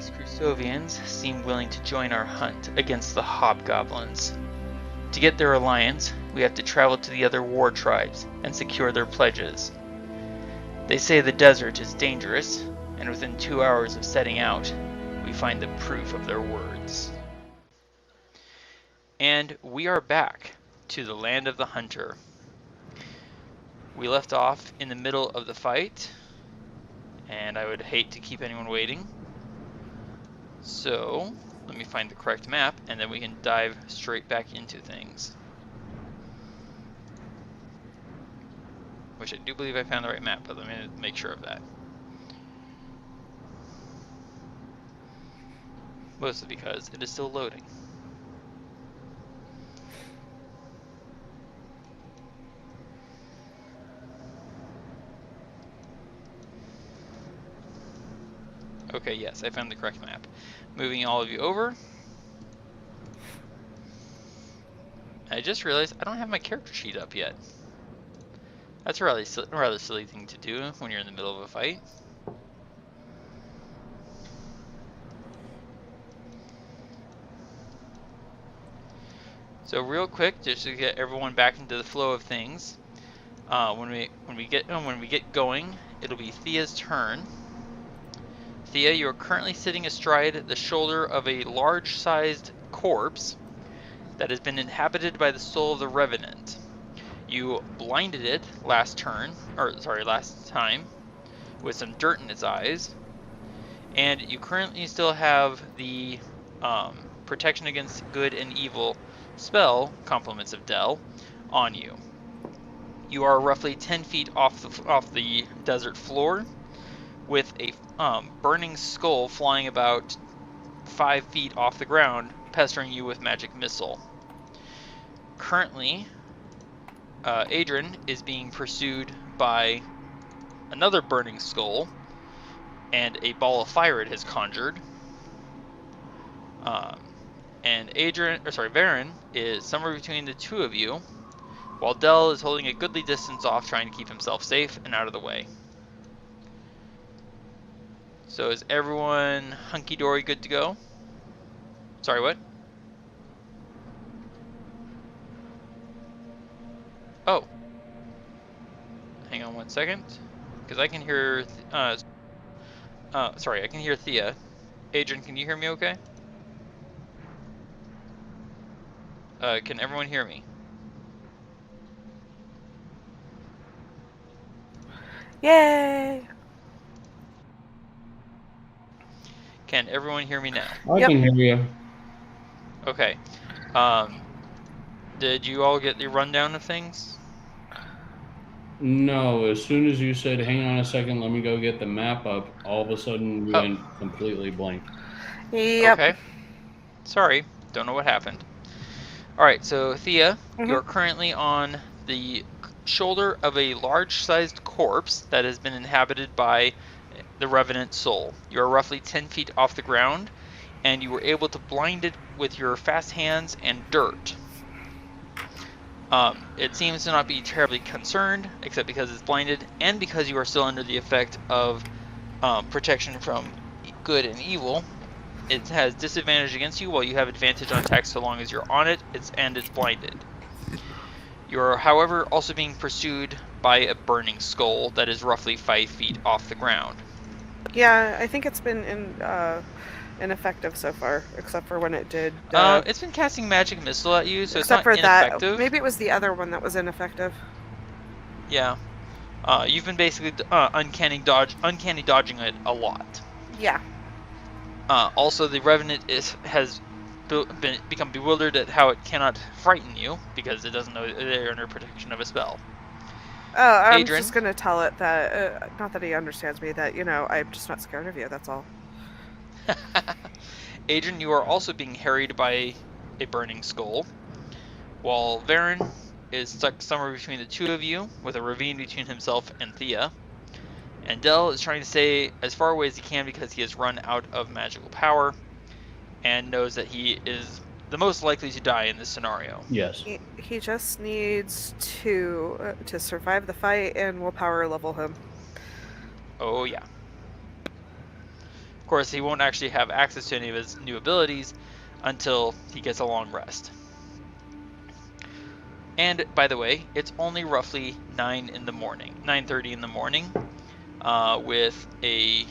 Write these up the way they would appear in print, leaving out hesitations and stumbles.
These Crusovians seem willing to join our hunt against the hobgoblins. To get their alliance, we have to travel to the other war tribes and secure their pledges. They say the desert is dangerous, and within 2 hours of setting out, we find the proof of their words. And we are back to the land of the hunter. We left off in the middle of the fight, and I would hate to keep anyone waiting. So, let me find the correct map, and then we can dive straight back into things. Which I do believe I found the right map, but let me make sure of that. Mostly because it is still loading. Okay, yes, I found the correct map. Moving all of you over. I just realized I don't have my character sheet up yet. That's a rather silly thing to do when you're in the middle of a fight. So real quick, just to get everyone back into the flow of things, when we get going, it'll be Thea's turn. Thía, you are currently sitting astride the shoulder of a large-sized corpse that has been inhabited by the soul of the Revenant. You blinded it last time, with some dirt in its eyes, and you currently still have the Protection Against Good and Evil spell, Compliments of Del, on you. You are roughly 10 feet off the desert floor, with a burning skull flying about 5 feet off the ground, pestering you with magic missile. Currently, Adran is being pursued by another burning skull and a ball of fire it has conjured. And Varin is somewhere between the two of you, while Del is holding a goodly distance off, trying to keep himself safe and out of the way. So is everyone hunky-dory good to go? Sorry, what? Oh. Hang on one second. Because I can hear... sorry, I can hear Thía. Adran, can you hear me okay? Can everyone hear me? Yay! Can everyone hear me now? I can hear you. Okay. Did you all get the rundown of things? No, as soon as you said, hang on a second, let me go get the map up, all of a sudden we went completely blank. Yep. Okay. Sorry, don't know what happened. Alright, so Thía, you're currently on the shoulder of a large-sized corpse that has been inhabited by the Revenant soul. You're roughly 10 feet off the ground, and you were able to blind it with your fast hands and dirt. It seems to not be terribly concerned, except because it's blinded, and because you are still under the effect of protection from good and evil. It has disadvantage against you, while you have advantage on attacks so long as you're on it, and it's blinded. You're, however, also being pursued by a burning skull that is roughly 5 feet off the ground. Yeah, I think it's been ineffective so far, except for when it did. It's been casting magic missile at you, so it's not ineffective. That, maybe it was the other one that was ineffective. Yeah. You've been basically uncanny dodging it a lot. Yeah. Also, the Revenant has become bewildered at how it cannot frighten you, because it doesn't know they're under protection of a spell. Oh, I'm Adran? just gonna tell it that, not that he understands me, that, I'm just not scared of you, that's all. Adran, you are also being harried by a burning skull, while Varin is stuck somewhere between the two of you, with a ravine between himself and Thía. And Del is trying to stay as far away as he can because he has run out of magical power, and knows that he is the most likely to die in this scenario. Yes. He just needs to survive the fight, and we'll power level him. Oh yeah. Of course, he won't actually have access to any of his new abilities until he gets a long rest. And by the way, it's only roughly 9:30 in the morning, with a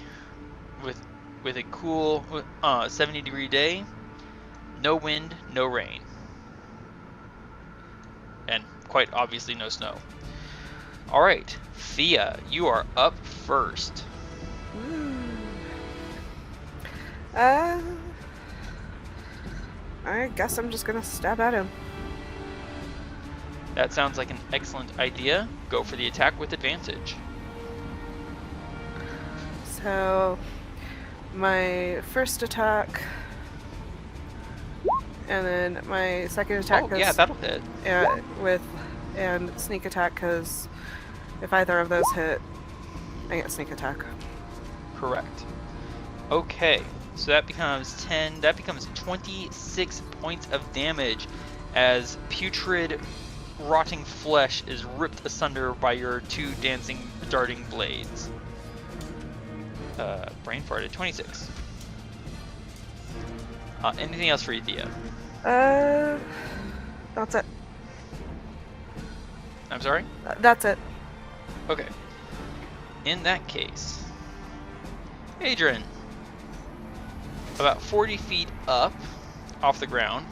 cool 70-degree day, no wind, no rain, and quite obviously no snow. All right, Thía, you are up first. I guess I'm just gonna stab at him. That sounds like an excellent idea. Go for the attack with advantage. So, my first attack, and then my second attack. Oh, yeah, that'll hit. And sneak attack, because if either of those hit, I get sneak attack. Correct. Okay, so that becomes 10. That becomes 26 points of damage as putrid, rotting flesh is ripped asunder by your two dancing, darting blades. Brain farted. 26. Anything else for you, Thía? That's it. I'm sorry? That's it. Okay. In that case, Adran, about 40 feet up off the ground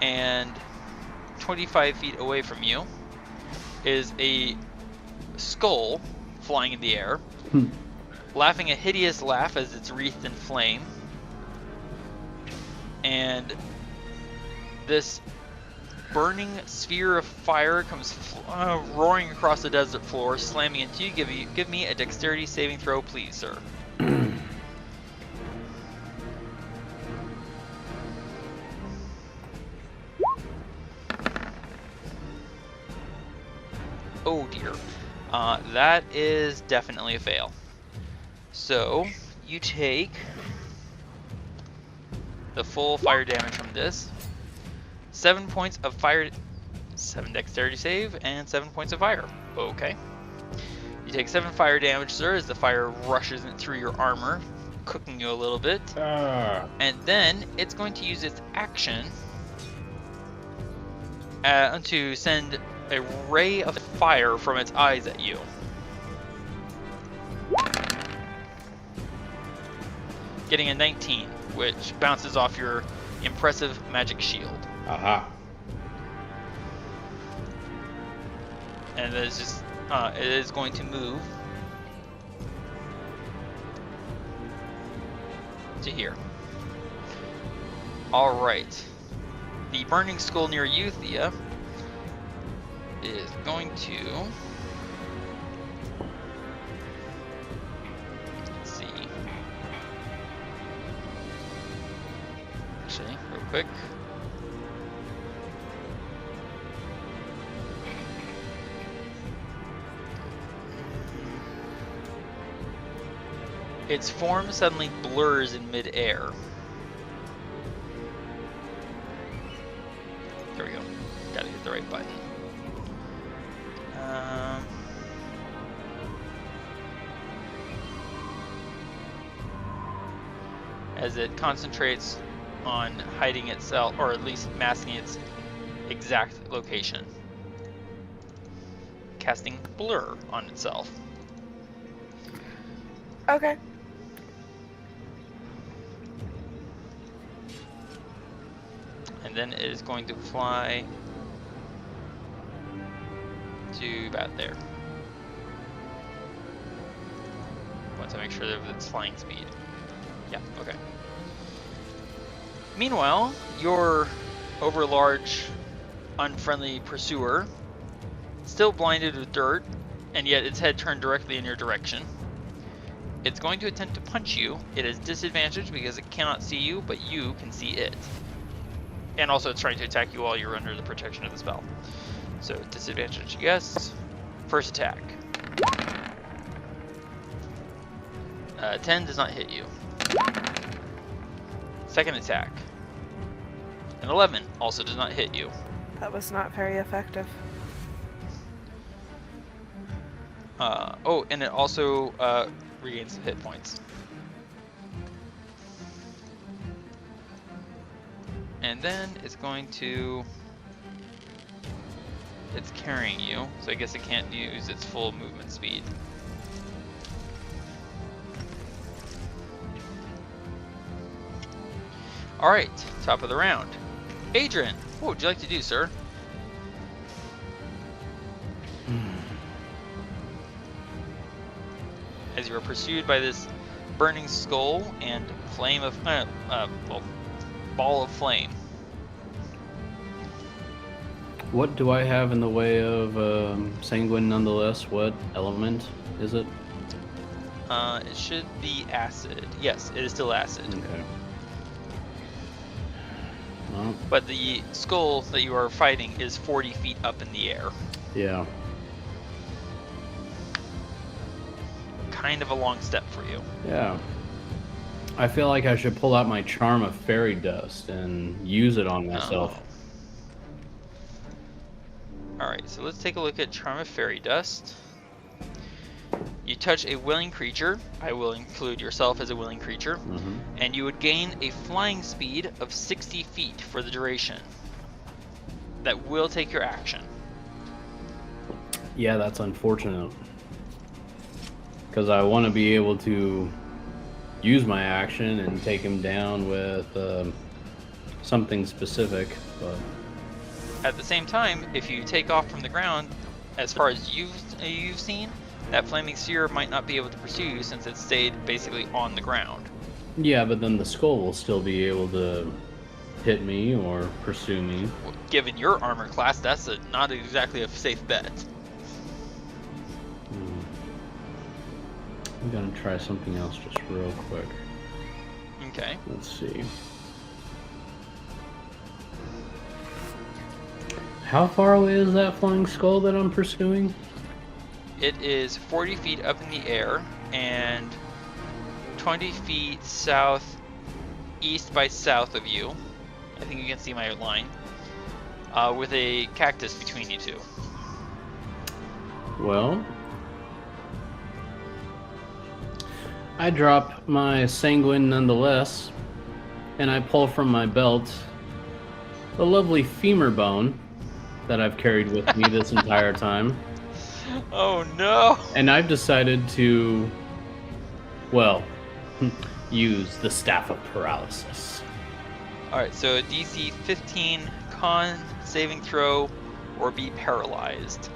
and 25 feet away from you is a skull flying in the air, laughing a hideous laugh as it's wreathed in flame. And this burning sphere of fire comes roaring across the desert floor, slamming into you. Give me a dexterity saving throw, please, sir. Oh dear. That is definitely a fail. So you take the full fire damage from this. 7 points of fire, 7 dexterity save, and 7 points of fire. Okay. You take 7 fire damage, sir, as the fire rushes through your armor, cooking you a little bit. And then it's going to use its action to send a ray of fire from its eyes at you. Getting a 19, which bounces off your impressive magic shield. Aha. And it is just it is going to move to here. All right. The burning skull near you, Thía, is going to, let's see. Actually, real quick. Its form suddenly blurs in mid-air. There we go. Gotta hit the right button. As it concentrates on hiding itself, or at least masking its exact location. Casting blur on itself. Okay. And then it is going to fly to about there. Want to make sure that it's flying speed. Yeah, okay. Meanwhile, your overlarge, unfriendly pursuer, still blinded with dirt, and yet its head turned directly in your direction. It's going to attempt to punch you. It is disadvantaged because it cannot see you, but you can see it. And also it's trying to attack you while you're under the protection of the spell. So disadvantage, yes. First attack. 10 does not hit you. Second attack. An 11 also does not hit you. That was not very effective. Oh, and it also regains hit points. And then it's going to... It's carrying you, so I guess it can't use its full movement speed. Alright, top of the round. Adran, what would you like to do, sir? As you are pursued by this burning skull and flame of ball of flame. What do I have in the way of sanguine nonetheless? What element is it? It should be acid. Yes, it is still acid. Okay. Well, But the skull that you are fighting is 40 feet up in the air. yeah. Kind of a long step for you. Yeah. I feel like I should pull out my charm of fairy dust and use it on myself. Alright, so let's take a look at Charm of Fairy Dust. You touch a willing creature, I will include yourself as a willing creature, and you would gain a flying speed of 60 feet for the duration. That will take your action. Yeah, that's unfortunate. Because I want to be able to use my action and take him down with something specific, but... At the same time, if you take off from the ground, as far as you've seen, that flaming sphere might not be able to pursue you since it stayed basically on the ground. Yeah, but then the skull will still be able to hit me or pursue me. Well, given your armor class, that's not exactly a safe bet. I'm gonna try something else just real quick. Okay. Let's see. How far away is that flying skull that I'm pursuing? It is 40 feet up in the air and 20 feet south, east by south of you. I think you can see my line. With a cactus between you two. Well, I drop my sanguine nonetheless, and I pull from my belt the lovely femur bone that I've carried with me this entire time. Oh no! And I've decided to, well, use the Staff of Paralysis. Alright, so a DC 15 con saving throw or be paralyzed.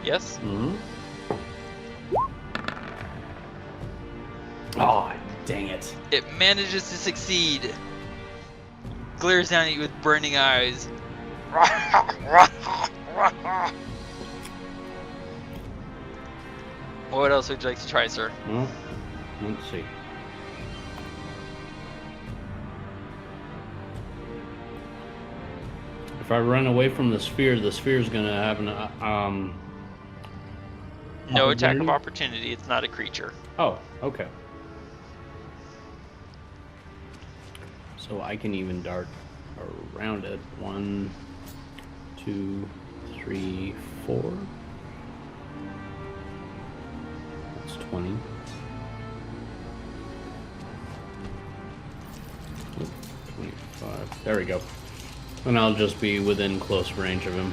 Yes? Mm-hmm. Oh, dang it. It manages to succeed. Glares down at you with burning eyes. What else would you like to try, sir? Well, let's see. If I run away from the sphere is gonna have an No attack of opportunity? opportunity. It's not a creature. Oh, okay. So I can even dart around it. 1, 2, 3, 4. That's 20. Oop, 25. There we go. And I'll just be within close range of him.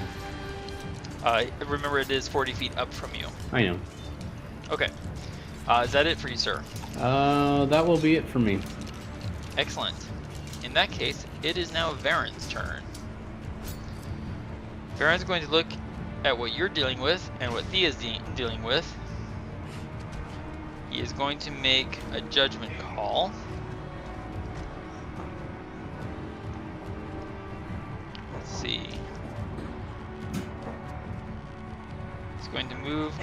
Remember, it is 40 feet up from you. I know. Okay. Is that it for you, sir? That will be it for me. Excellent. In that case, it is now Varin's turn. Varin's going to look at what you're dealing with and what Thea is dealing with. He is going to make a judgment call. Let's see. He's going to move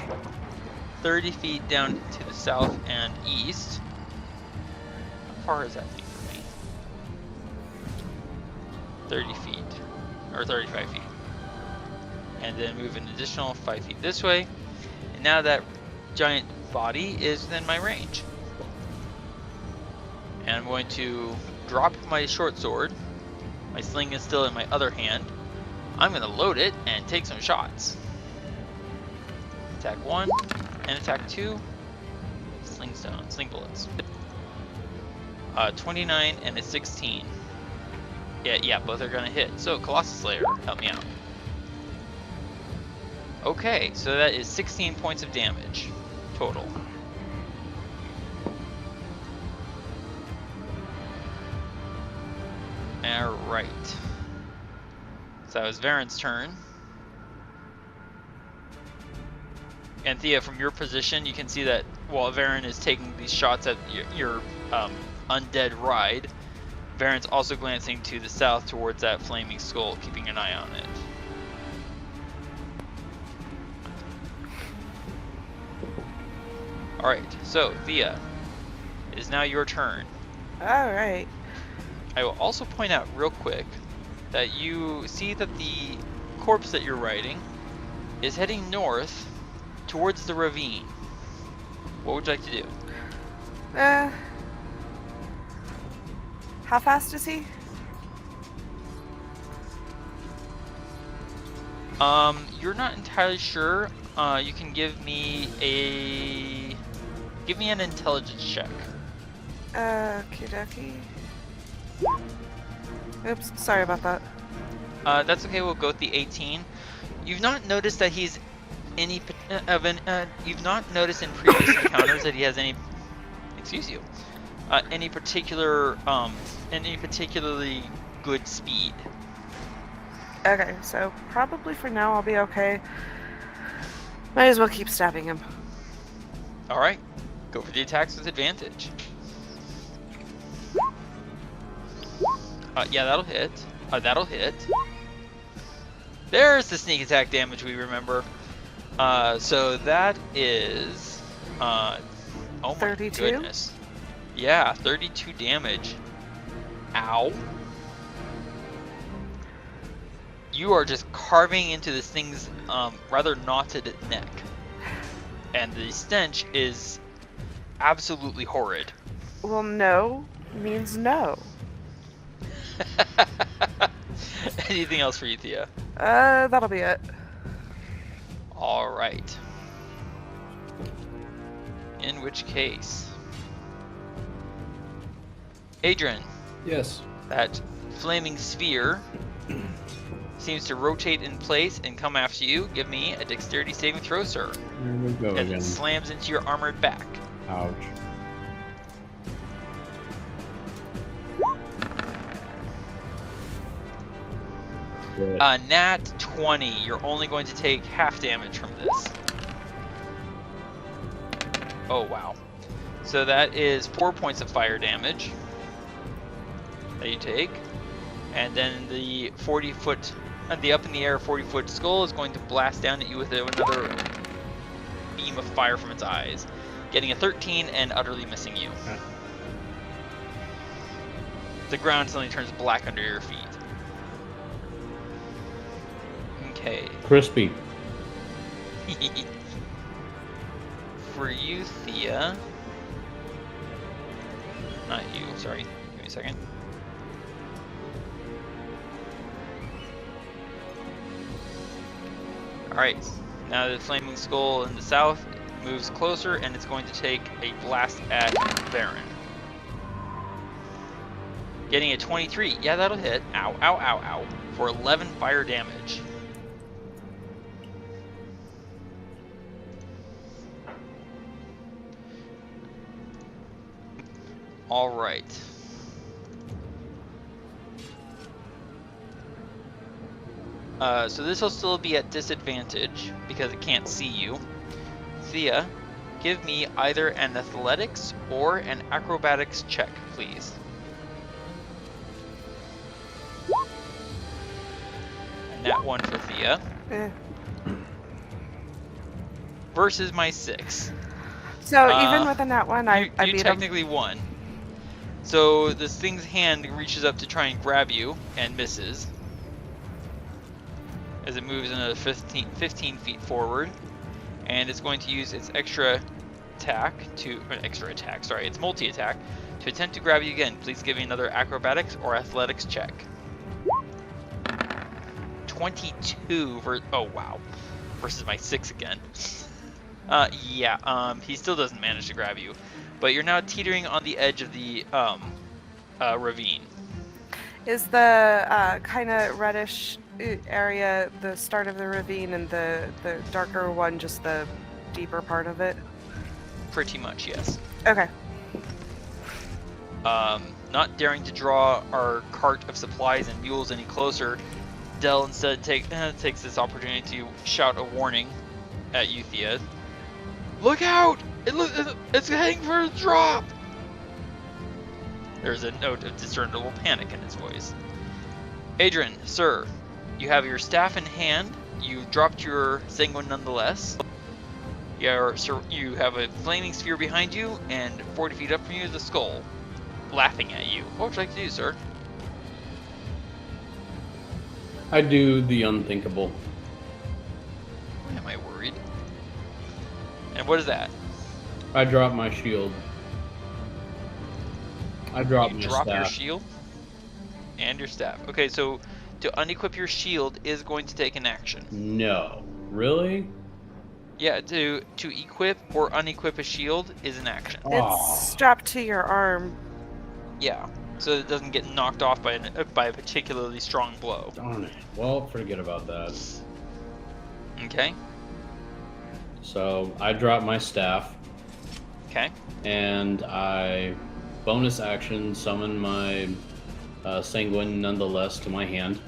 30 feet down to the south and east. How far is that thing from me? 30 feet, or 35 feet. And then move an additional 5 feet this way. And now that giant body is within my range. And I'm going to drop my short sword. My sling is still in my other hand. I'm going to load it and take some shots. Attack 1 and attack 2. Sling bullets. 29 and a 16. Yeah, both are gonna hit. So, Colossus Slayer, help me out. Okay, so that is 16 points of damage total. Alright. So that was Varin's turn. And Thía, from your position, you can see that while Varin is taking these shots at your undead ride, Varin's also glancing to the south towards that flaming skull, keeping an eye on it. Alright, so Thía, it is now your turn. Alright. I will also point out real quick that you see that the corpse that you're riding is heading north towards the ravine. What would you like to do? How fast is he? You're not entirely sure. You can give me an intelligence check. Okie dokie. Oops, sorry about that. That's okay. We'll go with the 18. You've not noticed that he's you've not noticed in previous encounters that he has any any particularly good speed. Okay, so probably for now I'll be okay. Might as well keep stabbing him. Alright, go for the attacks with advantage. Yeah, that'll hit. That'll hit. There's the sneak attack damage we remember. So that is... oh my 32? goodness. Yeah, 32 damage. Ow. You are just carving into this thing's rather knotted neck. And the stench is absolutely horrid. Well, no means no. Anything else for you, Thía? That'll be it. Alright. In which case... Adran, Yes. that flaming sphere seems to rotate in place and come after you. Give me a dexterity saving throw, sir. Here we go As again. it slams into your armored back. Ouch. Good. Nat 20. You're only going to take half damage from this. Oh, wow. So that is 4 points of fire damage that you take. And then the 40-foot, the up in the air 40-foot skull is going to blast down at you with another beam of fire from its eyes, getting a 13 and utterly missing you. Okay. The ground suddenly turns black under your feet. Okay. Crispy. For you, Thía. Not you, sorry. Give me a second. Alright, now the flaming skull in the south moves closer and it's going to take a blast at Varin. Getting a 23. Yeah, that'll hit. Ow, ow, ow, ow. For 11 fire damage. Alright. So this will still be at disadvantage because it can't see you. Thía, give me either an athletics or an acrobatics check, please. And that one for Thía. Versus my 6. So even with a nat 1, I you beat him. technically won. So this thing's hand reaches up to try and grab you and misses. As it moves another 15 feet forward. And it's going to use its its multi-attack to attempt to grab you again. Please give me another acrobatics or athletics check. 22 oh wow. Versus my 6 again. He still doesn't manage to grab you. But you're now teetering on the edge of the ravine. Is the kind of reddish area the start of the ravine, and the darker one just the deeper part of it? Pretty much, yes. Okay. Not daring to draw our cart of supplies and mules any closer, Dell instead takes this opportunity to shout a warning at you, Thía. Look out! It's heading for a drop! There's a note of discernible panic in his voice. Adran, sir, you have your staff in hand. You dropped your sanguine nonetheless. You have a flaming sphere behind you, and 40 feet up from you is a skull, laughing at you. What would you like to do, sir? I do the unthinkable. Why am I worried? And what is that? I drop my shield. I drop my drop your staff. shield and your staff. Okay, so to unequip your shield is going to take an action. No. Really? Yeah, to equip or unequip a shield is an action. It's strapped to your arm. Yeah, so it doesn't get knocked off by a particularly strong blow. Darn it. Well, forget about that. Okay. So I drop my staff. Okay. And I bonus action summon my sanguine nonetheless to my hand.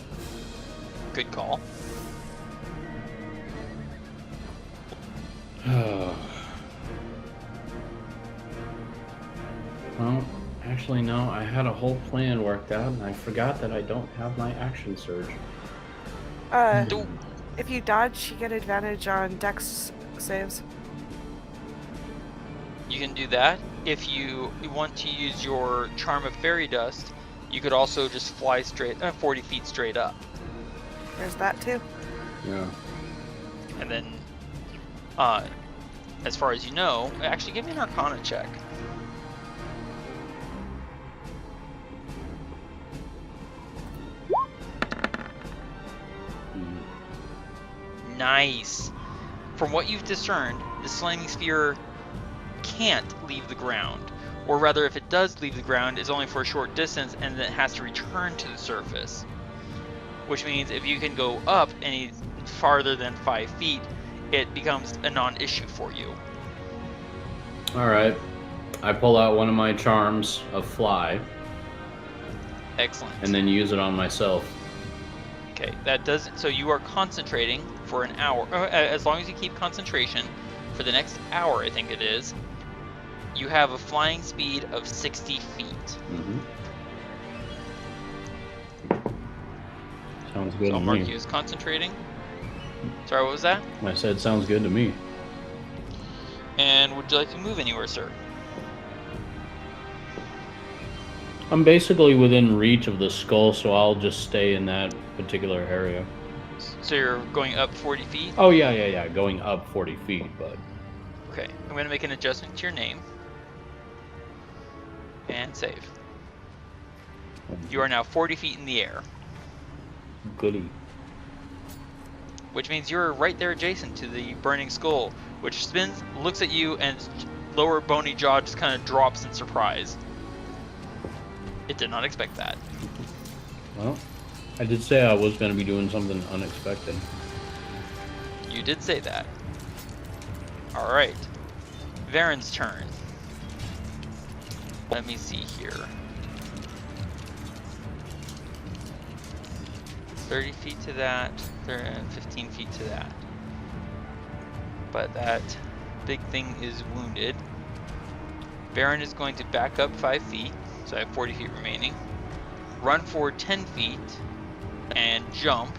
Good call. Well, actually no, I had a whole plan worked out and I forgot that I don't have my action surge. If you dodge, you get advantage on dex saves. You can do that. If you want to use your Charm of Fairy Dust, you could also just fly straight 40 feet straight up. There's that too. Yeah. And then, as far as you know, actually give me an Arcana check. Nice. From what you've discerned, the slamming sphere can't leave the ground. Or rather, if it does leave the ground, it's only for a short distance and then it has to return to the surface. Which means if you can go up any farther than 5 feet, it becomes a non-issue for you. Alright. I pull out one of my charms of fly. Excellent. And then use it on myself. Okay, that does. So you are concentrating for an hour. As long as you keep concentration for the next hour, I think it is. You have a flying speed of 60 feet. Mm-hmm. Sounds good So I'll to mark me. you as concentrating. Sorry, what was that? I said sounds good to me. And would you like to move anywhere, sir? I'm basically within reach of the skull, so I'll just stay in that particular area. So you're going up 40 feet? Oh, yeah. Going up 40 feet, but... Okay, I'm going to make an adjustment to your name. And save. You are now 40 feet in the air. Goody. Which means you're right there adjacent to the burning skull, which spins, looks at you, and its lower bony jaw just kind of drops in surprise. It did not expect that. Well, I did say I was going to be doing something unexpected. You did say that. Alright. Varin's turn. Let me see here. 30 feet to that, 15 feet to that. But that big thing is wounded. Varin is going to back up 5 feet, so I have 40 feet remaining. Run forward 10 feet and jump.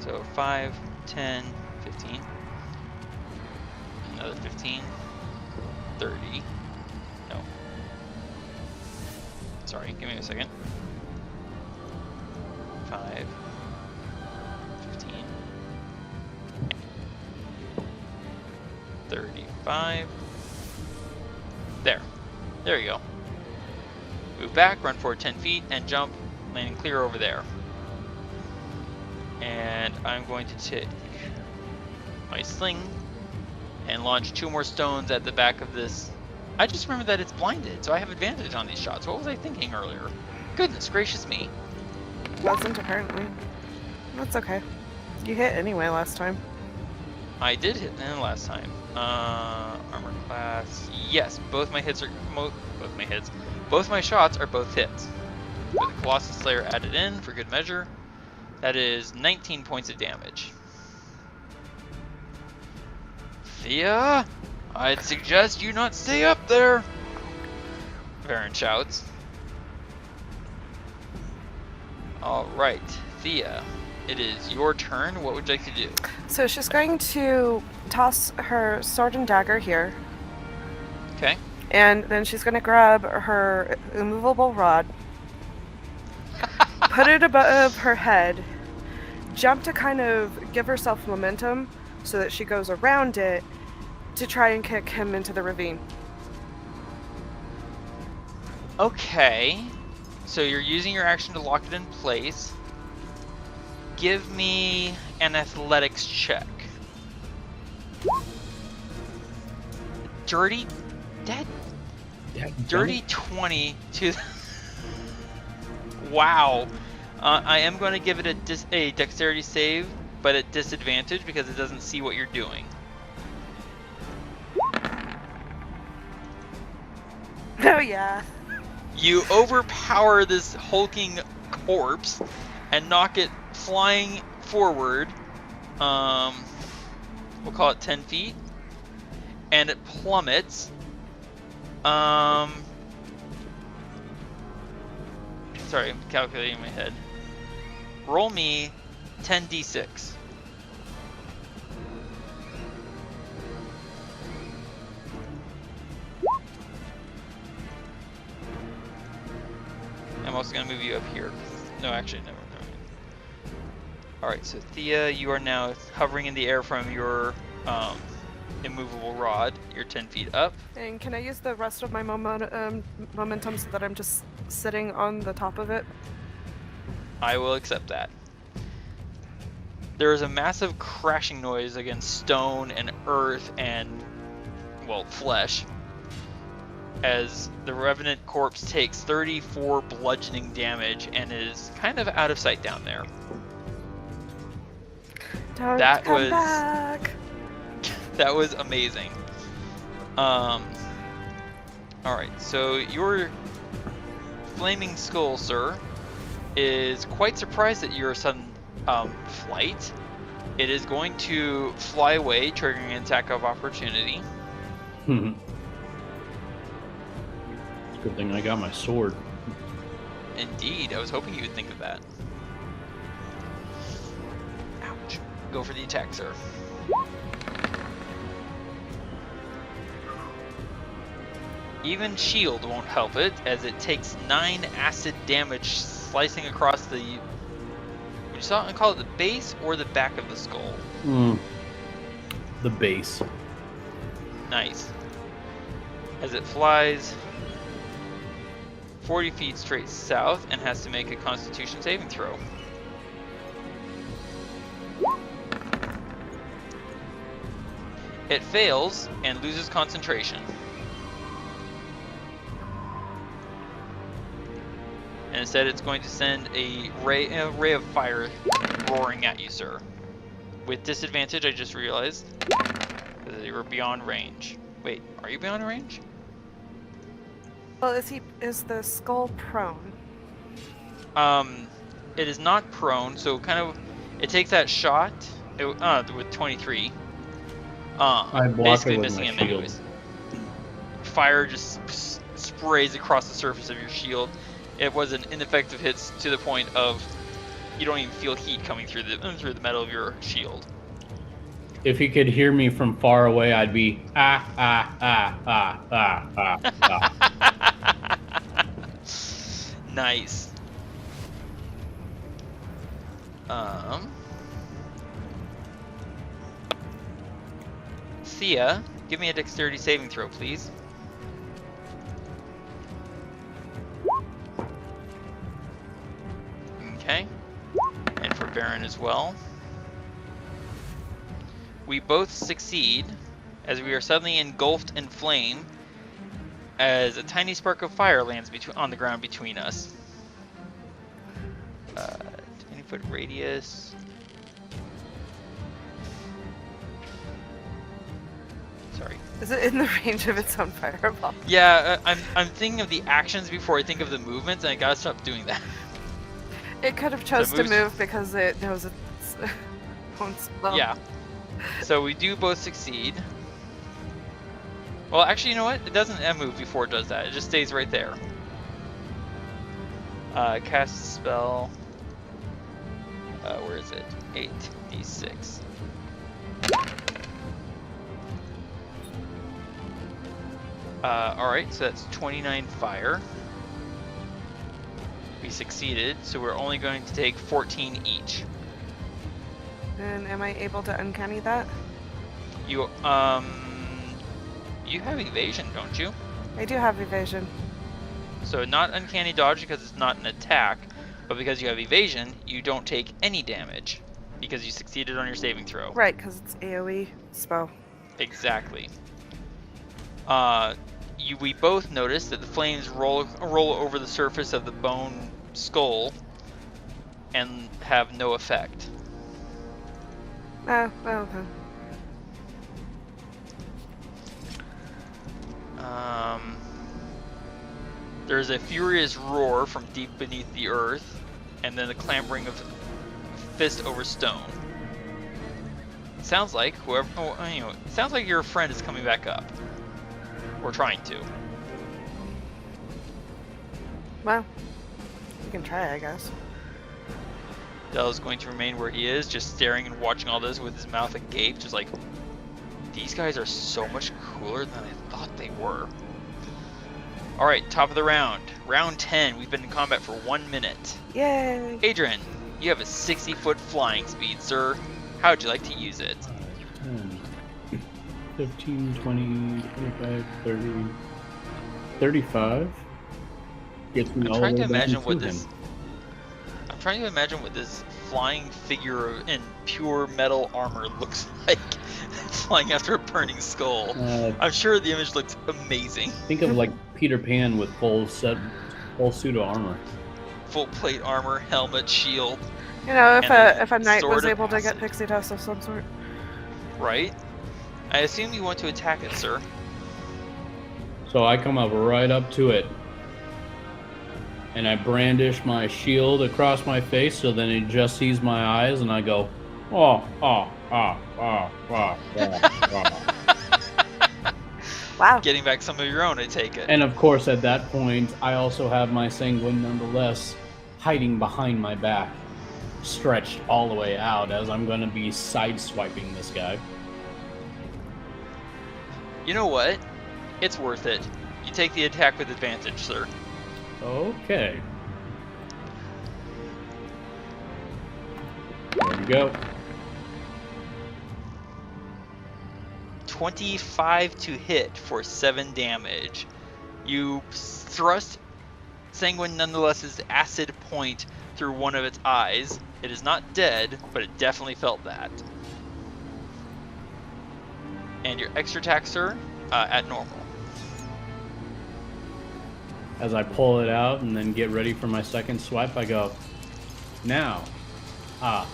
So 5, 10, 15. Another 15. 30. No. Sorry, give me a second. 5, 15, 35. There you go. Move back, run forward 10 feet, and jump, landing clear over there. And I'm going to take my sling and launch 2 more stones at the back of this I just remember that it's blinded, so I have advantage on these shots. What was I thinking earlier? Goodness gracious me. Wasn't apparently. That's okay. You hit anyway last time. I did hit last time. Armor class. Yes, both my hits are both my shots are both hits. With the Colossus Slayer added in for good measure, that is 19 points of damage. Thía, I'd suggest you not stay up there. Varin shouts. All right, Thía, it is your turn. What would you like to do? So she's going to toss her sword and dagger here. Okay. And then she's going to grab her immovable rod, put it above her head, jump to kind of give herself momentum so that she goes around it to try and kick him into the ravine. Okay. So you're using your action to lock it in place. Give me an athletics check. Dirty 20 to... Wow. I am going to give it a dexterity save, but at disadvantage because it doesn't see what you're doing. Oh yeah. You overpower this hulking corpse and knock it flying forward. We'll call it 10 feet. And it plummets. Sorry, I'm calculating in my head. Roll me 10d6. I'm also going to move you up here. No, actually, never. Alright, so Thía, you are now hovering in the air from your immovable rod. You're 10 feet up. And can I use the rest of my momentum so that I'm just sitting on the top of it? I will accept that. There is a massive crashing noise against stone and earth and, well, flesh, as the Revenant corpse takes 34 bludgeoning damage and is kind of out of sight down there. Don't That come was back. that was amazing. All right, so your flaming skull, sir, is quite surprised at your sudden flight. It is going to fly away, triggering an attack of opportunity. Good thing I got my sword. Indeed, I was hoping you would think of that. Ouch. Go for the attack, sir. Even shield won't help it, as it takes 9 acid damage slicing across the... Would you call it the base or the back of the skull? The base. Nice. As it flies 40 feet straight south and has to make a Constitution saving throw. It fails and loses concentration. And instead it's going to send a ray of fire roaring at you, sir. With disadvantage, I just realized, because you were beyond range. Wait, are you beyond range? Well, is the skull prone? It is not prone, so kind of, it takes that shot with 23. I block basically it with missing my him shield. anyways. Fire just sprays across the surface of your shield. It was an ineffective hit to the point of you don't even feel heat coming through the metal of your shield. If you could hear me from far away, I'd be ah. Nice. Thía, give me a dexterity saving throw, please. Okay. And for Baron as well. We both succeed, as we are suddenly engulfed in flame, as a tiny spark of fire lands on the ground between us. 20-foot radius. Sorry. Is it in the range of its own fireball? Yeah, I'm thinking of the actions before I think of the movements, and I gotta stop doing that. It could have chose to move because it knows its own spell. Yeah. So we do both succeed. Well, actually, you know what? It doesn't move before it does that. It just stays right there. Cast spell. Where is it? 8d6. Alright, so that's 29 fire. We succeeded, so we're only going to take 14 each. And am I able to uncanny that? You have evasion, don't you? I do have evasion. So not uncanny dodge because it's not an attack, but because you have evasion, you don't take any damage because you succeeded on your saving throw. Right, because it's AoE spell. Exactly. We both notice that the flames roll over the surface of the bone skull and have no effect. Oh, okay. There's a furious roar from deep beneath the earth, and then the clambering of fist over stone. Sounds like sounds like your friend is coming back up. Or trying to. Well, you can try, I guess. Del is going to remain where he is, just staring and watching all this with his mouth agape, just like, these guys are so much cooler than I thought they were. Alright, top of the round. Round 10. We've been in combat for 1 minute. Yay! Adran, you have a 60-foot flying speed, sir. How would you like to use it? 15, 20, 25, 30, 35. Gets me I'm all trying the to way imagine down what to this. him. I'm trying to imagine what this flying figure in pure metal armor looks like, flying after a burning skull. I'm sure the image looks amazing. Think of like Peter Pan with full suit of armor. Full plate armor, helmet, shield. You know, if and a knight sword was of able to get acid. pixie dust of some sort. Right? I assume you want to attack it, sir. So I come up right up to it, and I brandish my shield across my face, so then it just sees my eyes, and I go, oh. Wow. Getting back some of your own, I take it. And of course, at that point, I also have my sanguine nonetheless hiding behind my back, stretched all the way out, as I'm going to be sideswiping this guy. You know what? It's worth it. You take the attack with advantage, sir. Okay. There we go. 25 to hit for 7 damage. You thrust Sanguine nonetheless's acid point through one of its eyes. It is not dead, but it definitely felt that. And your extra attack, sir, at normal. As I pull it out and then get ready for my second swipe, I go, now. Ha!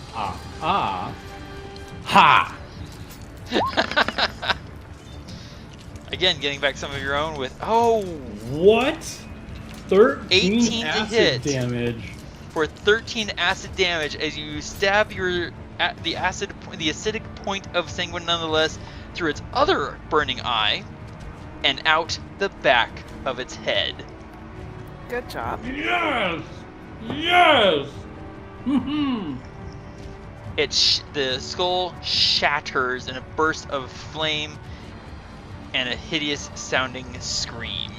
Again, getting back some of your own with, oh! What? 13 18 to acid hit. damage. For 13 acid damage as you stab the acidic point of Sanguine nonetheless through its other burning eye and out the back of its head. Good job. Yes! Yes! The skull shatters in a burst of flame and a hideous sounding scream.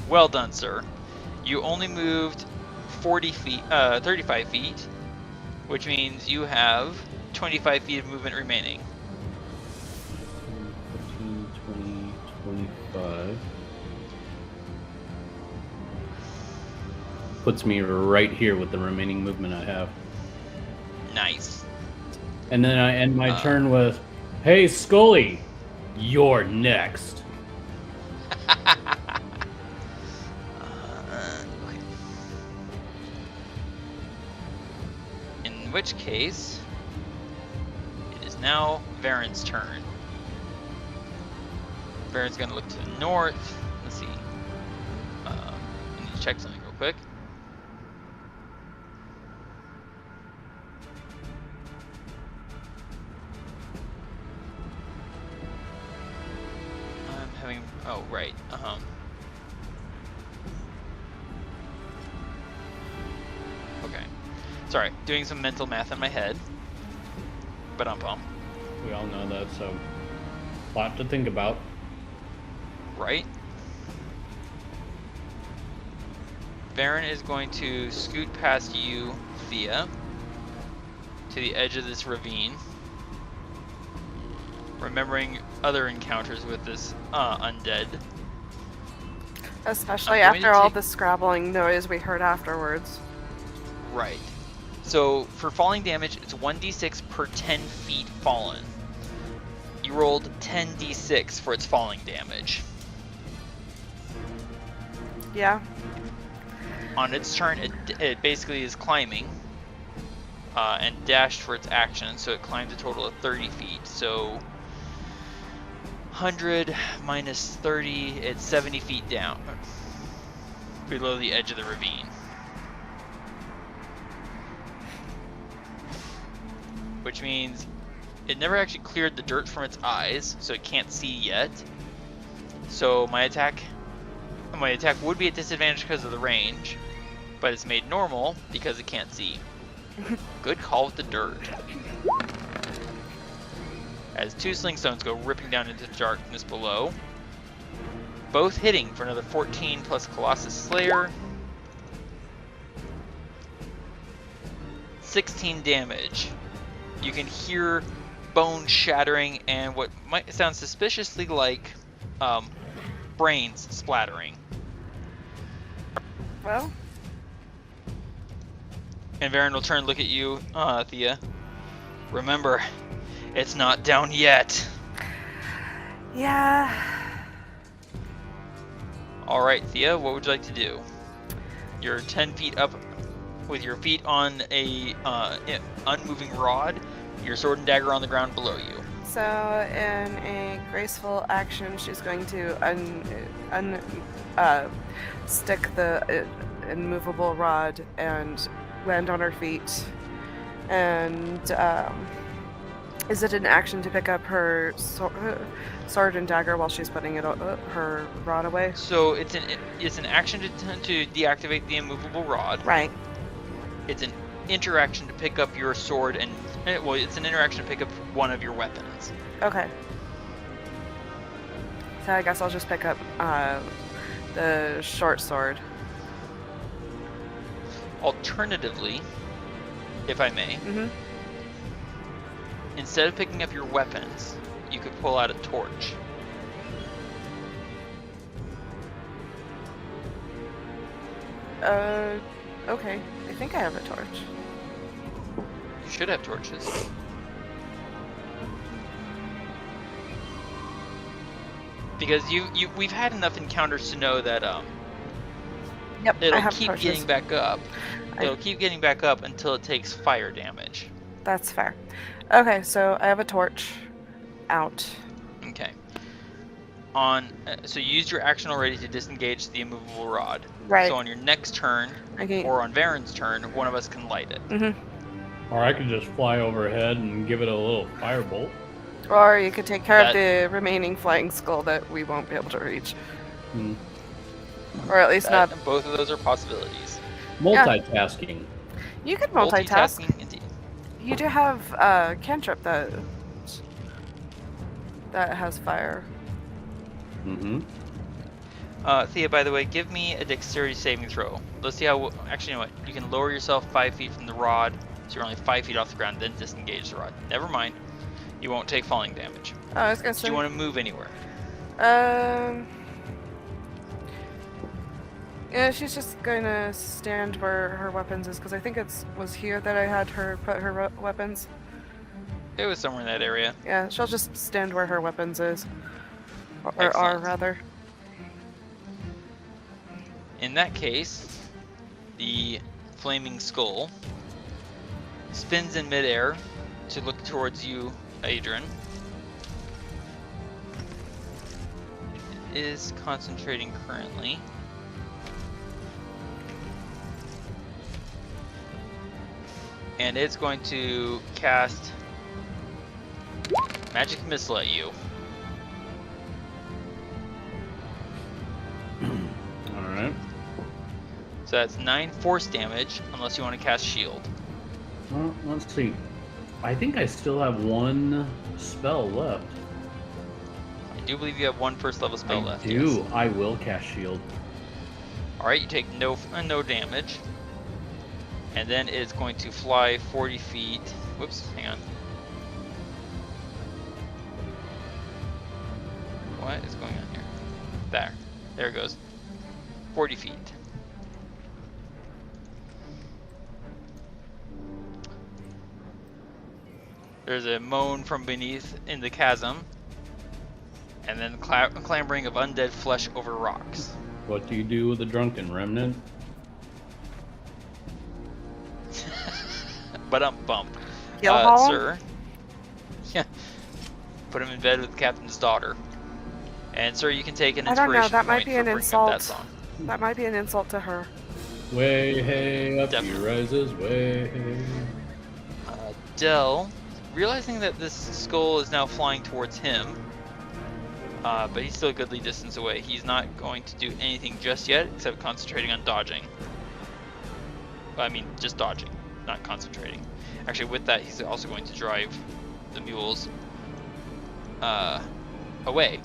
Well done, sir. You only moved 35 feet, which means you have 25 feet of movement remaining. 15, 20, 25. Puts me right here with the remaining movement I have. Nice. And then I end my turn with, hey, Scully, You're next. Okay. In which case, it is now Varin's turn. Varin's gonna look to the north. Let's see. I need to check something real quick. I'm having. Oh, right. Okay. Sorry, doing some mental math in my head. But We all know that's a lot to think about. right. Varin is going to scoot past you, Thía, to the edge of this ravine. Remembering other encounters with this undead. Especially I'm going after to all take- the scrabbling noise we heard afterwards. Right. So for falling damage, it's 1d6 per 10 feet fallen. You rolled 10d6 for its falling damage. Yeah. On its turn, it basically is climbing and dashed for its action, so it climbs a total of 30 feet. So 100 minus 30, it's 70 feet down, below the edge of the ravine. Which means it never actually cleared the dirt from its eyes, so it can't see yet. So my attack would be at disadvantage because of the range, but it's made normal because it can't see. Good call with the dirt. As two sling stones go ripping down into the darkness below, both hitting for another 14 plus Colossus Slayer. 16 damage. You can hear bone shattering and what might sound suspiciously like brains splattering. Well, And Varin will turn and look at you, Thía. Remember, it's not down yet. yeah. Alright, Thía, what would you like to do? You're 10 feet up with your feet on a unmoving rod, your sword and dagger on the ground below you. So, in a graceful action, she's going to stick the immovable rod and land on her feet. And is it an action to pick up her sword and dagger while she's putting her rod away? So it's an action to deactivate the immovable rod. Right. It's an interaction to pick up your sword and it's an interaction to pick up one of your weapons. Okay. So I guess I'll just pick up the short sword. Alternatively, if I may, Mm-hmm. instead of picking up your weapons, you could pull out a torch. Okay. I think I have a torch. You should have torches. Because we've had enough encounters to know that Yep, I it'll have keep torches. getting back up. I- It'll keep getting back up until it takes fire damage. That's fair. Okay, so I have a torch out. Okay. So you used your action already to disengage the immovable rod. Right. So on your next turn, Okay. or on Varin's turn, one of us can light it. Mm-hmm. Or I could just fly overhead and give it a little firebolt. Or you could take care of That- the remaining flying skull that we won't be able to reach. Hmm. Or at least not. Both of those are possibilities. Multitasking. You could multitask. Multitasking, indeed. You do have cantrip that has fire. Mm-hmm. Thía, by the way, give me a dexterity saving throw. Let's see how. Actually, you know what? You can lower yourself 5 feet from the rod, so you're only 5 feet off the ground, then disengage the rod. Never mind. You won't take falling damage. Oh, I was gonna Do say. you want to move anywhere? Yeah, she's just gonna stand where her weapons is, because I think was here that I had her put her weapons. It was somewhere in that area. Yeah, she'll just stand where her weapons is. Or are, Excellent. rather. In that case, the flaming skull spins in midair to look towards you, Adran. It is concentrating currently. And it's going to cast Magic Missile at you. Alright. So that's 9 force damage, unless you want to cast Shield. Well, let's see. I think I still have one spell left. I do believe you have one first level spell left. I do. Yes. I will cast shield. Alright, you take no damage. And then it's going to fly 40 feet. Whoops, hang on. What is going on here? There it goes. 40 feet. There's a moan from beneath in the chasm, and then clambering of undead flesh over rocks. What do you do with a drunken remnant? But bump. Kill haul? Sir. Yeah. Put him in bed with the captain's daughter. And sir, you can take an I don't know, inspiration that might point be for an bringing up insult. that song. That might be an insult to her. Way hey, up Definitely. he rises, way hey. Dell, realizing that this skull is now flying towards him, but he's still a goodly distance away. He's not going to do anything just yet, except concentrating on dodging. I mean, just dodging, not concentrating. Actually, with that, he's also going to drive the mules away.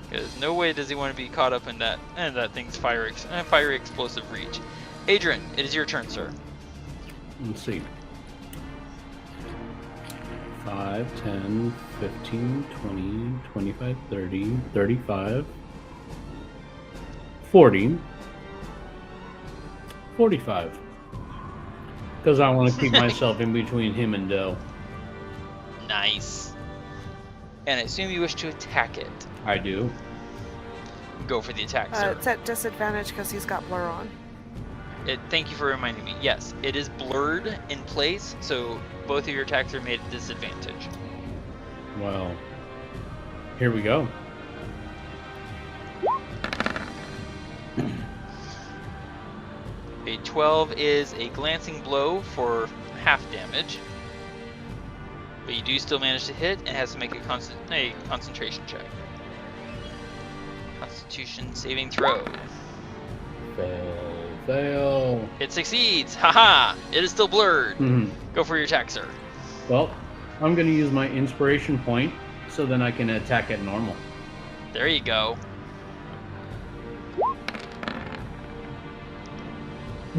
Because no way does he want to be caught up in that thing's fiery explosive reach. Adran, it is your turn, sir. Let's see. 5, 10, 15, 20, 25, 30, 35, 40, 45. Because I want to keep myself in between him and Dell. Nice. And I assume you wish to attack it. I do. Go for the attack, sir. It's at disadvantage because he's got blur on. Thank you for reminding me. Yes, it is blurred in place, so both of your attacks are made at disadvantage. Well, here we go. A 12 is a glancing blow for half damage. But you do still manage to hit and has to make a concentration check. Constitution saving throw. Fail. It succeeds! Haha! It is still blurred. Mhm. Go for your attack, sir. Well, I'm going to use my inspiration point so then I can attack at normal. There you go.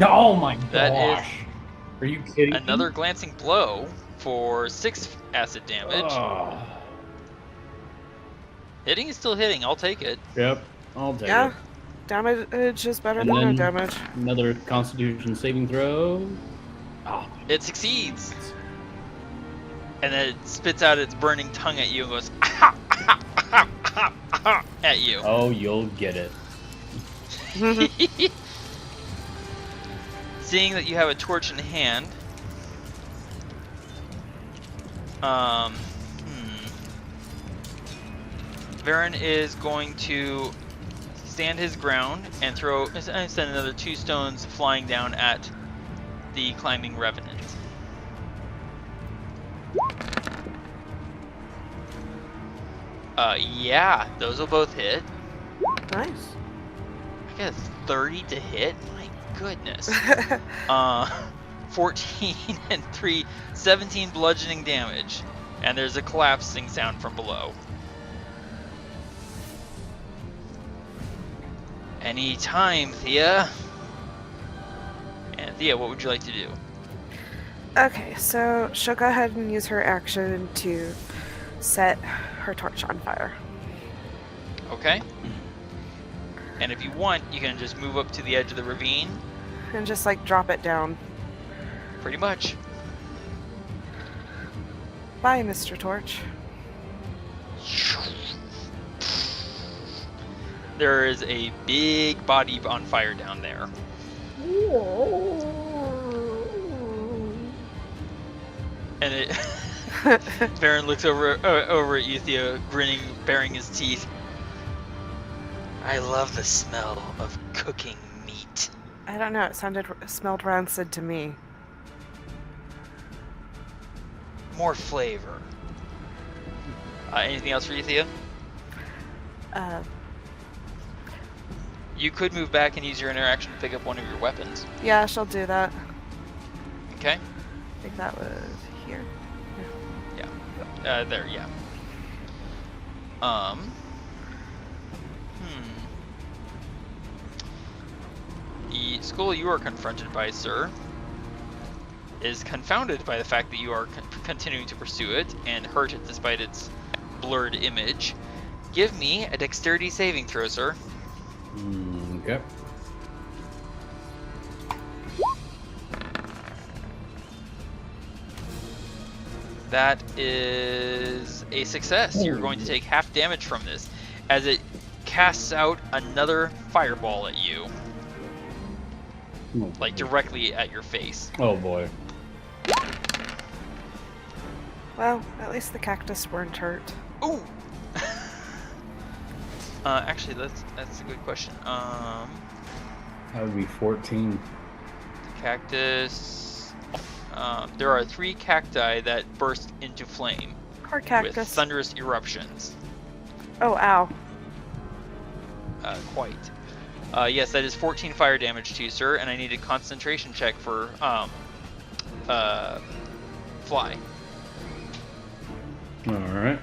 Oh my That gosh. Are you kidding me? Another glancing blow for 6 acid damage. Oh. Hitting is still hitting. I'll take it. Yep, I'll take Yeah, it. damage is better And than no then- damage. Another Constitution saving throw. Oh. It succeeds. And then it spits out its burning tongue at you and goes at you. Oh, you'll get it. Seeing that you have a torch in hand, Varin is going to stand his ground and send another 2 stones flying down at the climbing revenant. Yeah, those will both hit. Nice. I guess 30 to hit. My goodness. 14 and 3, 17 bludgeoning damage, and there's a collapsing sound from below. Anytime, Thía. And Thía, what would you like to do? Okay, so she'll go ahead and use her action to set her torch on fire. Okay. And if you want, you can just move up to the edge of the ravine. And just like drop it down. Pretty much. Bye, Mr. Torch. There is a big body on fire down there. And it Varin looks over at you, Thía, grinning, baring his teeth. I love the smell of cooking meat. I don't know. It smelled rancid to me. More flavor. Anything else for you, Thía? You could move back and use your interaction to pick up one of your weapons. Yeah, I shall do that. Okay. I think that was here. Yeah. There, yeah. The skull you are confronted by, sir, is confounded by the fact that you are continuing to pursue it and hurt it despite its blurred image. Give me a dexterity saving throw, sir. Okay. That is a success. You're going to take half damage from this as it casts out another fireball at you. Like directly at your face. Oh boy. Well, at least the cactus weren't hurt. Ooh! Actually, that's a good question. That would be 14. Cactus. There are 3 cacti that burst into flame. Poor cactus. With thunderous eruptions. Oh, ow. Quite. Yes, that is 14 fire damage to you, sir, and I need a concentration check for fly. Alright.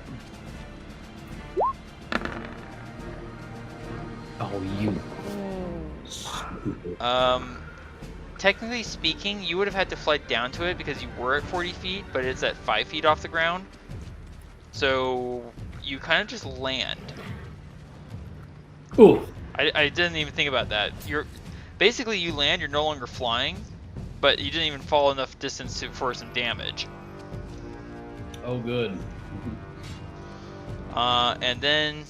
Oh, you. Technically speaking, you would have had to fly down to it because you were at 40 feet, but it's at 5 feet off the ground. So you kind of just land. Ooh. I didn't even think about that. Basically you land, you're no longer flying, but you didn't even fall enough distance for some damage. Oh, good. And then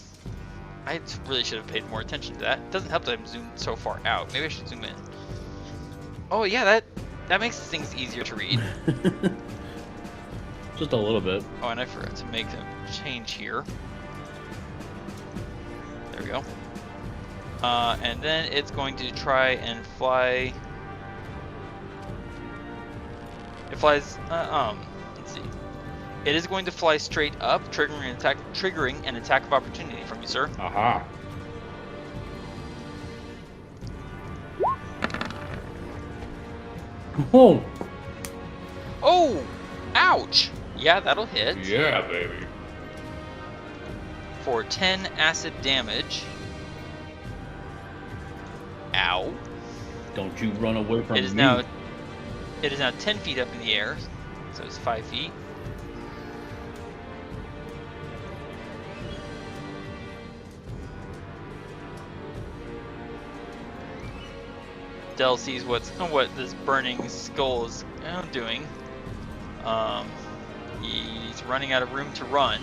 I really should have paid more attention to that. It doesn't help that I'm zoomed so far out. Maybe I should zoom in. Oh yeah, that makes things easier to read. Just a little bit. Oh, and I forgot to make a change here. There we go. And then it's going to try and fly. It flies. Let's see. It is going to fly straight up, triggering an attack of opportunity from you, sir. Aha. Oh. Oh! Ouch! Yeah, that'll hit. Yeah, baby. For 10 acid damage. Ow. Don't you run away from me. It is now 10 feet up in the air, so it's 5 feet. Dell sees what this burning skull is doing. He's running out of room to run.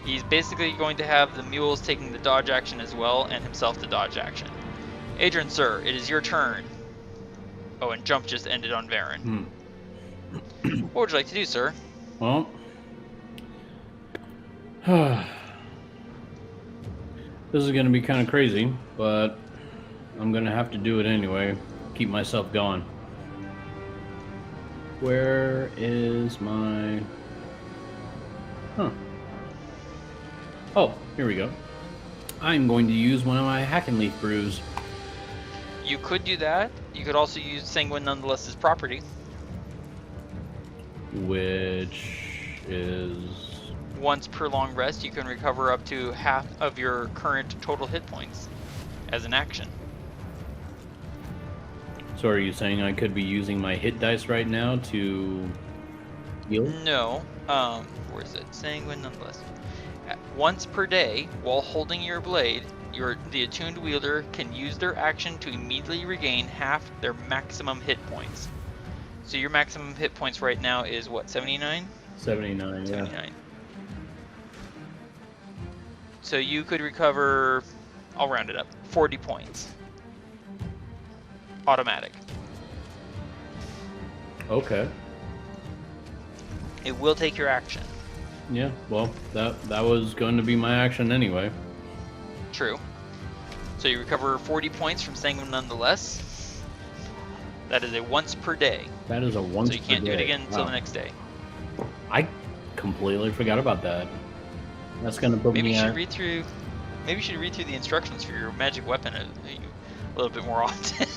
He's basically going to have the mules taking the dodge action as well, and himself the dodge action. Adran, sir, it is your turn. Oh, and jump just ended on Varin. What would you like to do, sir? Well, this is going to be kind of crazy, but I'm going to have to do it anyway. Keep myself going. Where is my... Oh, here we go. I'm going to use one of my Hack and Leaf brews. You could do that. You could also use Sanguine Nonetheless's property. Which is... Once per long rest, you can recover up to half of your current total hit points as an action. So are you saying I could be using my hit dice right now to heal? No. Where is it? Sanguine Nonetheless. Once per day, while holding your blade, the attuned wielder can use their action to immediately regain half their maximum hit points. So your maximum hit points right now is what, 79? 79, yeah. 79. So you could recover, I'll round it up, 40 points. Automatic. Okay. It will take your action. Yeah, well, that was going to be my action anyway. True. So you recover 40 points from Sanguine nonetheless. That is a once per day. That is a once per day. So you can't do it again until the next day. I completely forgot about that. That's going to put Maybe me you should at... read through. Maybe you should read through the instructions for your magic weapon a little bit more often.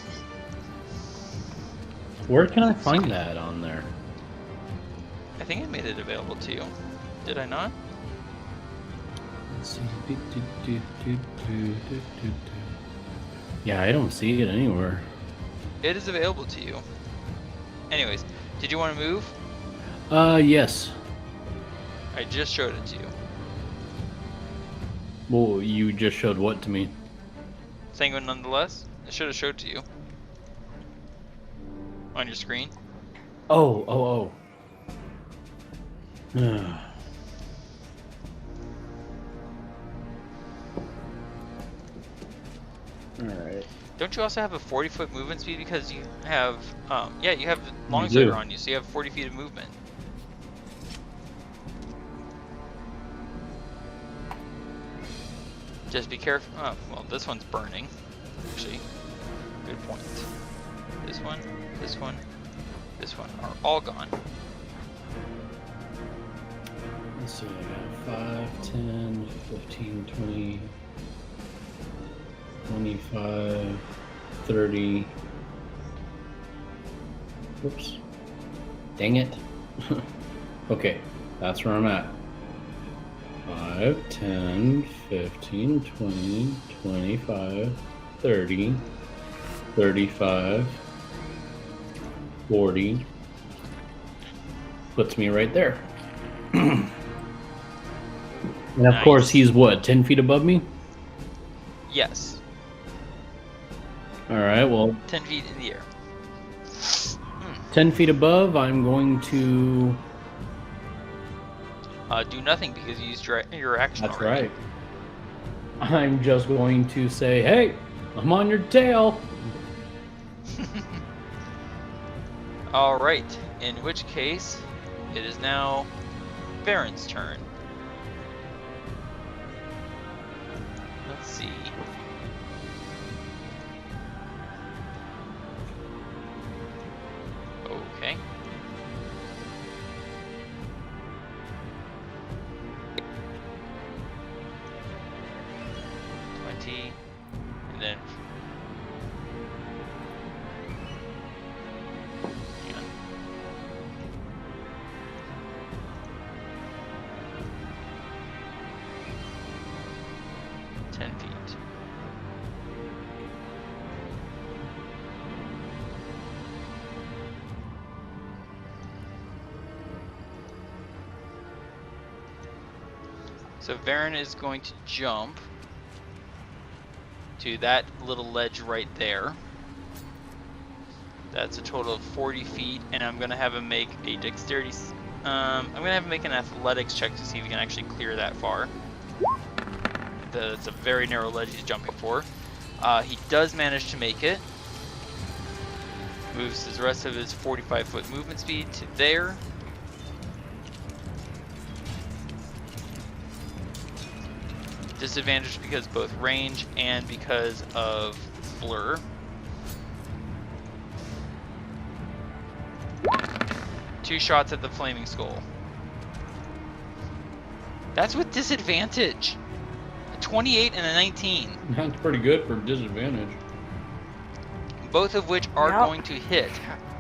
Where can I find that on there? I think I made it available to you. Did I not? Let's see. Yeah, I don't see it anywhere. It is available to you. Anyways, did you want to move? Yes. I just showed it to you. Well, you just showed what to me? Sanguine nonetheless? I should have showed to you. On your screen. Oh. Alright. Don't you also have a 40-foot movement speed because you have, yeah, you have Longsword on you, so you have 40 feet of movement. Just be careful. Oh, well, this one's burning. Actually, good point. This one, this one, this one are all gone. Let's see, I got 5, 10, 15, 20, 25, 30. Whoops. Dang it. Okay, that's where I'm at. 5, 10, 15, 20, 25, 30, 35, 40. Puts me right there. And of Nice. course, he's what, 10 feet above me? Yes, Alright, well, 10 feet in the air. 10 feet above, I'm going to... Do nothing because you used your action That's already. right. I'm just going to say, hey, I'm on your tail. Alright, in which case, it is now Varin's turn. Let's see. Okay. And then hang on. Ten feet. So Varin is going to jump to that little ledge right there. That's a total of 40 feet, and I'm gonna have him make a dexterity. I'm gonna have him make an athletics check to see if he can actually clear that far. It's a very narrow ledge he's jumping for. He does manage to make it. Moves the rest of his 45-foot movement speed to there. Disadvantage because both range and because of blur. Two shots at the flaming skull. That's with disadvantage. A 28 and a 19. That's pretty good for disadvantage. Both of which are Yep. going to hit.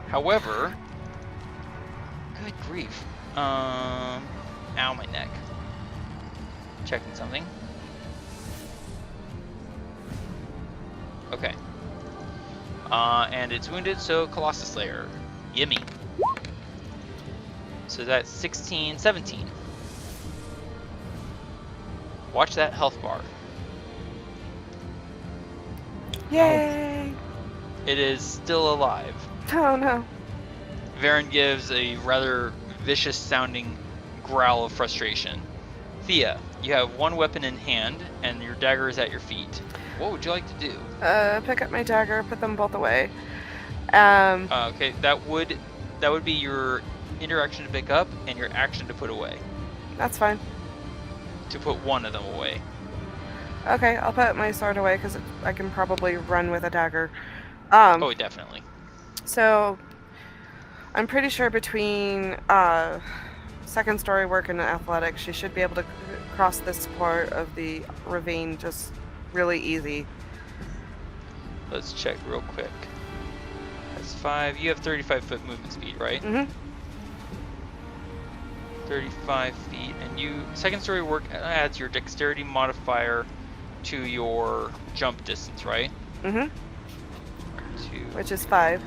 However, good grief. Ow, my neck. Checking something. Okay. And it's wounded, so Colossus Slayer. Gimme. So that's 16, 17. Watch that health bar. Yay! It is still alive. Oh no. Varin gives a rather vicious sounding growl of frustration. Thía, you have one weapon in hand, and your dagger is at your feet. What would you like to do? Pick up my dagger, put them both away. Okay, that would be your interaction to pick up and your action to put away. That's fine. To put one of them away. Okay, I'll put my sword away because I can probably run with a dagger. Oh, definitely. So, I'm pretty sure between second story work and athletics, she should be able to cross this part of the ravine just really easy. Let's check real quick. That's 5. You have 35-foot movement speed, right? Mm-hmm. 35 feet, and you second story work adds your dexterity modifier to your jump distance, right? Mm-hmm. Which is 5.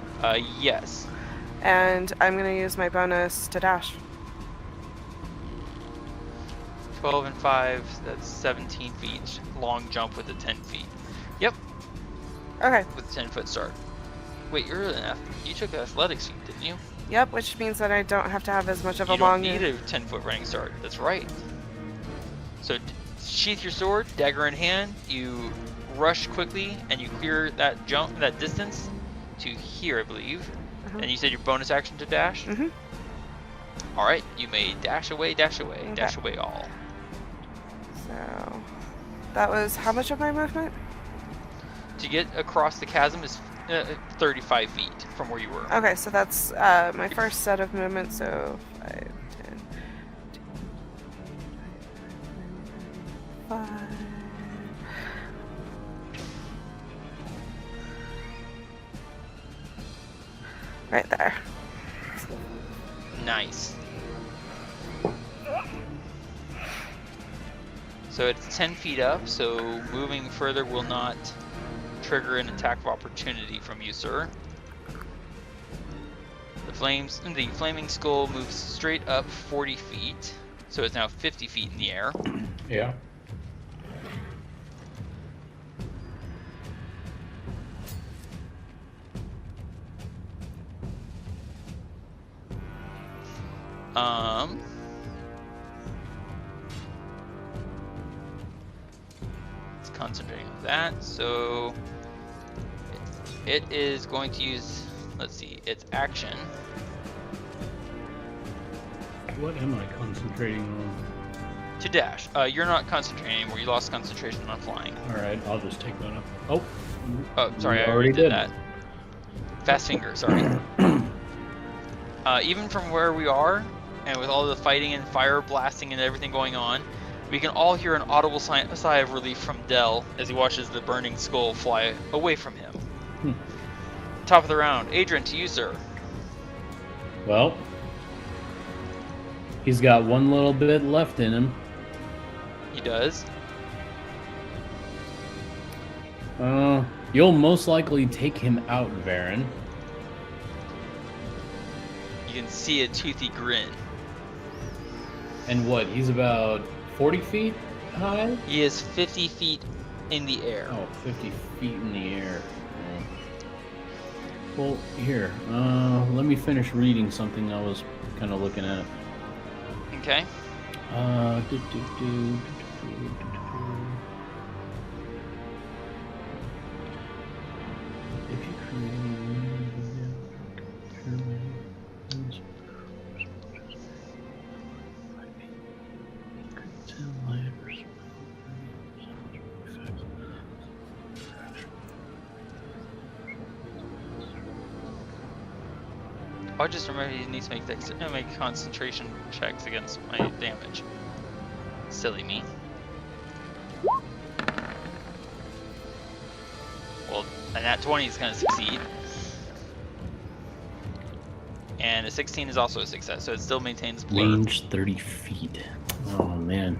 Yes. And I'm gonna use my bonus to dash. 12 and 5, that's 17 feet. Long jump with a 10 feet. Yep. Okay. With a 10-foot start. Wait, you took athletics feat, didn't you? Yep, which means that I don't have to have as much of a You long... don't need a 10-foot running start. That's right. So sheath your sword, dagger in hand. You rush quickly, and you clear that distance to here, I believe. And you said your bonus action to dash? Mm-hmm. All right, you may dash away, dash away, Okay. dash away all. So, that was how much of my movement? To get across the chasm is 35 feet from where you were. Okay, so that's my first set of movement, so 5, 10, 5. Right there. Nice. So it's 10 feet up, so moving further will not trigger an attack of opportunity from you, sir. The flaming skull moves straight up 40 feet, so it's now 50 feet in the air. Yeah. It's concentrating on that, so it is going to use, let's see, its action. What am I concentrating on? To dash. You're not concentrating anymore. You lost concentration on flying. Alright, I'll just take that up. Oh. Oh, sorry, You I already did that. Fast finger, sorry. Even from where we are, and with all the fighting and fire blasting and everything going on, we can all hear an audible sigh of relief from Dell as he watches the burning skull fly away from him. Top of the round. Adran, to you, sir. Well, he's got one little bit left in him. He does. You'll most likely take him out, Varin. You can see a toothy grin. And what, he's about 40 feet high? He is 50 feet in the air. Oh, 50 feet in the air. Well, here, let me finish reading something I was kind of looking at. Okay. If you I just remember he needs to make concentration checks against my damage. Silly me. Well, and that 20 is going to succeed. And a 16 is also a success, so it still maintains blur. range 30 feet. Oh man,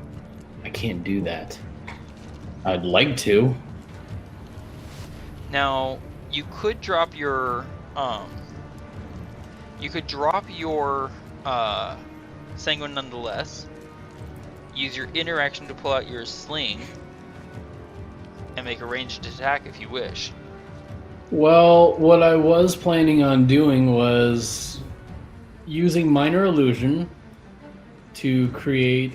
I can't do that. I'd like to. Now, you could drop your Sanguine nonetheless. Use your interaction to pull out your sling and make a ranged attack if you wish. Well, what I was planning on doing was using minor illusion to create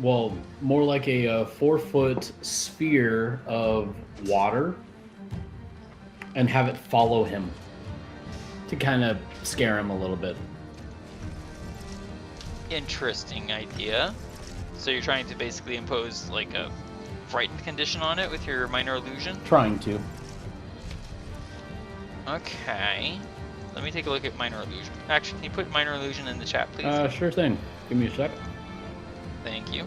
more like a 4-foot sphere of water and have it follow him to kind of scare him a little bit. Interesting idea. So you're trying to basically impose like a frightened condition on it with your minor illusion? Trying to. Okay. Let me take a look at minor illusion. Actually, can you put minor illusion in the chat, please? Sure thing. Give me a sec. Thank you.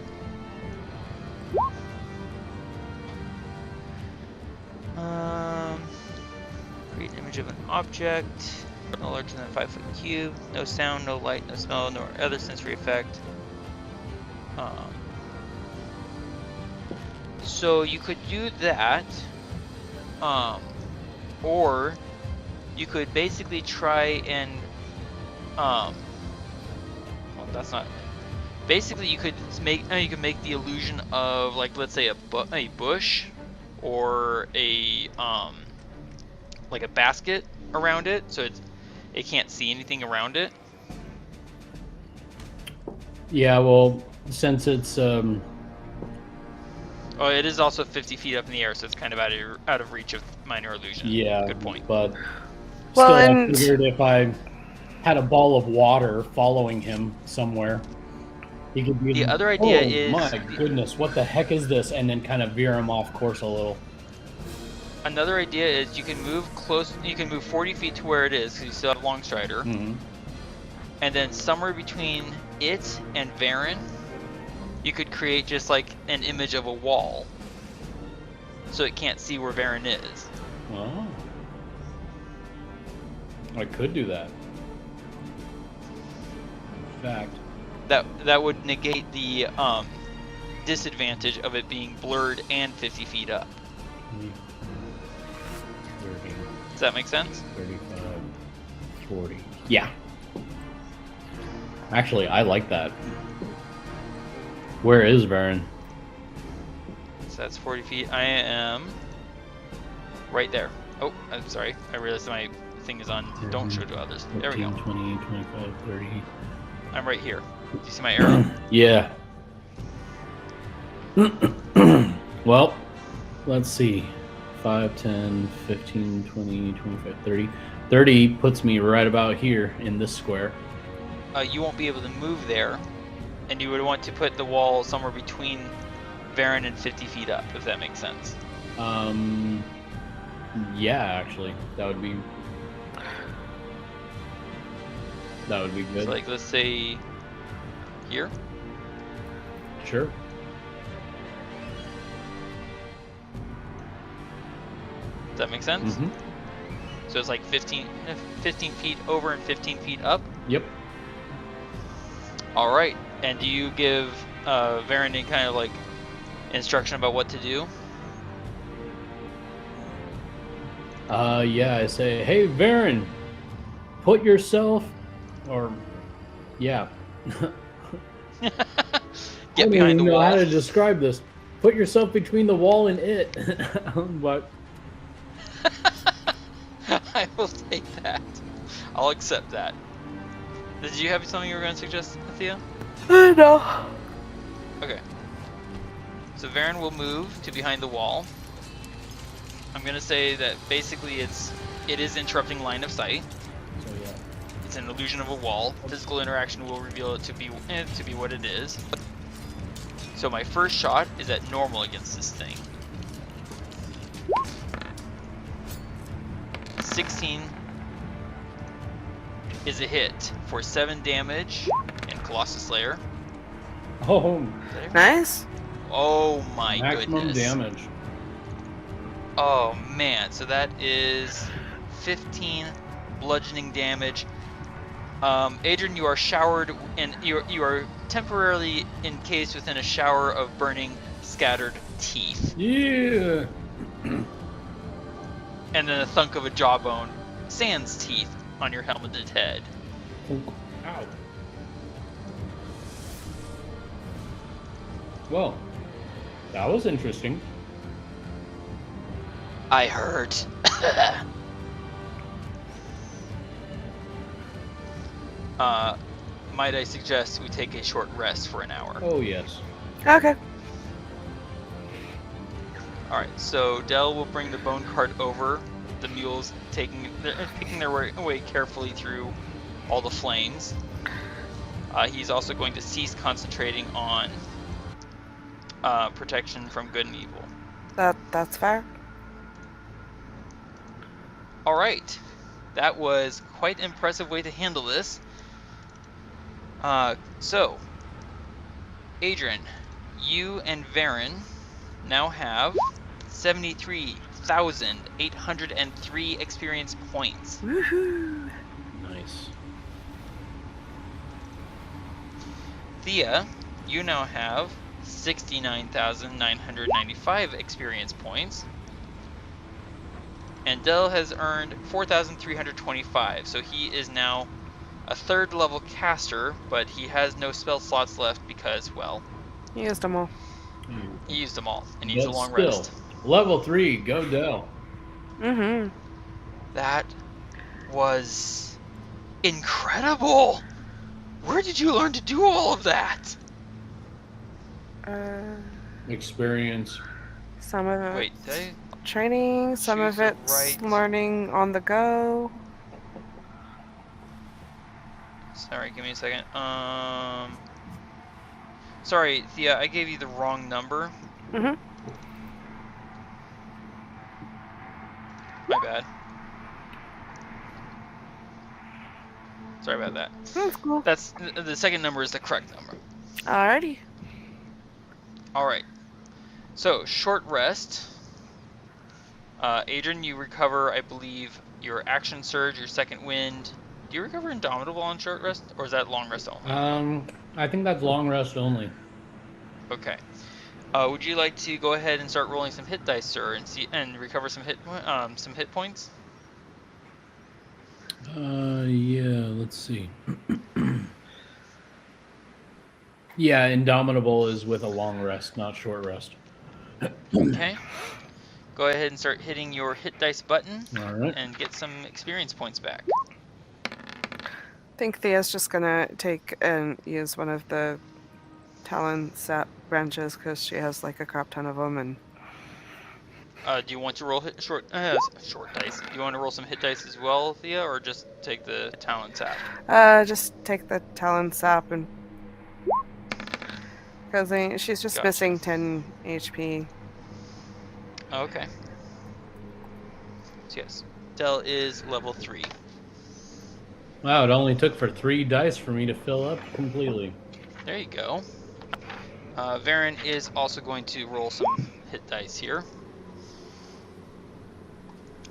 Create an image of an object, no larger than a 5-foot cube, no sound, no light, no smell, no other sensory effect. So you could do that, or you could basically try and, well, that's not. Basically, you could make the illusion of, like, let's say a bush, or a like a basket around it, so it can't see anything around it. Yeah, well, since it's Oh, it is also 50 feet up in the air, so it's kind of out of reach of minor illusion. yeah, Good point. But Well, still, and- I figured if I had a ball of water following him somewhere, he could be. The other idea is my goodness, what the heck is this? And then kind of veer him off course a little. Another idea is you can move close. You can move 40 feet to where it is, because you still have Longstrider, Mm-hmm. and then somewhere between it and Varin, you could create just like an image of a wall, so it can't see where Varin is. Oh, I could do that. In fact, That would negate the disadvantage of it being blurred and 50 feet up. 30, Does that make sense? 35, 40. Yeah. Actually, I like that. Where is Varin? So that's 40 feet. I am right there. Oh, I'm sorry. I realized my thing is on don't show to others. There we 15, go. 20, 25, 30. I'm right here. Do you see my arrow? Yeah. Well, let's see. 5, 10, 15, 20, 25, 30. 30 puts me right about here in this square. You won't be able to move there, and you would want to put the wall somewhere between Varin and 50 feet up, if that makes sense. Yeah, actually, that would be good. So, like, let's say here. Sure. Does that make sense? Mm-hmm. So it's like 15 feet over and 15 feet up. Yep. All right. And do you give Varin any kind of like instruction about what to do? Yeah, I say, hey, Varin, put yourself, or, yeah. Get behind the I don't wall. know how to describe this. Put yourself between the wall and it. But I will take that. I'll accept that. Did you have something you were going to suggest, Thía? No. Okay. So Varin will move to behind the wall. I'm going to say that basically it is interrupting line of sight. so yeah. It's an illusion of a wall. Physical interaction will reveal it to be what it is. So my first shot is at normal against this thing. 16 is a hit for 7 damage and Colossus Slayer. Oh, Nice. Oh my maximum goodness. damage. Oh man, so that is 15 bludgeoning damage. Adran, you are showered and you are temporarily encased within a shower of burning, scattered teeth. Yeah. And then a thunk of a jawbone, sans teeth, on your helmeted head. Ow. Well, that was interesting. I hurt. might I suggest we take a short rest for an hour? Oh, yes. Okay. Alright, so Dell will bring the bone cart over. The mules picking their way carefully through all the flames. He's also going to cease concentrating on protection from good and evil. That's fair. Alright, that was quite an impressive way to handle this. So, Adran, you and Varin now have 73,803 experience points. Woohoo! Nice. Thía, you now have 69,995 experience points. And Dell has earned 4,325, so he is now a 3rd level caster, but he has no spell slots left because, well, He used them all. he used them all and needs a But long still, rest. level 3, go Dell. Mm-hmm. That was incredible! Where did you learn to do all of that? Experience. Some of it Wait, did I? training, some choose of the it's right- learning on the go. Sorry, give me a second. Sorry, Thea, I gave you the wrong number. Mm-hmm. My bad. Sorry about that. That's cool. That's the second number is the correct number. Alrighty. All right. So short rest. Adran, you recover, I believe, your action surge, your second wind. Do you recover Indomitable on short rest, or is that long rest only? I think that's long rest only. Okay. Would you like to go ahead and start rolling some hit dice, sir, and recover some hit points? Yeah, let's see. Yeah, Indomitable is with a long rest, not short rest. Okay. Go ahead and start hitting your hit dice button All right. and get some experience points back. I think Thea's just gonna take and use one of the talon sap branches because she has like a crap ton of them. And Do you want to roll short dice? Do you want to roll some hit dice as well, Thea, or just take the talent tap? just take the talon sap and because she's just Gotcha. missing 10 HP. Okay. So yes, Dell is level 3. Wow, it only took for 3 dice for me to fill up completely. There you go. Varin is also going to roll some hit dice here.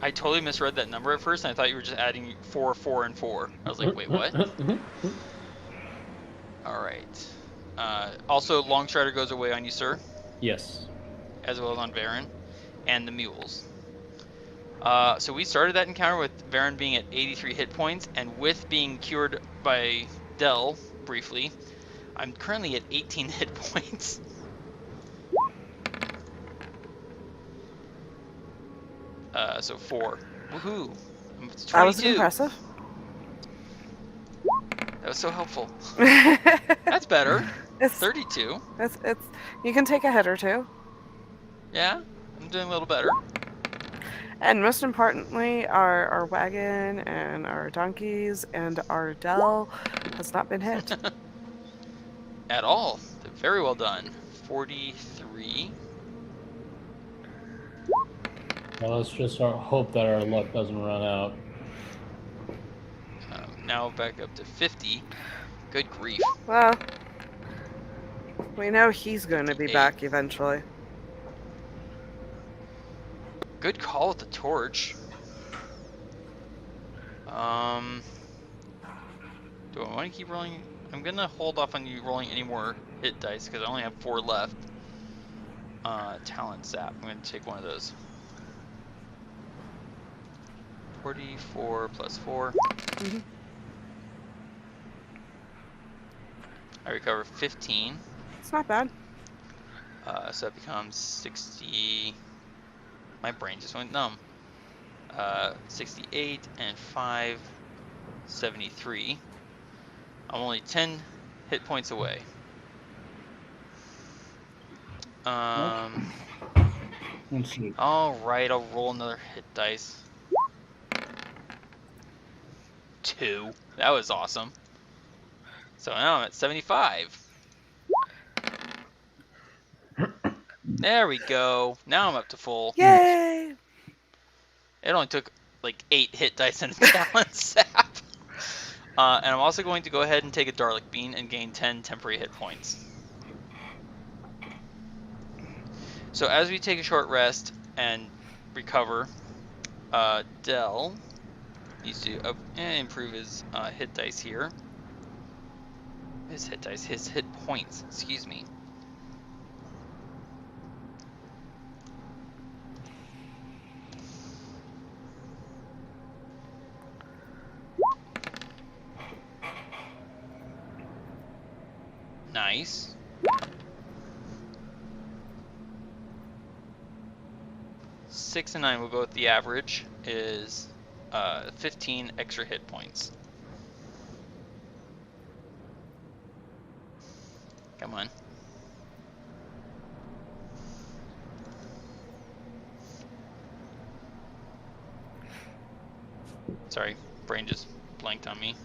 I totally misread that number at first, and I thought you were just adding 4, 4, and 4. I was like, wait, what? Alright. Also, Long Strider goes away on you, sir, Yes. as well as on Varin, and the mules. So we started that encounter with Varin being at 83 hit points, and with being cured by Dell, briefly, I'm currently at 18 hit points. So 4. Woohoo! It's 22. That was impressive. That was so helpful. That's better. It's 32. it's you can take a hit or two. Yeah, I'm doing a little better. And most importantly, our wagon and our donkeys and our Dell has not been hit. At all. Very well done. 43. Well, let's just hope that our luck doesn't run out. Now back up to 50. Good grief. Well, we know he's going to be 58. back eventually. Good call with the torch. Do I want to keep rolling? I'm gonna hold off on you rolling any more hit dice because I only have 4 left. Talent sap. I'm gonna take one of those. 44 plus 4. Mhm. I recover 15. It's not bad. So that becomes 60. My brain just went numb. 68 and 5, 73. I'm only 10 hit points away. Let's see. Alright, I'll roll another hit dice. 2. That was awesome. So now I'm at 75. There we go. Now I'm up to full. Yay! It only took like 8 hit dice and a talent sap. And I'm also going to go ahead and take a Darlic Bean and gain 10 temporary hit points. So as we take a short rest and recover, Del needs to improve his hit dice here. His hit points, excuse me. Nice. Six and 9 will go with the average is 15 extra hit points. Come on. Sorry, brain just blanked on me.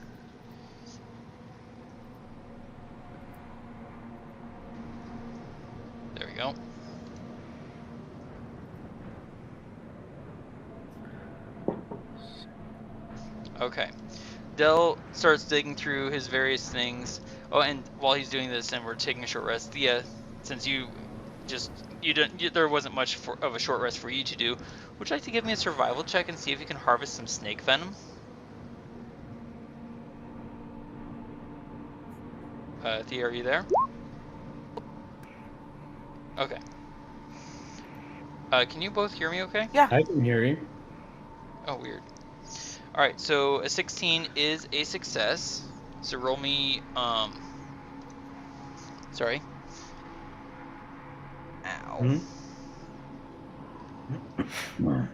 There we go. Okay. Del starts digging through his various things. Oh, and while he's doing this, and we're taking a short rest, Thía, since there wasn't much of a short rest for you to do, would you like to give me a survival check and see if you can harvest some snake venom? Thía, are you there? Okay. Can you both hear me okay? Yeah. I can hear you. Oh, weird. Alright, so a 16 is a success. So roll me, sorry. Ow. Hmm? I'm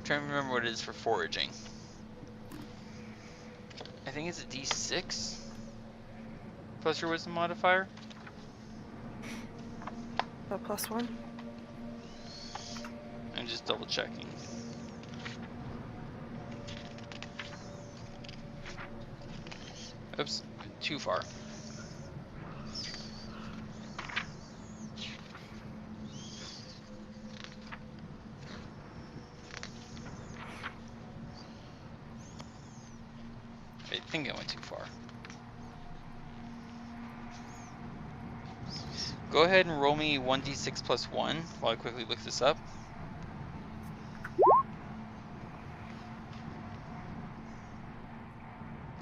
trying to remember what it is for foraging. I think it's a D6 plus your wisdom modifier. A +1. I'm just double checking. Oops, too far. I think I went too far. Go ahead and roll me 1d6 plus 1 while I quickly look this up.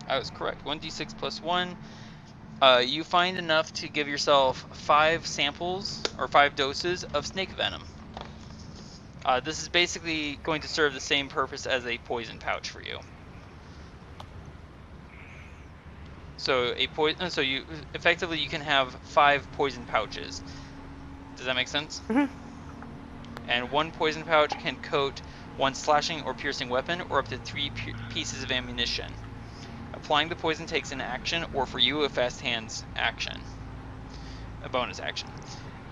I was correct. 1d6 plus 1. You find enough to give yourself 5 samples or 5 doses of snake venom. This is basically going to serve the same purpose as a poison pouch for you. So you effectively you can have 5 poison pouches. Does that make sense? Mm-hmm. And one poison pouch can coat one slashing or piercing weapon or up to 3 pieces of ammunition. Applying the poison takes an action, or for you, a fast hands action. A bonus action.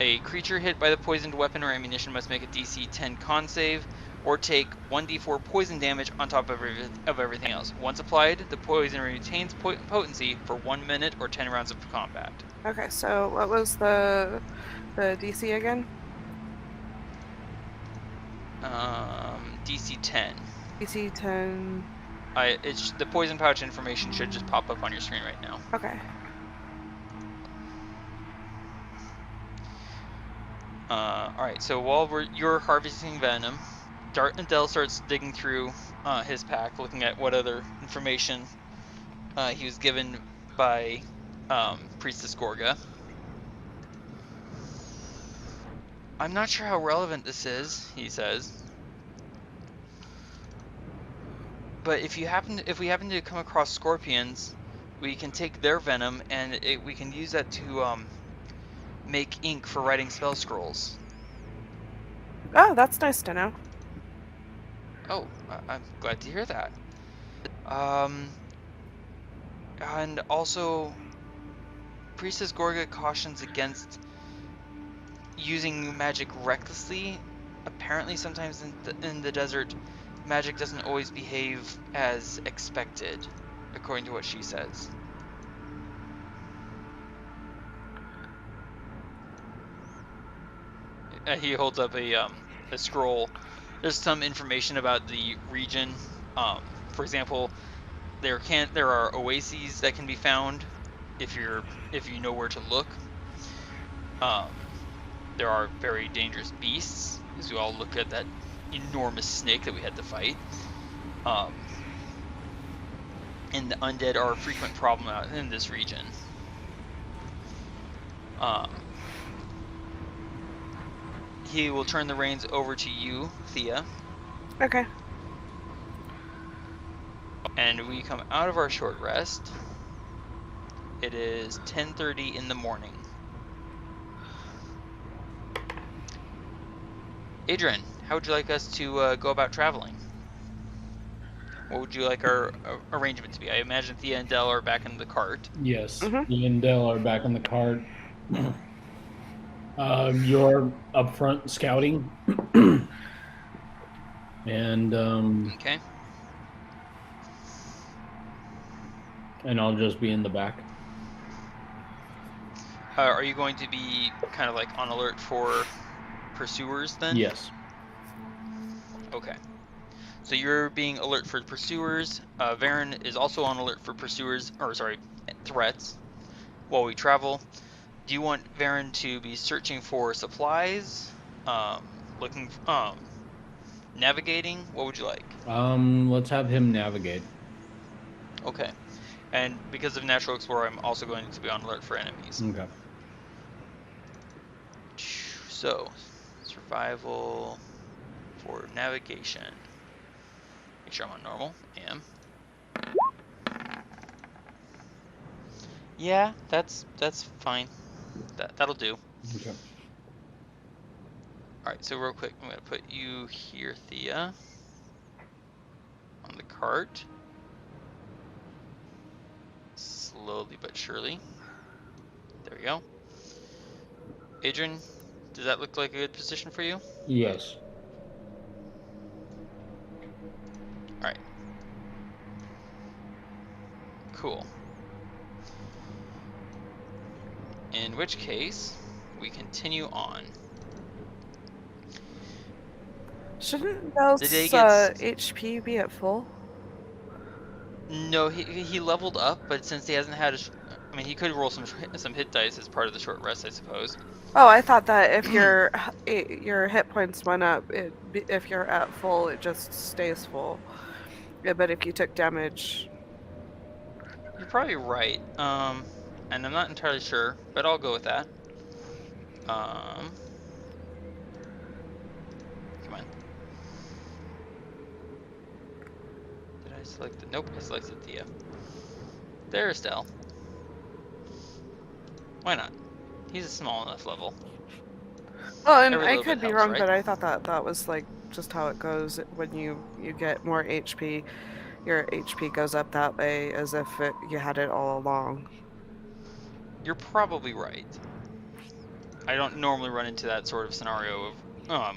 A creature hit by the poisoned weapon or ammunition must make a DC 10 con save, or take 1d4 poison damage on top of everything else. Once applied, the poison retains potency for 1 minute or 10 rounds of combat. Okay, so what was the DC again? DC 10. DC 10. The poison pouch information should just pop up on your screen right now. Okay. Alright, so while you're harvesting venom, Del starts digging through his pack, looking at what other information he was given by Priestess Gorga. I'm not sure how relevant this is, he says. But if we happen to come across scorpions, we can take their venom and we can use that to make ink for writing spell scrolls. Oh, that's nice to know. Oh, I'm glad to hear that. And also, Priestess Gorga cautions against using magic recklessly. Apparently, sometimes in the desert, magic doesn't always behave as expected, according to what she says. He holds up a scroll. There's some information about the region. For example, there are oases that can be found if you know where to look. There are very dangerous beasts, as we all look at that enormous snake that we had to fight. And the undead are a frequent problem out in this region. He will turn the reins over to you, Thía. Okay. And we come out of our short rest. It is 10:30 in the morning. Adran, how would you like us to go about traveling? What would you like our arrangement to be? I imagine Thía and Del are back in the cart. Yes, Mhm. me and Del are back in the cart. You're up front scouting. And Okay. and I'll just be in the back. Are you going to be kind of like on alert for pursuers then? Yes. Okay. So you're being alert for pursuers. Varin is also on alert for threats while we travel. Do you want Varin to be searching for supplies, looking, navigating? What would you like? Let's have him navigate. Okay. And because of Natural Explorer, I'm also going to be on alert for enemies. Okay. So, survival for navigation. Make sure I'm on normal. Am. Yeah, that's fine. That'll do. Okay. Alright, so real quick, I'm gonna put you here, Thía. On the cart. Slowly but surely. There we go. Adran, does that look like a good position for you? Yes. Alright. Cool. In which case, we continue on. Shouldn't Bell's The day gets- HP be at full? No, he leveled up, but since he hasn't had I mean, he could roll some hit dice as part of the short rest, I suppose. Oh, I thought that if your hit points went up, if you're at full, it just stays full. Yeah, but if you took damage, You're probably right. And I'm not entirely sure, but I'll go with that. Come on. Did I select it? Nope, I selected Thía. There's Del. Why not? He's a small enough level. well, and Every I little could bit be helps, wrong, right? but I thought that was like just how it goes when you get more HP. Your HP goes up that way as if you had it all along. You're probably right. I don't normally run into that sort of scenario of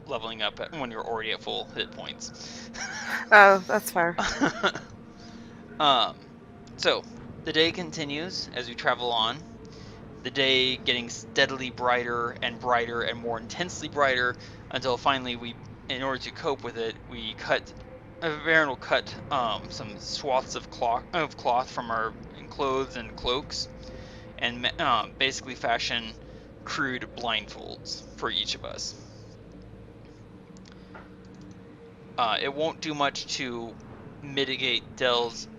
leveling up when you're already at full hit points. Oh, that's fair. So the day continues as we travel on. The day getting steadily brighter and brighter and more intensely brighter until finally in order to cope with it, Varin will cut some swaths of cloth from our clothes and cloaks, and basically fashion crude blindfolds for each of us. It won't do much to mitigate Del's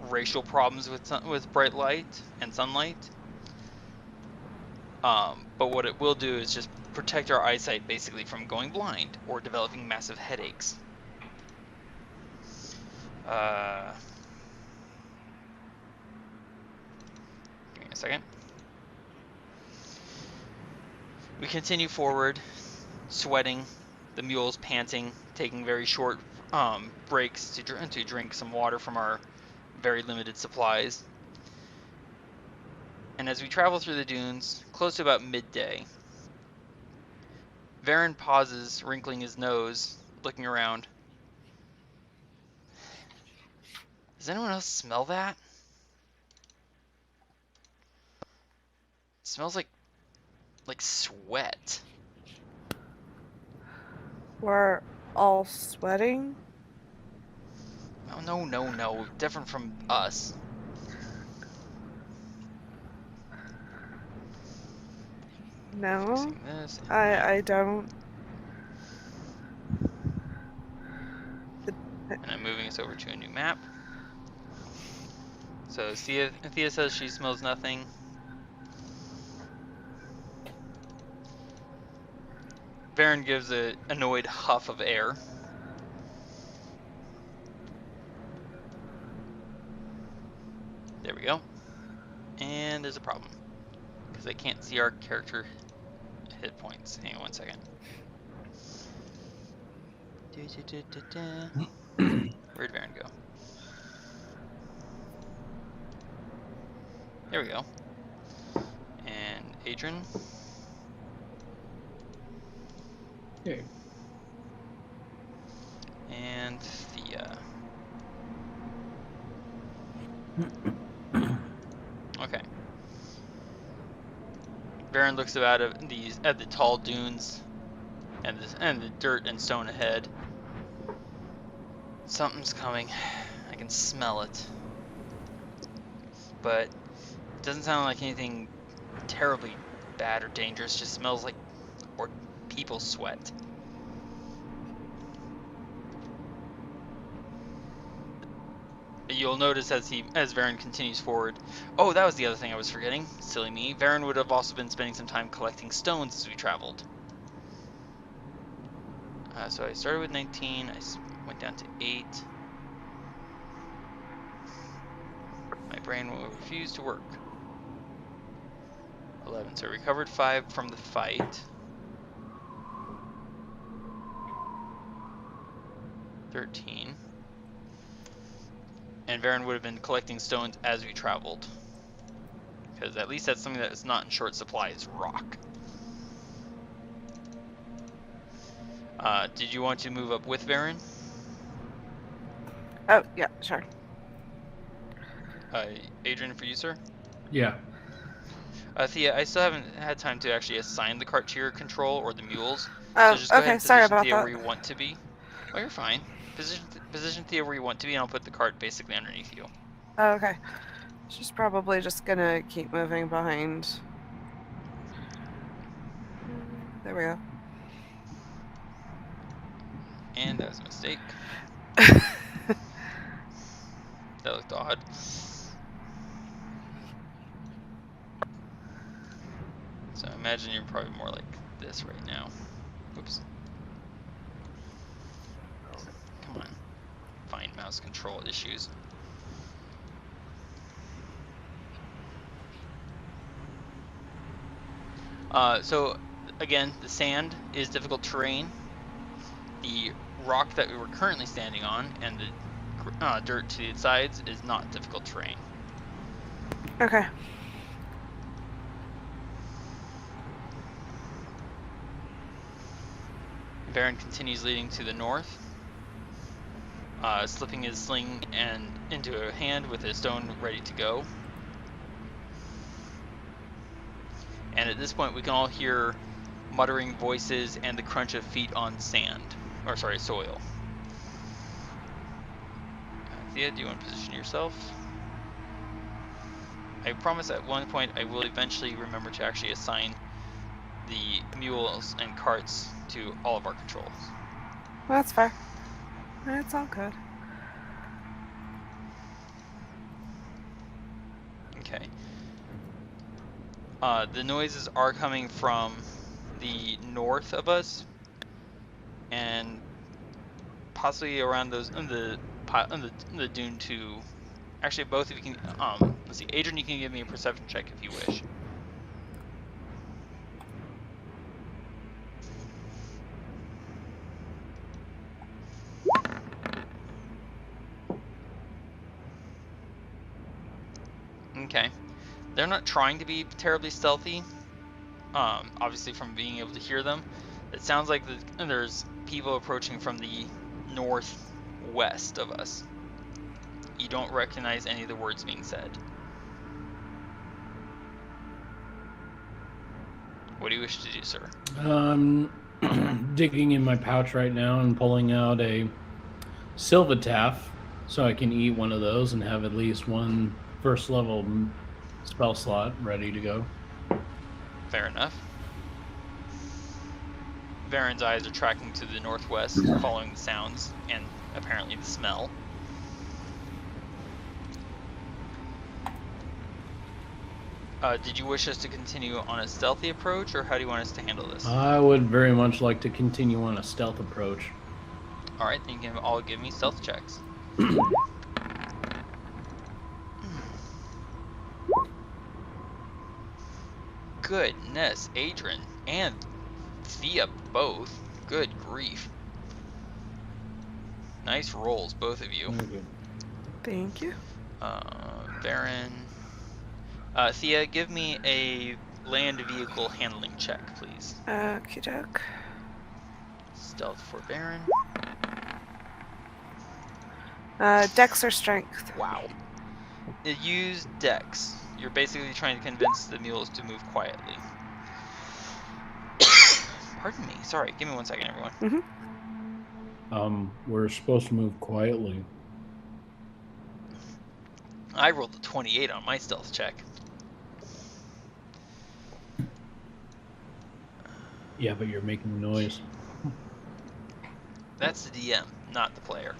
racial problems with bright light and sunlight. But what it will do is just protect our eyesight basically from going blind or developing massive headaches. Give me a second. We continue forward, sweating, The mule's panting, taking very short breaks to drink some water from our very limited supplies. And as we travel through the dunes, close to about midday, Varin pauses, wrinkling his nose, looking around. Does anyone else smell that? It smells like sweat. We're all sweating? Oh, no. Different from us. No, This. I don't. And I'm moving us over to a new map. So Thía says she smells nothing. Varin gives an annoyed huff of air. There we go. And there's a problem. Because I can't see our character hit points. Hang on 1 second. Where'd Varin go? There we go. And Adran. Okay. And Thía. Okay. Varin looks about at the tall dunes and the dirt and stone ahead. Something's coming. I can smell it. But it doesn't sound like anything terribly bad or dangerous. It just smells like people sweat. You'll notice as Varin continues forward. Oh, that was the other thing I was forgetting. Silly me. Varin would have also been spending some time collecting stones as we traveled. So I started with 19. I went down to 8. My brain will refuse to work. 11. So I recovered 5 from the fight. 13. And Varin would have been collecting stones as we traveled. Because at least that's something that is not in short supply, is rock. Did you want to move up with Varin? Oh, yeah, sure. Adran, for you, sir? Yeah. Thía, I still haven't had time to actually assign the cart to your control or the mules. Oh, So just go ahead okay, and sorry position about Thía that. where you want to be. Oh, you're fine. Position Thía where you want to be, and I'll put the cart basically underneath you. Oh, okay. She's probably just gonna keep moving behind. There we go. And that was a mistake. That looked odd. So I imagine you're probably more like this right now. Oops. Come on. Fine mouse control issues. So again, the sand is difficult terrain. The rock that we were currently standing on and the dirt to the sides is not difficult terrain. Okay. Varin continues leading to the north, slipping his sling and into a hand with a stone ready to go. And at this point, we can all hear muttering voices and the crunch of feet on sand, or sorry, soil. Thía, do you want to position yourself? I promise at one point I will eventually remember to actually assign the mules and carts to all of our controls. Well, that's fair. It's all good. Okay. The noises are coming from the north of us, and possibly around those in the dune too. Actually, both of you can. Let's see, Adran, you can give me a perception check if you wish. Okay. They're not trying to be terribly stealthy. Obviously from being able to hear them. It sounds like there's people approaching from the northwest of us. You don't recognize any of the words being said. What do you wish to do, sir? Digging in my pouch right now and pulling out a Silvataff so I can eat one of those and have at least one first level spell slot ready to go. Fair enough. Varin's eyes are tracking to the northwest, following the sounds and apparently the smell. Did you wish us to continue on a stealthy approach, or how do you want us to handle this? I would very much like to continue on a stealth approach. Alright, then you can all give me stealth checks. Goodness, Adran and Thía both. Good grief. Nice rolls, both of you. Thank you. Varin. Thía, give me a land vehicle handling check, please. Okie doke. Stealth for Varin. Dex or strength? Wow. Use Dex. You're basically trying to convince the mules to move quietly. Pardon me. Sorry. Give me 1 second, everyone. We're supposed to move quietly. I rolled a 28 on my stealth check. Yeah, but you're making noise. That's the DM, not the player.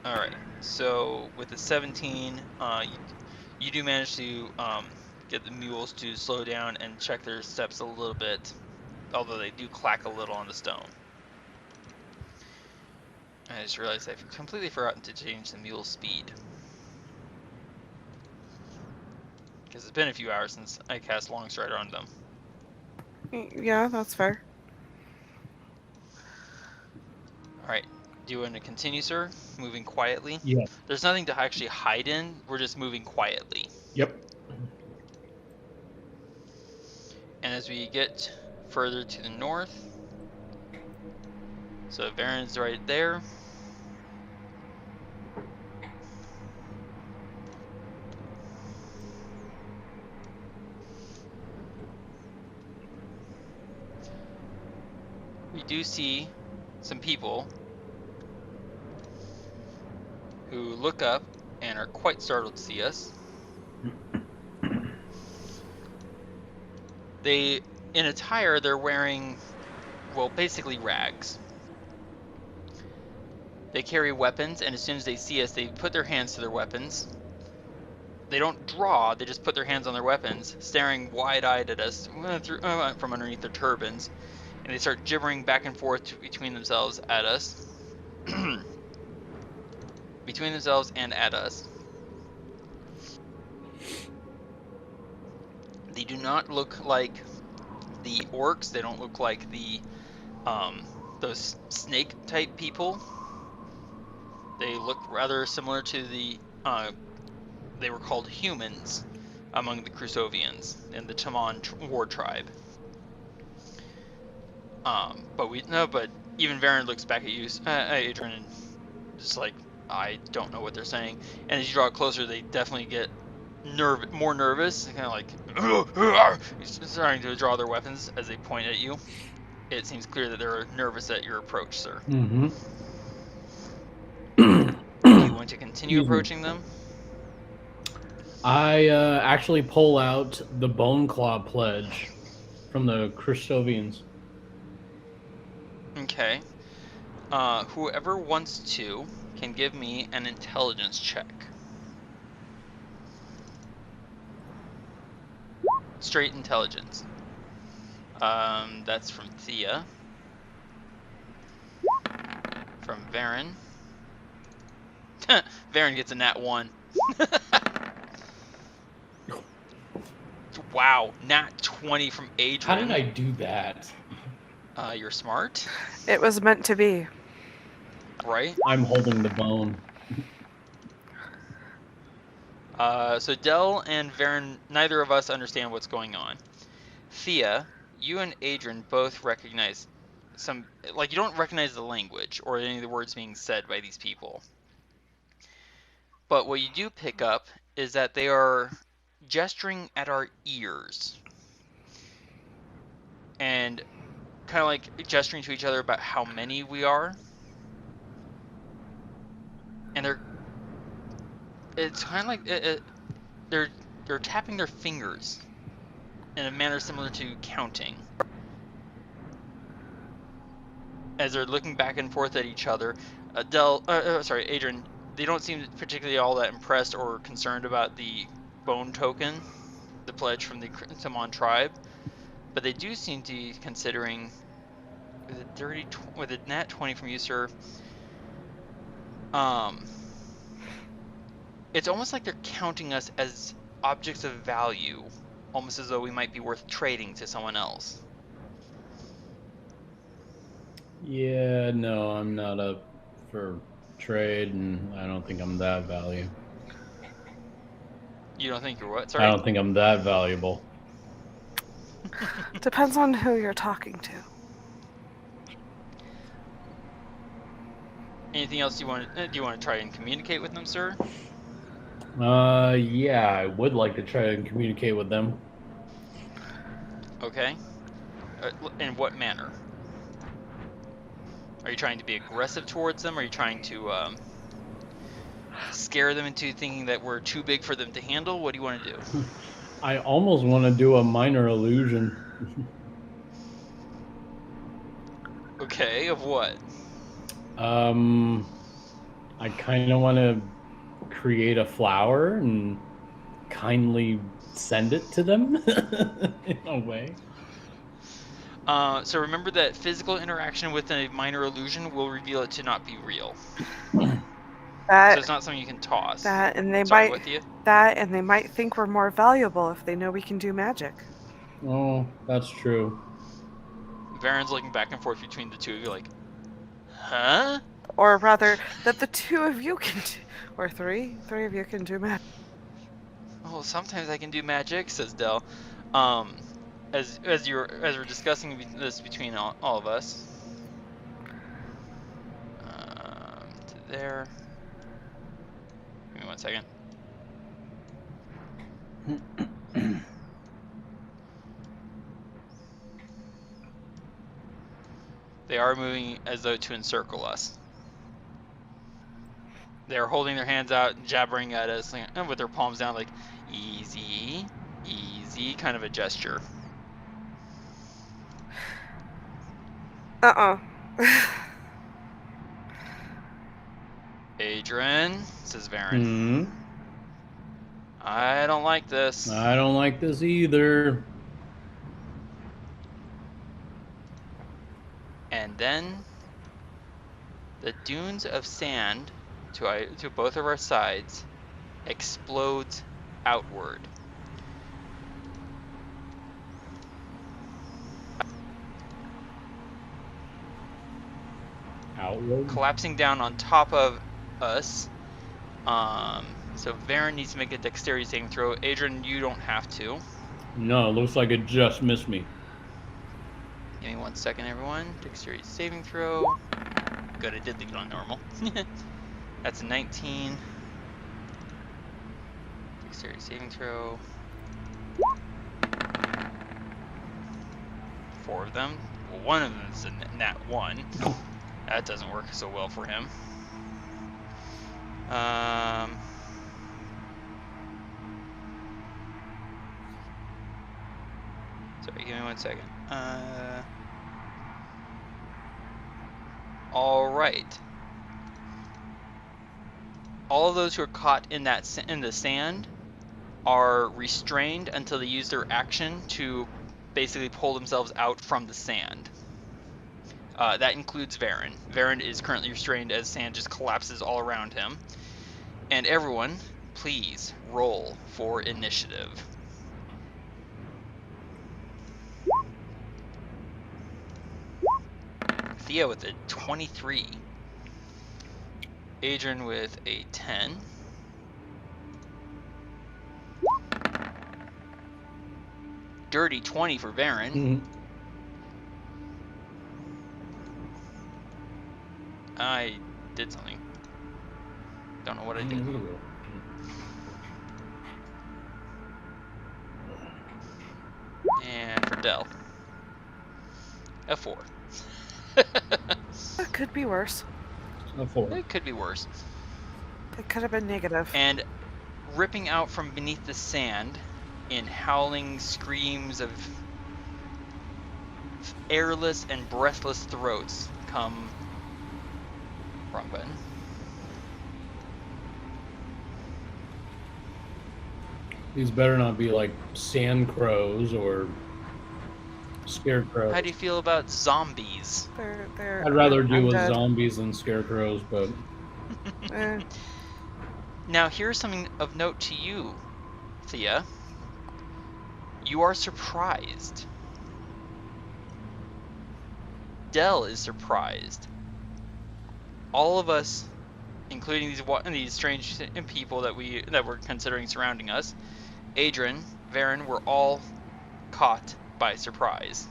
Alright, so with the 17, you do manage to get the mules to slow down and check their steps a little bit, although they do clack a little on the stone. I just realized I've completely forgotten to change the mule's speed. Because it's been a few hours since I cast Longstrider on them. Yeah, that's fair. Alright, do you want to continue, sir? Moving quietly? Yeah. There's nothing to actually hide in, we're just moving quietly. Yep. And as we get further to the north, so Varin's right there. We do see some people who look up and are quite startled to see us. In attire, they're wearing, well, basically rags. They carry weapons, and as soon as they see us, they put their hands to their weapons. They don't draw, they just put their hands on their weapons, staring wide-eyed at us from underneath their turbans. And they start gibbering back and forth between themselves at us. Between themselves and at us. They do not look like the orcs. They don't look like the those snake type people. They look rather similar to the they were called humans among the Crusovians in the Taman war tribe. But even Varin looks back at you, Adran, and just like, I don't know what they're saying. And as you draw it closer, they definitely get more nervous, kind of like starting to draw their weapons as they point at you. It seems clear that they're nervous at your approach, sir. Mm-hmm. Do you want to continue approaching them? I actually pull out the Bone Claw pledge from the Christovians. Okay. Whoever wants to can give me an intelligence check. Straight intelligence. That's from Thía. From Varin. Varin gets a nat 1. Wow, nat 20 from Adran. How did I do that? You're smart. It was meant to be. Right? I'm holding the bone. So Dell and Varin, neither of us understand what's going on. Thía, you and Adran both recognize some, like, you don't recognize the language or any of the words being said by these people. But what you do pick up is that they are gesturing at our ears. And kind of like gesturing to each other about how many we are. And it's kind of like they're tapping their fingers in a manner similar to counting, as they're looking back and forth at each other. Adran, they don't seem particularly all that impressed or concerned about the bone token, the pledge from the Timon tribe, but they do seem to be considering, with a nat 20 from you, sir. It's almost like they're counting us as objects of value, almost as though we might be worth trading to someone else. Yeah, no, I'm not up for trade, and I don't think I'm that valuable. You don't think you're what? Sorry? I don't think I'm that valuable. Depends on who you're talking to. Anything else do you want to try and communicate with them, sir? Yeah, I would like to try and communicate with them. Okay. In what manner? Are you trying to be aggressive towards them? Are you trying to scare them into thinking that we're too big for them to handle? What do you want to do? I almost want to do a minor illusion. Okay, of what? I kind of want to create a flower and kindly send it to them in a way. So remember that physical interaction with a minor illusion will reveal it to not be real. So it's not something you can toss. And they might think we're more valuable if they know we can do magic. Oh, that's true. Varin's looking back and forth between the two of you like, huh? Or rather, that the two of you can do, or three of you can do magic. Oh, sometimes I can do magic, says Dell. As we're discussing this between all of us. To there. Give me 1 second. They are moving as though to encircle us. They're holding their hands out and jabbering at us with their palms down, like, easy, easy, kind of a gesture. Adran, says Varin. I don't like this. I don't like this either. And then the dunes of sand to both of our sides explodes outward. Outward? Collapsing down on top of us. So Varin needs to make a dexterity saving throw. Adran, you don't have to. No, it looks like it just missed me. Give me 1 second, everyone. Dexterity saving throw. Good, I did leave it on normal. That's a 19. Dexterity saving throw. 4 of them. Well, one of them is a nat 1. That doesn't work so well for him. Sorry, give me 1 second. All right. All of those who are caught in the sand are restrained until they use their action to basically pull themselves out from the sand. That includes Varin. Varin is currently restrained as sand just collapses all around him. And everyone, please roll for initiative. Thía with a 23. Adran with a 10. dirty 20 for Varin. Mhm. I did something. Don't know what I did. And for Dell, a 4. It could be worse. A 4. It could be worse. It could have been negative. And ripping out from beneath the sand in howling screams of airless and breathless throats come... Wrong button. These better not be like sand crows or scarecrows. How do you feel about zombies? They're I'd rather deal with undead. zombies than scarecrows, but Eh, Now, here's something of note to you, Thía. You are surprised. Dell is surprised. All of us, including these strange people that we're considering surrounding us, Adran, Varin, were all caught by surprise.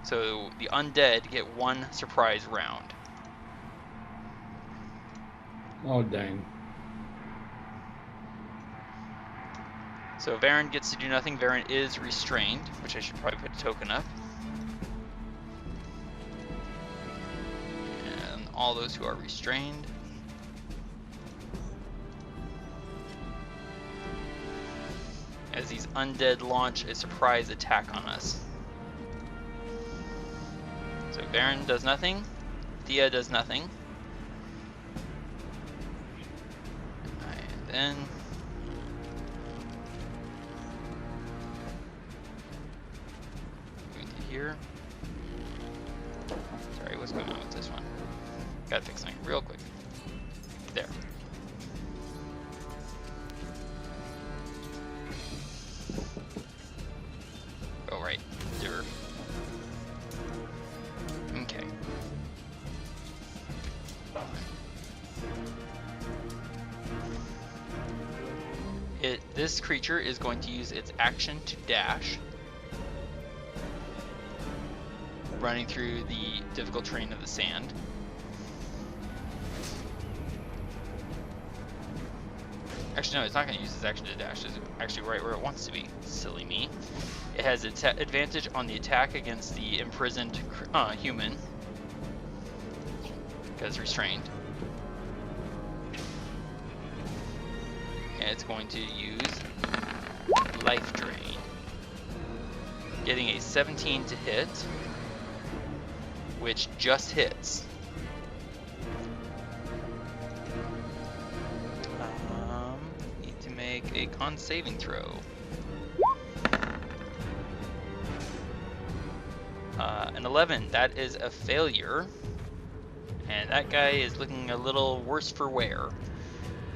So the undead get 1 surprise round. oh dang. So Varin gets to do nothing. Varin is restrained, which I should probably put a token up. And all those who are restrained. As these undead launch a surprise attack on us. So Varin does nothing. Thía does nothing. And then... moving to here. Sorry, what's going on with this one? Gotta fix something real quick. There. Oh, right. There. Okay. This creature is going to use its action to dash, running through the difficult terrain of the sand. Actually, no, it's not going to use its action to dash. It's actually right where it wants to be. Silly me. It has advantage on the attack against the imprisoned human, because restrained. And it's going to use Life Drain, getting a 17 to hit, which just hits. Need to make a con saving throw. An 11, that is a failure. And that guy is looking a little worse for wear.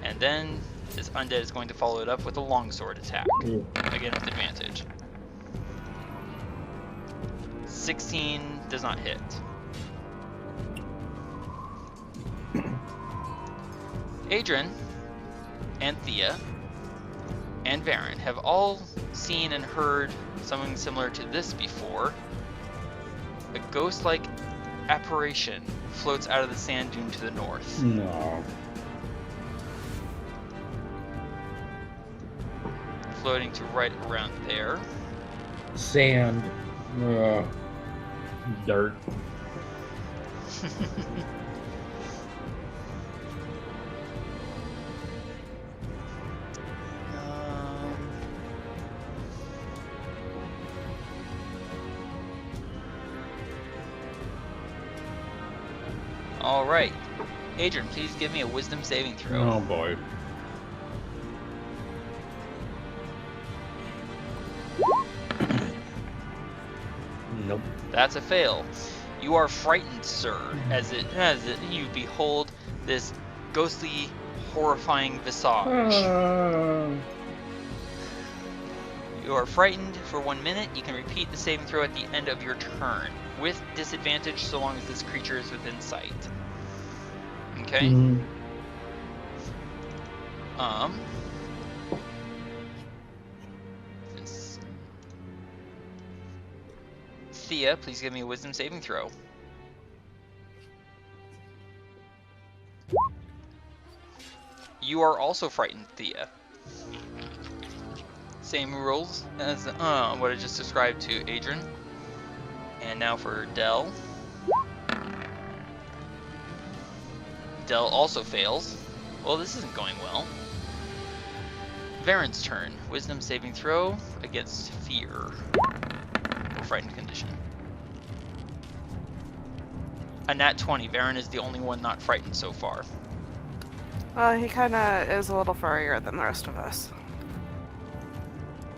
And then this undead is going to follow it up with a longsword attack. Again with advantage. 16 does not hit. Adran and Thía and Varin have all seen and heard something similar to this before. A ghost-like apparition floats out of the sand dune to the north. No. Floating to right around there. Sand. Dirt. All right, Adran, please give me a wisdom saving throw. Oh boy. Nope. That's a fail. You are frightened, sir, as you behold this ghostly, horrifying visage. You are frightened for 1 minute. You can repeat the saving throw at the end of your turn, with disadvantage so long as this creature is within sight. Okay? Mhm. Let's Thía, please give me a wisdom saving throw. You are also frightened, Thía. Same rules as what I just described to Adran. And now for Del. Del also fails. Well, this isn't going well. Varin's turn. Wisdom saving throw against fear. Or frightened condition. A nat 20. Varin is the only one not frightened so far. Well, he kind of is a little furrier than the rest of us.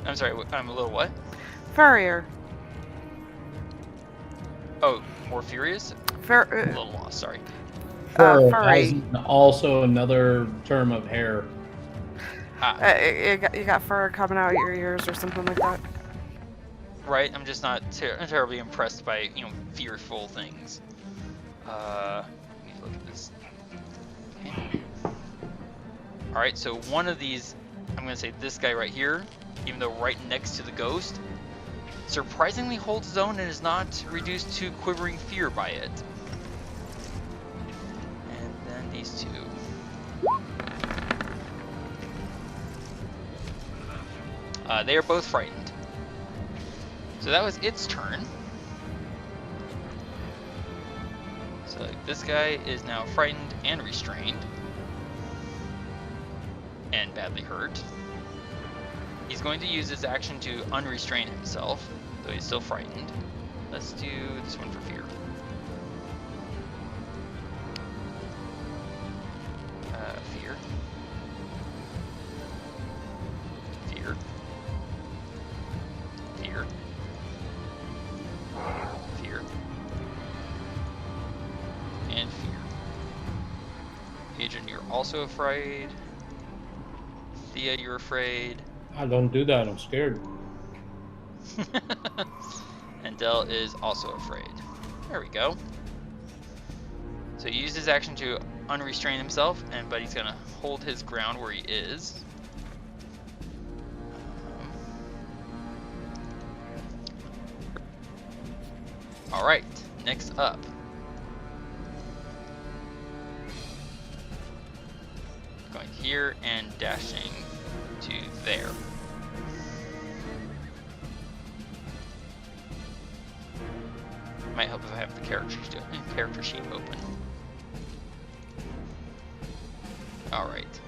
I'm sorry, I'm a little what? Furrier. Oh, more furious? Fur. A little lost, sorry. Fur furry. as also another term of hair. You got fur coming out your ears or something like that. Right, I'm just not terribly impressed by, fearful things. Let me look at this. Okay. Alright, so one of these, I'm going to say this guy right here, even though right next to the ghost, surprisingly holds his own and is not reduced to quivering fear by it. And then these two. They are both frightened. So that was its turn. So this guy is now frightened and restrained. And badly hurt. He's going to use his action to unrestrain himself, though he's still frightened. Let's do this one for fear. Fear. Fear. Fear. Fear. And fear. Adran, you're also afraid. Thía, you're afraid. I don't do that, I'm scared. And Del is also afraid. There we go. So he used his action to unrestrain himself, but he's gonna hold his ground where he is. Alright, next up. Going here and dashing to there. Might help if I have the character sheet open. Alright.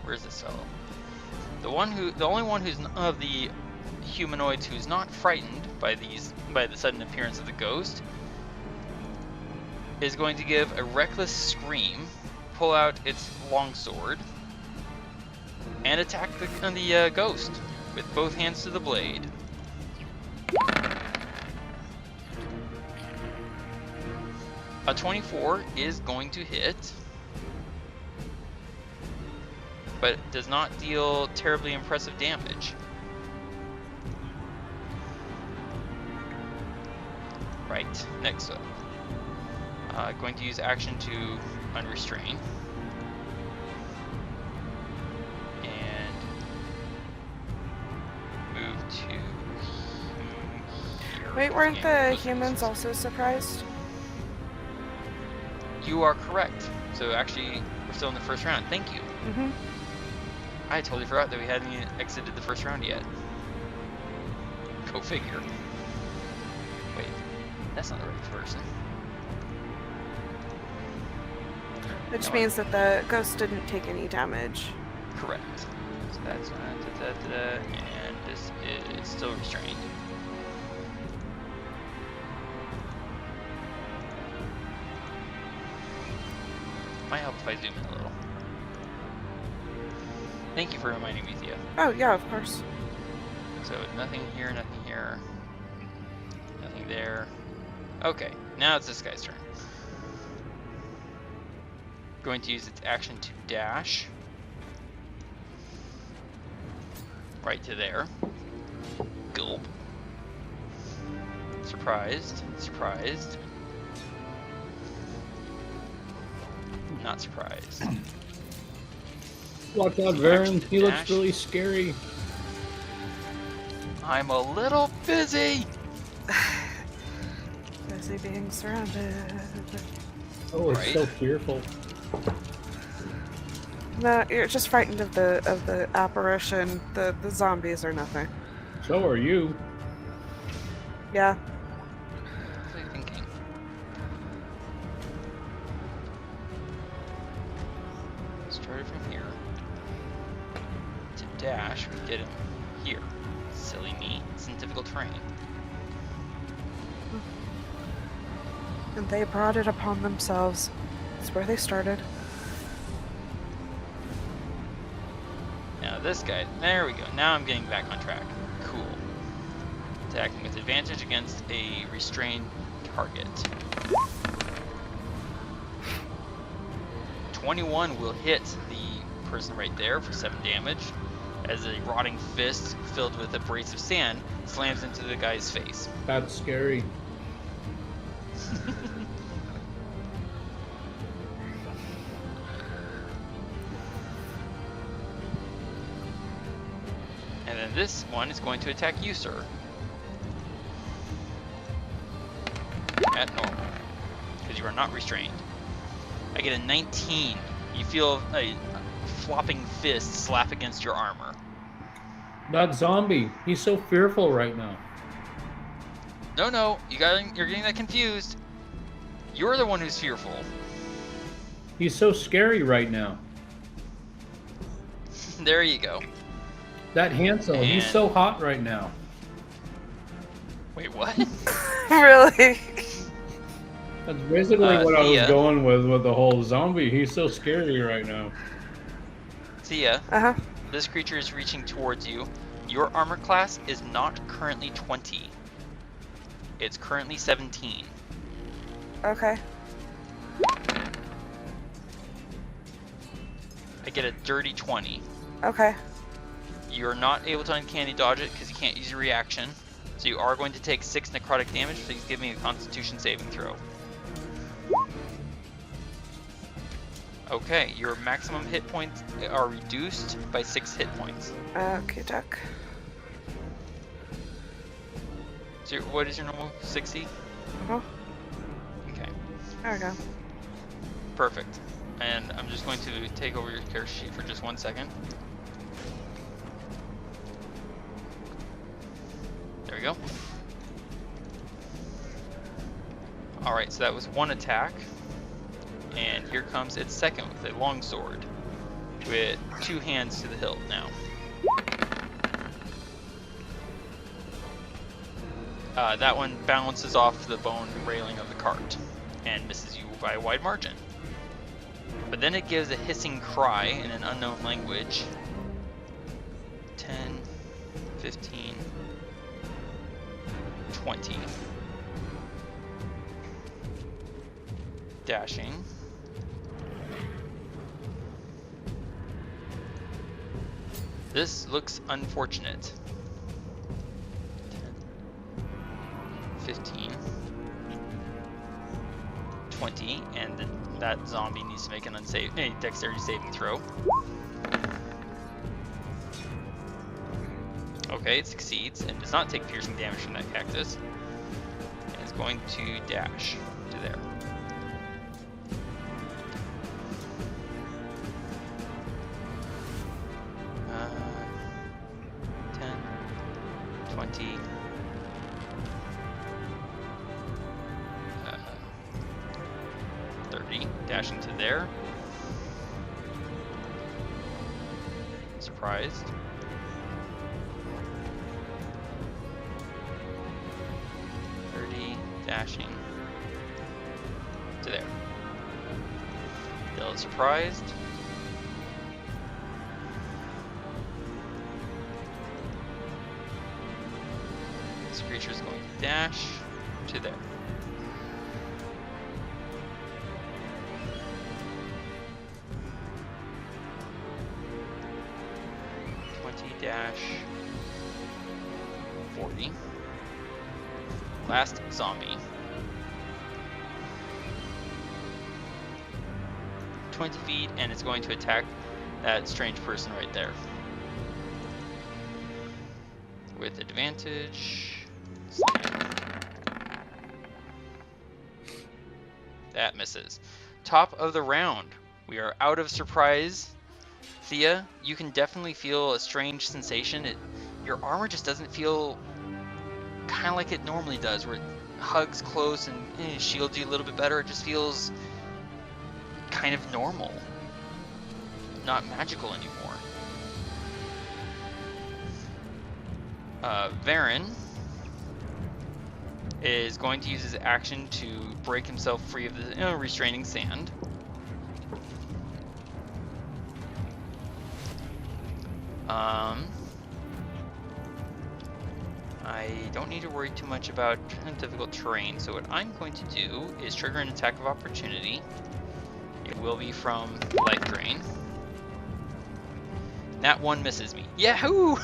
Where's this fellow? The only one who's of the humanoids who's not frightened by the sudden appearance of the ghost is going to give a reckless scream, pull out its longsword, and attack the ghost with both hands to the blade. A 24 is going to hit, but does not deal terribly impressive damage. Right, next up. Going to use action to unrestrain. And move to here. Wait, weren't the humans also surprised? You are correct. So actually, we're still in the first round. Thank you. Mm-hmm. I totally forgot that we hadn't even exited the first round yet. Go figure. Wait, that's not the right person. Which means that the ghost didn't take any damage. Correct. So that's and this is still restrained. Might help if I zoom in a little. Thank you for reminding me, Thía. Oh, yeah, of course. So nothing here, nothing there. Okay, now it's this guy's turn. Going to use its action to dash. Right to there. Gulp. Surprised. Surprised. Not surprised. Watch out, Varin. He looks really scary. I'm a little busy. obviously being surrounded. Oh, it's Right. so fearful. No, you're just frightened of the apparition. The zombies are nothing. So are you. Yeah. What was I thinking? Started from here. To dash, we get him here. Silly me. It's in difficult terrain. And they brought it upon themselves. It's where they started. Now this guy, there we go. Now I'm getting back on track. Cool. Attacking with advantage against a restrained target. 21 will hit the person right there for 7 damage, as a rotting fist filled with abrasive sand slams into the guy's face. That's scary. And then this one is going to attack you, sir. At normal, because you are not restrained. I get a 19. You feel a flopping fist slap against your armor. That zombie. He's so fearful right now. No, you're getting that confused. You're the one who's fearful. He's so scary right now. There you go. That Hansel, he's And- so hot right now. Wait, what? Really? That's basically what I was Thía. going with the whole zombie. He's so scary right now. Thía, Uh-huh. this creature is reaching towards you. Your armor class is not currently 20. It's currently 17. Okay. I get a dirty 20. Okay. You're not able to uncanny dodge it because you can't use your reaction. So you are going to take 6 necrotic damage. Please give me a constitution saving throw. Okay, your maximum hit points are reduced by 6 hit points. Okay, duck. So what is your normal 60? Uh-huh. Okay, There we go. perfect. And I'm just going to take over your character sheet for just 1 second. There we go. Alright, so that was 1 attack. And here comes its second with a longsword. With 2 hands to the hilt now. That one balances off the bone railing of the cart and misses you by a wide margin. But then it gives a hissing cry in an unknown language. 10, 15, 20. Dashing. This looks unfortunate. 10, 15, 20, and that zombie needs to make an a dexterity saving throw. Okay, it succeeds and does not take piercing damage from that cactus. And it's going to dash to there. Uh, 10, 20, 30, dashing to there. Surprised. 30, dashing to there. Still surprised. This creature is going to dash to there. Dash 40. Last zombie. 20 feet, and it's going to attack that strange person right there. With advantage. That misses. Top of the round. We are out of surprise. Thía, you can definitely feel a strange sensation. Your armor just doesn't feel kind of like it normally does, where it hugs close and shields you a little bit better. It just feels kind of normal, not magical anymore. Varin is going to use his action to break himself free of the restraining sand. I don't need to worry too much about difficult terrain, so what I'm going to do is trigger an attack of opportunity. It will be from Life Drain. That one misses me. Yahoo!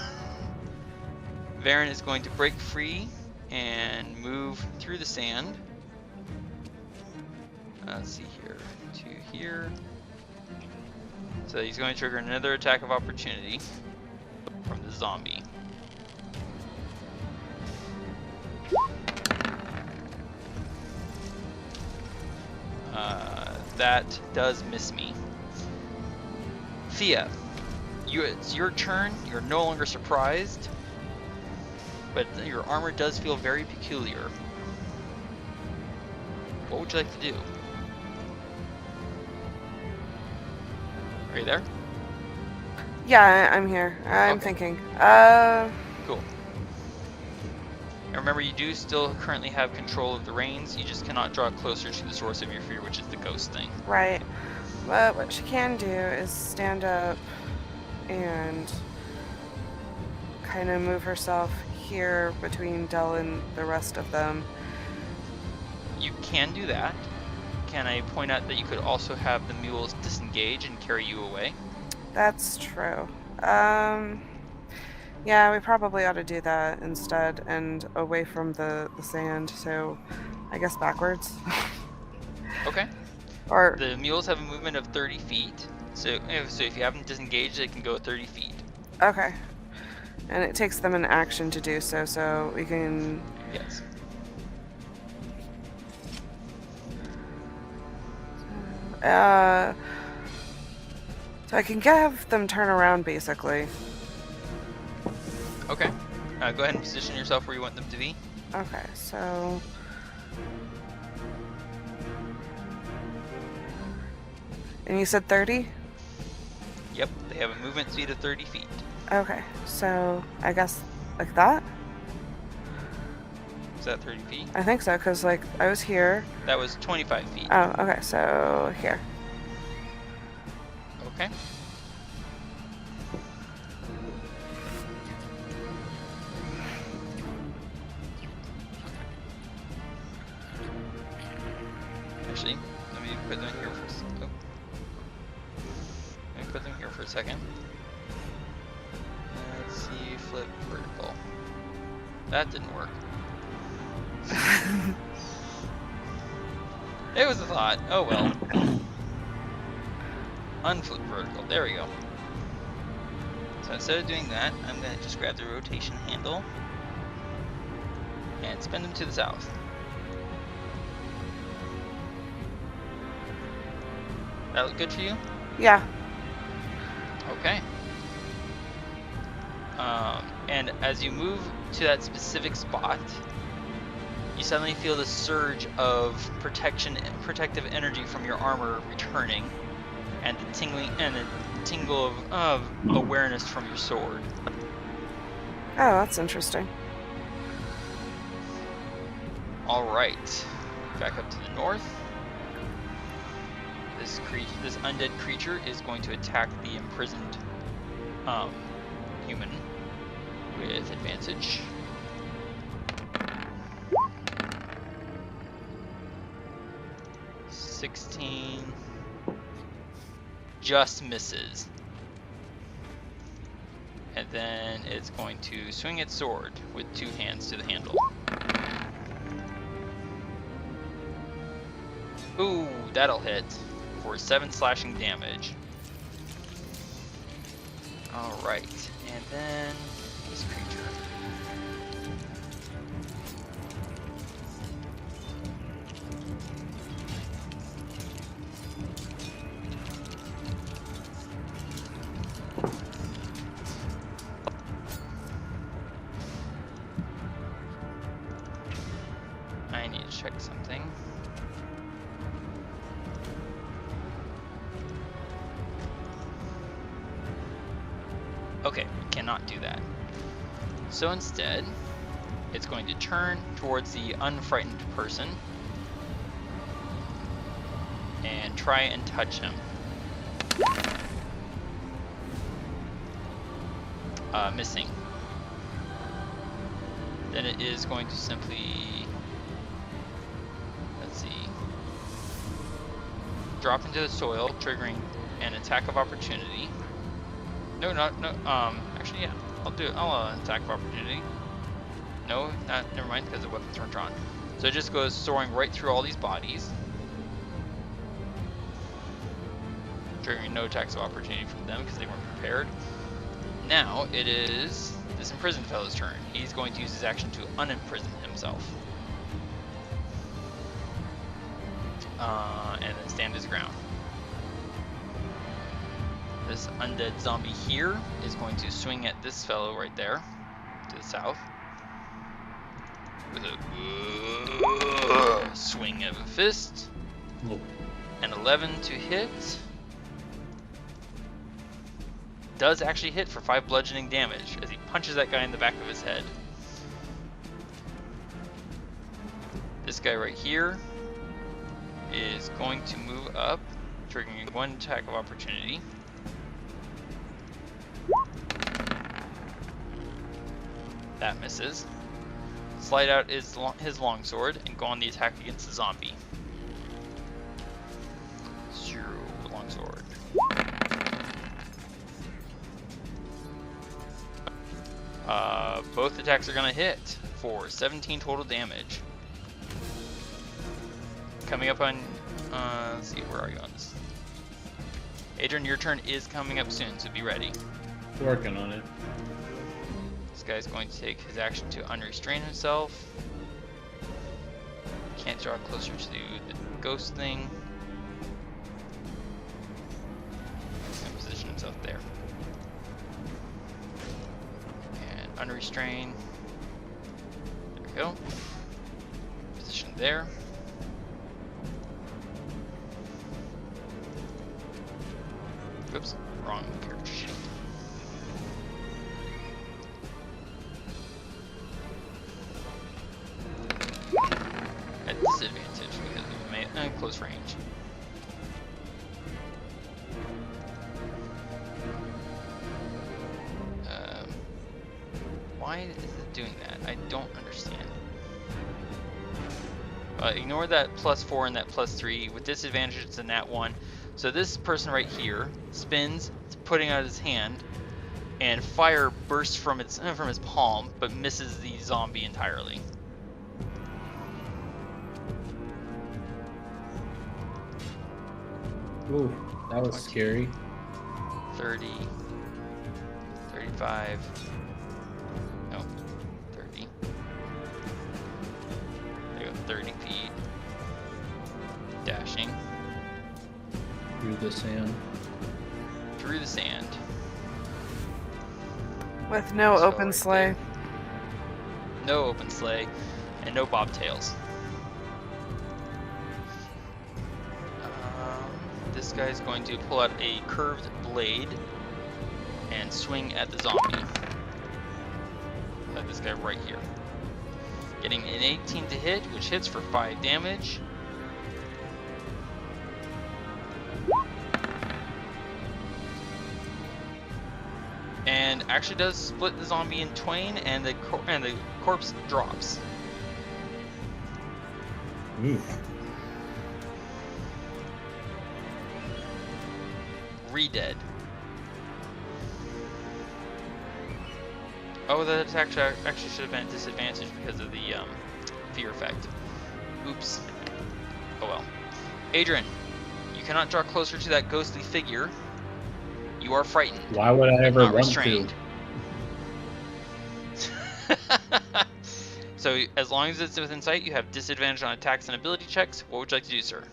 Varin is going to break free and move through the sand. Let's see here, to here. So he's going to trigger another attack of opportunity from the zombie. That does miss me. Thía, it's your turn. You're no longer surprised, but your armor does feel very peculiar. What would you like to do? Are you there? Yeah, I'm here. I'm Okay. thinking. Cool. And remember, you do still currently have control of the reins. You just cannot draw closer to the source of your fear, which is the ghost thing. Right. But what she can do is stand up and kind of move herself here between Dell and the rest of them. You can do that. Can I point out that you could also have the mules disengage and carry you away? That's true. Yeah, we probably ought to do that instead and away from the sand, so I guess backwards. Okay. Or The mules have a movement of 30 feet, so if you have them disengaged, they can go 30 feet. okay. And it takes them an action to do so, so we can... Yes. So I can have them turn around, basically. Okay. Go ahead and position yourself where you want them to be. Okay, so... And you said 30? Yep, they have a movement speed of 30 feet. Okay, so I guess like that? Is that 30 feet? I think so, because like I was here. That was 25 feet. Oh, okay, so here. Okay. Actually, let me put them here for a second. Oh. Let me put them here for a second. Let's see, flip vertical. That didn't work. It was a thought. Oh well. Unflip vertical. There we go. So instead of doing that, I'm going to just grab the rotation handle and spin them to the south. That look good for you? Yeah. Okay. And as you move to that specific spot, you suddenly feel the surge of protective energy from your armor returning, and the tingle of awareness from your sword. Oh, that's interesting. All right, back up to the north. This undead creature is going to attack the imprisoned human with advantage. $16 just misses. And then it's going to swing its sword with two hands to the handle. Ooh, that'll hit for 7 slashing damage. Alright, and then this creature. check something. Okay, cannot do that. So instead, it's going to turn towards the unfrightened person and try and touch him. Missing. Then it is going to simply, let's see, drop into the soil, triggering an attack of opportunity. No, actually, yeah, I'll attack of opportunity. No, never mind, because the weapons weren't drawn. So it just goes soaring right through all these bodies, triggering no attacks of opportunity from them because they weren't prepared. Now it is this imprisoned fellow's turn. He's going to use his action to unimprison himself. And then stand his ground. This undead zombie here is going to swing at this fellow right there, to the south. With a swing of a fist. An 11 to hit. Does actually hit for 5 bludgeoning damage as he punches that guy in the back of his head. This guy right here is going to move up, triggering 1 attack of opportunity. That misses. Slide out his longsword and go on the attack against the zombie. 0 longsword. Both attacks are gonna hit for 17 total damage. Coming up on, let's see, where are you on this? Adran, your turn is coming up soon, so be ready. Working on it. This guy's going to take his action to unrestrain himself. Can't draw closer to the ghost thing. He's gonna position himself there. Unrestrain. There we go. Position there. Oops, wrong character sheet. At disadvantage because of close range. Why is it doing that? I don't understand. Ignore that +4 and that +3. With disadvantage, it's a nat 1. So this person right here spins, putting out his hand, and fire bursts from his palm, but misses the zombie entirely. Ooh, that was scary. 30, 35. No, 30. There you go, 30 feet. Dashing. Through the sand. Through the sand. With no So open right sleigh. there. No open sleigh, and no bobtails. This guy's going to pull out a curved blade and swing at the zombie. This guy right here. Getting an 18 to hit, which hits for 5 damage. And actually does split the zombie in twain, and the corpse drops. Oof. Re-dead. Oh, the attack actually should have been at disadvantage because of the fear effect. Oops. Oh well. Adran, you cannot draw closer to that ghostly figure. You are frightened. Why would I ever Not want restrained. So as long as it's within sight, you have disadvantage on attacks and ability checks. What would you like to do, sir?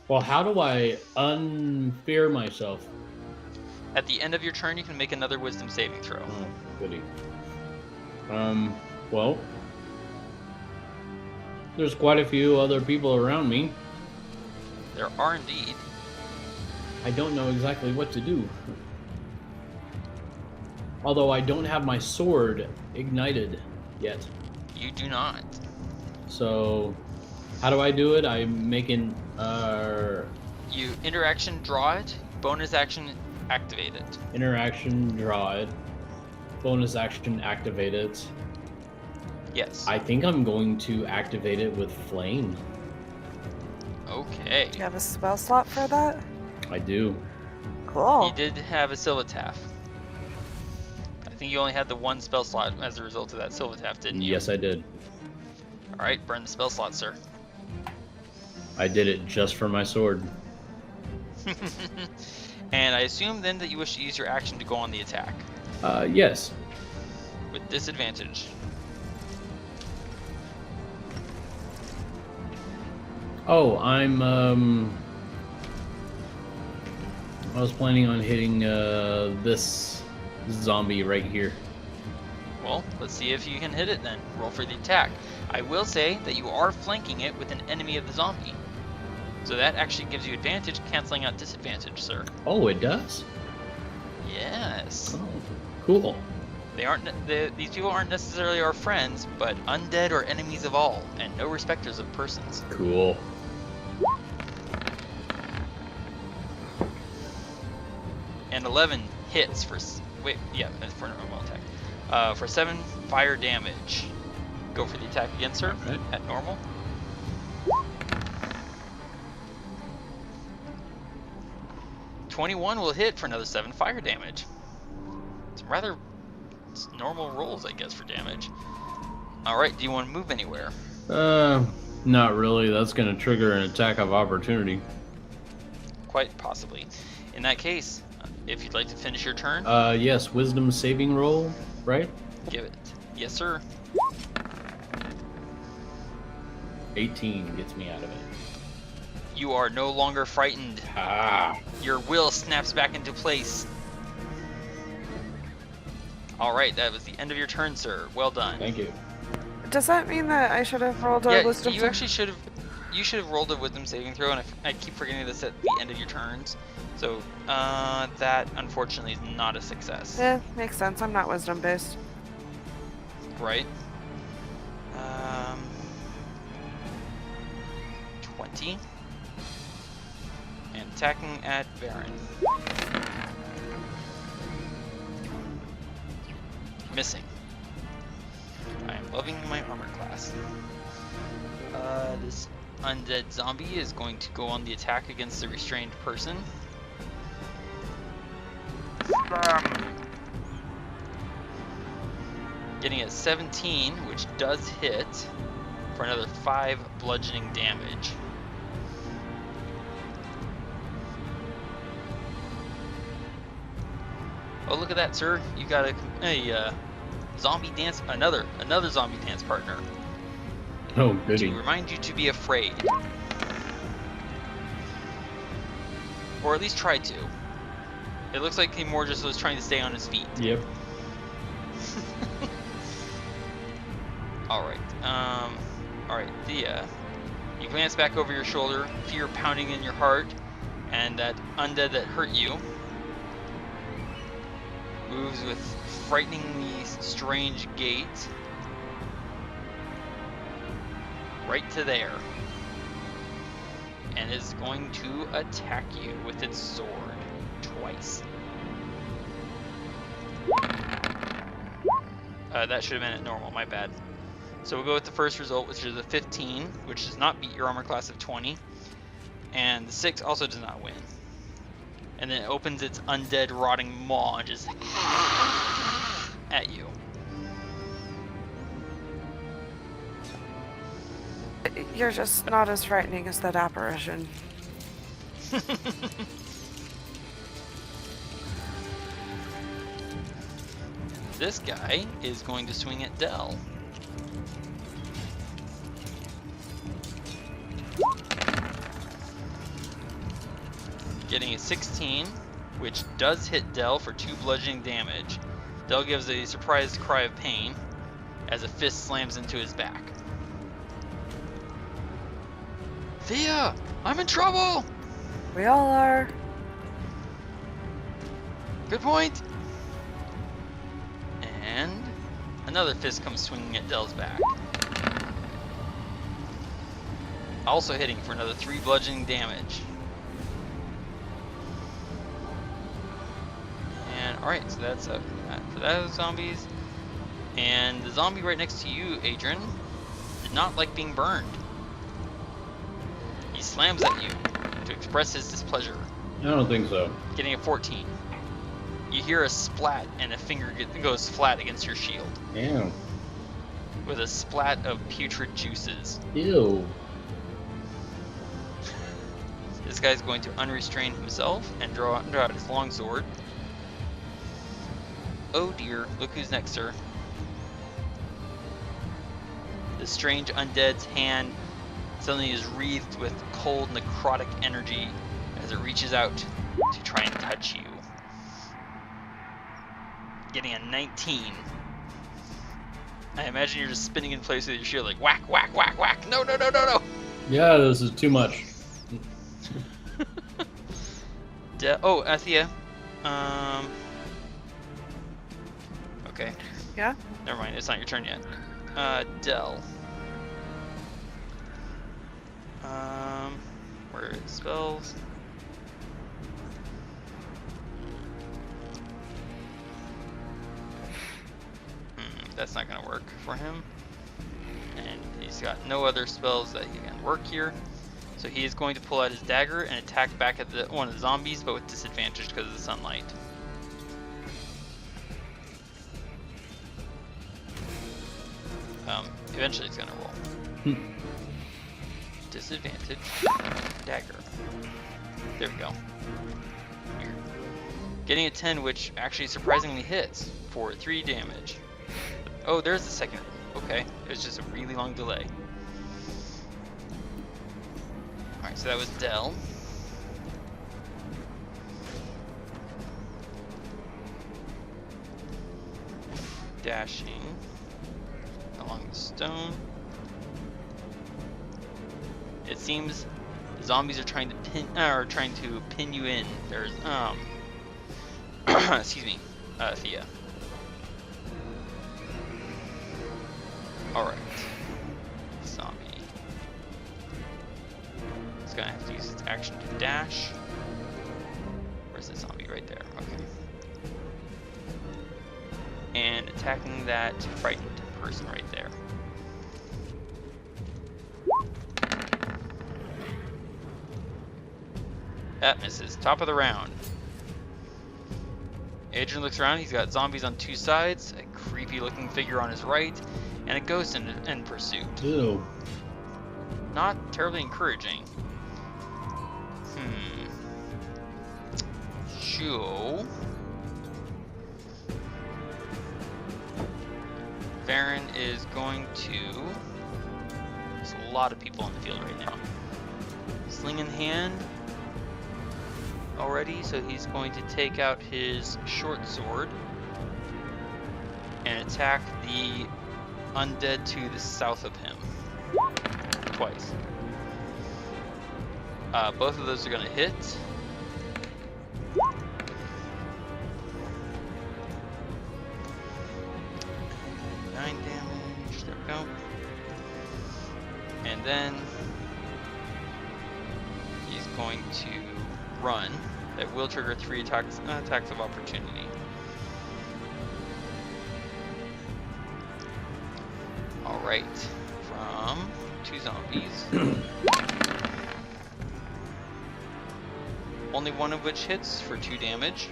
Well, how do I unfear myself? At the end of your turn, you can make another wisdom saving throw. Oh, goody. Well, there's quite a few other people around me. There are indeed. I don't know exactly what to do. Although I don't have my sword ignited yet. You do not. So, how do I do it? I'm making, You interaction draw it, bonus action activate it. interaction, draw it, bonus action, activate it. Yes. I think I'm going to activate it with flame. Okay. Do you have a spell slot for that? I do. Cool. You did have a Silvataf. I think you only had the one spell slot as a result of that Silvataf, didn't you? Yes, I did. Alright, burn the spell slot, sir. I did it just for my sword. And I assume then that you wish to use your action to go on the attack. Yes. With disadvantage. Oh, I was planning on hitting this zombie right here. Well, let's see if you can hit it then. Roll for the attack. I will say that you are flanking it with an enemy of the zombie. So that actually gives you advantage, canceling out disadvantage, sir. Oh, it does? Yes. Oh, cool. These people aren't necessarily our friends, but undead or enemies of all, and no respecters of persons. Cool. And 11 hits for that's for a normal attack. For 7 fire damage. Go for the attack again, sir. Okay. At normal. .21 will hit for another 7 fire damage. Some rather normal rolls, I guess, for damage. Alright, do you want to move anywhere? Not really. That's gonna trigger an attack of opportunity. Quite possibly. In that case, if you'd like to finish your turn, Yes, wisdom saving roll, right? give it. Yes, sir. 18 gets me out of it. You are no longer frightened. Ah. Your will snaps back into place. Alright, that was the end of your turn, sir. Well done. Thank you. Does that mean that I should have rolled a Yeah, wisdom? you actually should have. You should have rolled a wisdom saving throw, and I keep forgetting this at the end of your turns. So that unfortunately is not a success. Yeah, makes sense. I'm not wisdom based. Right. 20. And attacking at Varin. Missing. I am loving my armor class. This undead zombie is going to go on the attack against the restrained person. Getting a 17, which does hit for another 5 bludgeoning damage. Oh, look at that, sir! You got a zombie dance, another zombie dance partner. Oh, goody. To remind you to be afraid. Or at least try to. It looks like he more just was trying to stay on his feet. Yep. Alright, alright, Thía. You glance back over your shoulder, fear pounding in your heart, and that undead that hurt you moves with frighteningly strange gait right to there, and is going to attack you with its sword twice. That should have been at normal, my bad. So we'll go with the first result, which is a 15, which does not beat your armor class of 20, and the 6 also does not win. And then it opens its undead rotting maw and just at you. You're just not as frightening as that apparition. This guy is going to swing at Dell. Getting a 16, which does hit Dell for 2 bludgeoning damage. Dell gives a surprised cry of pain, as a fist slams into his back. Thía, I'm in trouble! We all are. Good point. And another fist comes swinging at Dell's back. Also hitting for another 3 bludgeoning damage. And alright, so that's for those zombies. And the zombie right next to you, Adran, did not like being burned. He slams at you to express his displeasure. I don't think so. Getting a 14. You hear a splat and a finger goes flat against your shield. Ew. With a splat of putrid juices. Ew. This guy's going to unrestrain himself and draw out his longsword. Oh dear, look who's next, sir. The strange undead's hand suddenly is wreathed with cold necrotic energy as it reaches out to try and touch you. Getting a 19. I imagine you're just spinning in place with your shield like whack, whack, whack, whack. No, no, no, no, no. Yeah, this is too much. Thía. Okay. Yeah? Never mind, it's not your turn yet. Dell. Where are his spells? That's not gonna work for him. And he's got no other spells that he can work here. So he is going to pull out his dagger and attack back at one of the zombies, but with disadvantage because of the sunlight. Eventually it's gonna roll. Disadvantage. Dagger. There we go. Weird. Getting a 10, which actually surprisingly hits for 3 damage. Oh, there's the second. Okay, it was just a really long delay. Alright, so that was Dell. Dashing along the stone. It seems the zombies are trying to pin you in. There's excuse me, Thía. Alright. Zombie. It's gonna have to use its action to dash. Where's the zombie? Right there. Okay. And attacking that frightened person right there. That misses. Top of the round. Adran looks around. He's got zombies on 2 sides, a creepy looking figure on his right, and a ghost in pursuit. Ew. Not terribly encouraging. Joe. Varin is going to... There's a lot of people on the field right now. Sling in hand already, so he's going to take out his short sword and attack the undead to the south of him. Twice. Both of those are going to hit. And then he's going to run. That will trigger 3 attacks of opportunity. Alright, from 2 zombies. Only one of which hits for 2 damage,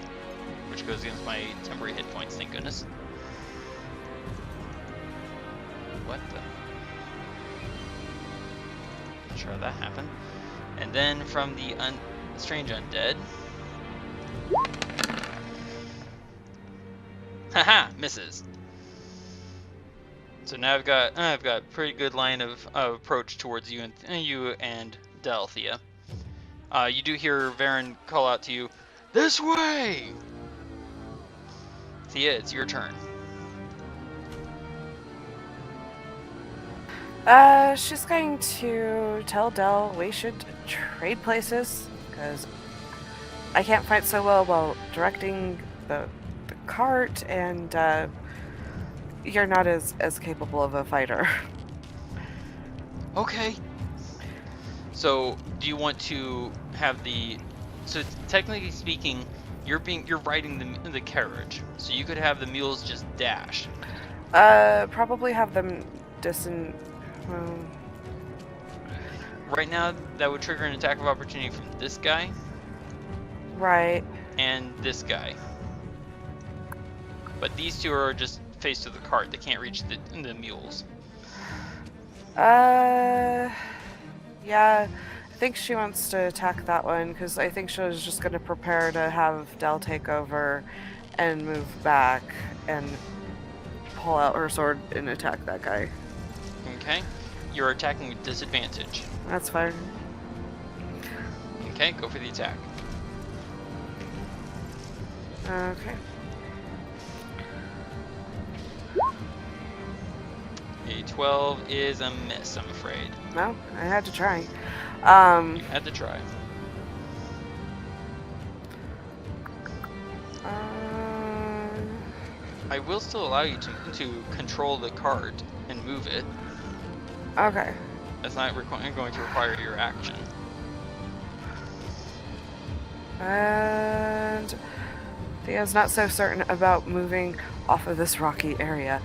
which goes against my temporary hit points, thank goodness. What the? Not sure how that happened. And then from the strange undead. Haha, misses. So now I've got pretty good line of approach towards you and Dell, Thía. You do hear Varin call out to you, "This way!" Thía, it's your turn. She's going to tell Del we should trade places, because I can't fight so well while directing the cart, and you're not as capable of a fighter. Okay. So, do you want to have so technically speaking, you're riding the carriage, so you could have the mules just dash. Probably have them Right now, that would trigger an attack of opportunity from this guy. Right. And this guy. But these two are just face to the cart. They can't reach the mules. Yeah. I think she wants to attack that one, because I think she was just going to prepare to have Del take over and move back and pull out her sword and attack that guy. Okay. You're attacking with disadvantage. That's fine. Okay, go for the attack. Okay. A 12 is a miss, I'm afraid. No, I had to try. You had to try. I will still allow you to control the cart and move it. Okay. That's not going to require your action. And Thea's not so certain about moving off of this rocky area.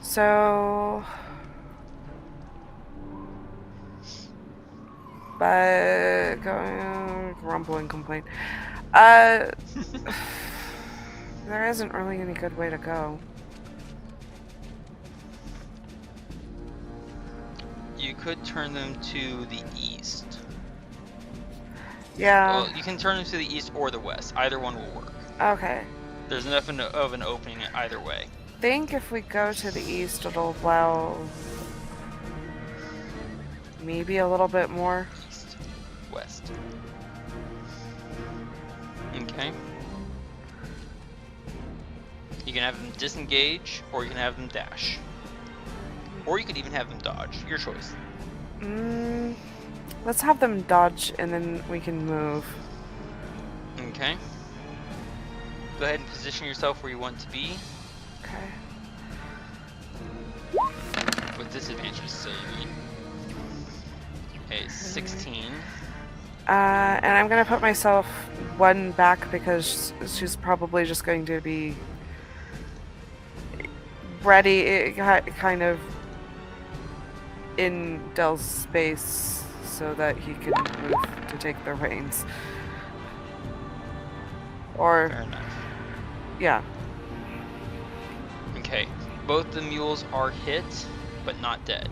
So, but going grumbling complaint. There isn't really any good way to go. You could turn them to the east. Yeah. Well, you can turn them to the east or the west. Either one will work. Okay. There's enough of an opening either way. I think if we go to the east, it'll allow maybe a little bit more. East, west. Okay. You can have them disengage, or you can have them dash. Or you could even have them dodge. Your choice. Let's have them dodge, and then we can move. Okay. Go ahead and position yourself where you want to be. Okay. With disadvantages, so you mean. A 16. And I'm gonna put myself one back, because she's probably just going to be ready, kind of in Del's space, so that he can move to take the reins. Or, Fair enough. yeah. Okay. Both the mules are hit, but not dead.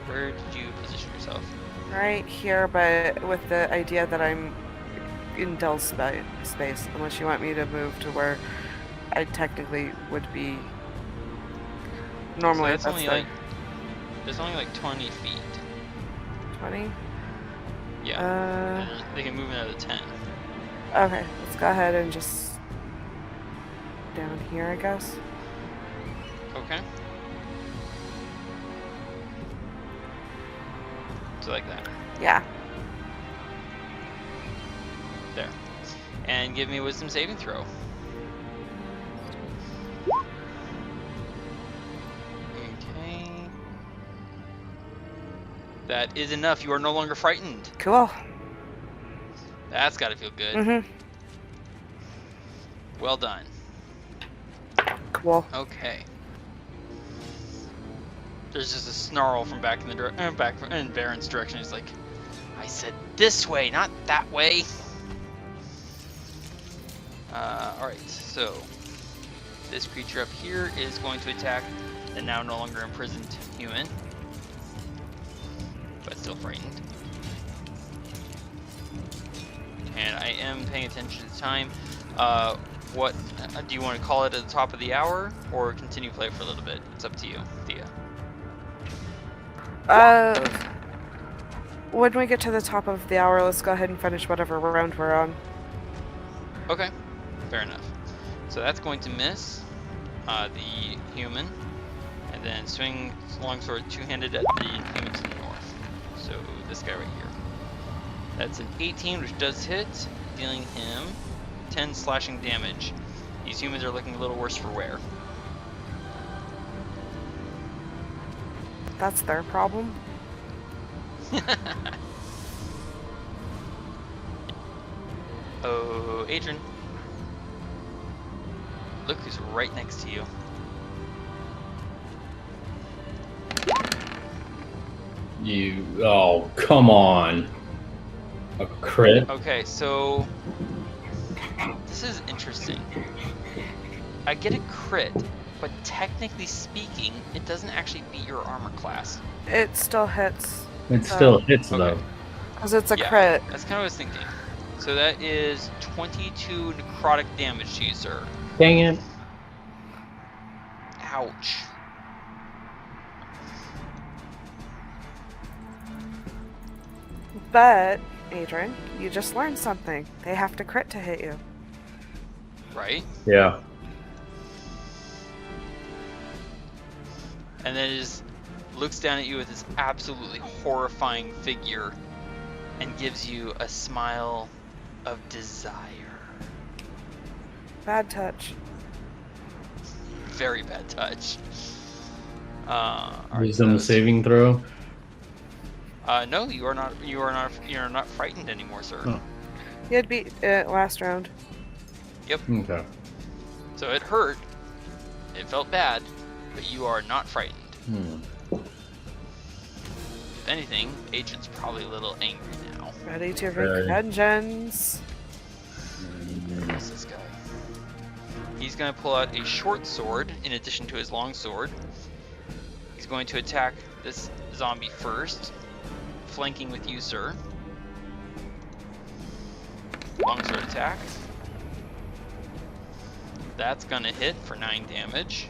Where did you position yourself? Right here, but with the idea that I'm in Del's space, unless you want me to move to where I technically would be normally. So there's only like 20 feet. 20? Yeah. They can move another 10. Okay, let's go ahead and just down here, I guess. Okay. So like that. Yeah. There. And give me a wisdom saving throw. Okay. That is enough. You are no longer frightened. Cool. That's gotta feel good. Mm-hmm. Well done. Cool. Okay. There's just a snarl from back in the back in Varin's direction. He's like, "I said this way, not that way." All right. So this creature up here is going to attack the now no longer imprisoned human, but still frightened. And I am paying attention to the time. What do you want to call it at the top of the hour, or continue play for a little bit? It's up to you, Thea. When we get to the top of the hour, let's go ahead and finish whatever round we're on. Okay, fair enough. So that's going to miss the human, and then swing longsword two-handed at the human to the north. So this guy right here. That's an 18, which does hit, dealing him 10 slashing damage. These humans are looking a little worse for wear. That's their problem. Oh, Adran. Look who's right next to you. Oh, come on. A crit? Okay, so this is interesting. I get a crit, but technically speaking, it doesn't actually beat your armor class. It still hits. It still hits, though. Because it's a Yeah, crit. That's kind of what I was thinking. So that is 22 necrotic damage to you, sir. Dang it. Ouch. But, Adran, you just learned something. They have to crit to hit you. Right? Yeah. And then it just looks down at you with this absolutely horrifying figure and gives you a smile of desire. Bad touch. Very bad touch. Wisdom saving throw. No, you are not. You are not frightened anymore, sir. Oh. You had beat it last round. Yep. Okay. So it hurt. It felt bad, but you are not frightened. If anything, Agent's probably a little angry now. Ready to wreak vengeance. Who's this guy? He's going to pull out a short sword in addition to his long sword. He's going to attack this zombie first, flanking with you, sir. Longsword attack. That's going to hit for 9 damage.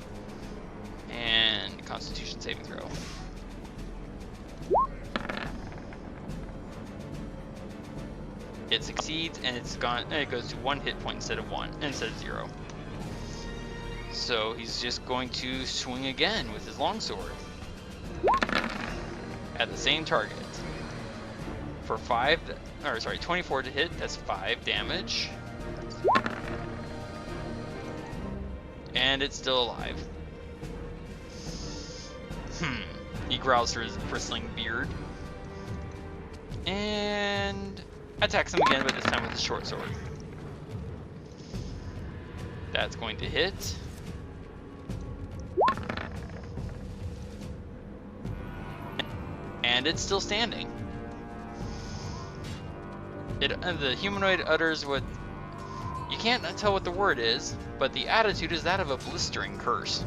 And Constitution saving throw. It succeeds, and it goes to 1 hit point instead of 0. So he's just going to swing again with his longsword at the same target for 24 to hit. That's 5 damage, and it's still alive. He growls through his bristling beard and attacks him again, but this time with his short sword. That's going to hit. And it's still standing. The humanoid utters what you can't tell what the word is, but the attitude is that of a blistering curse.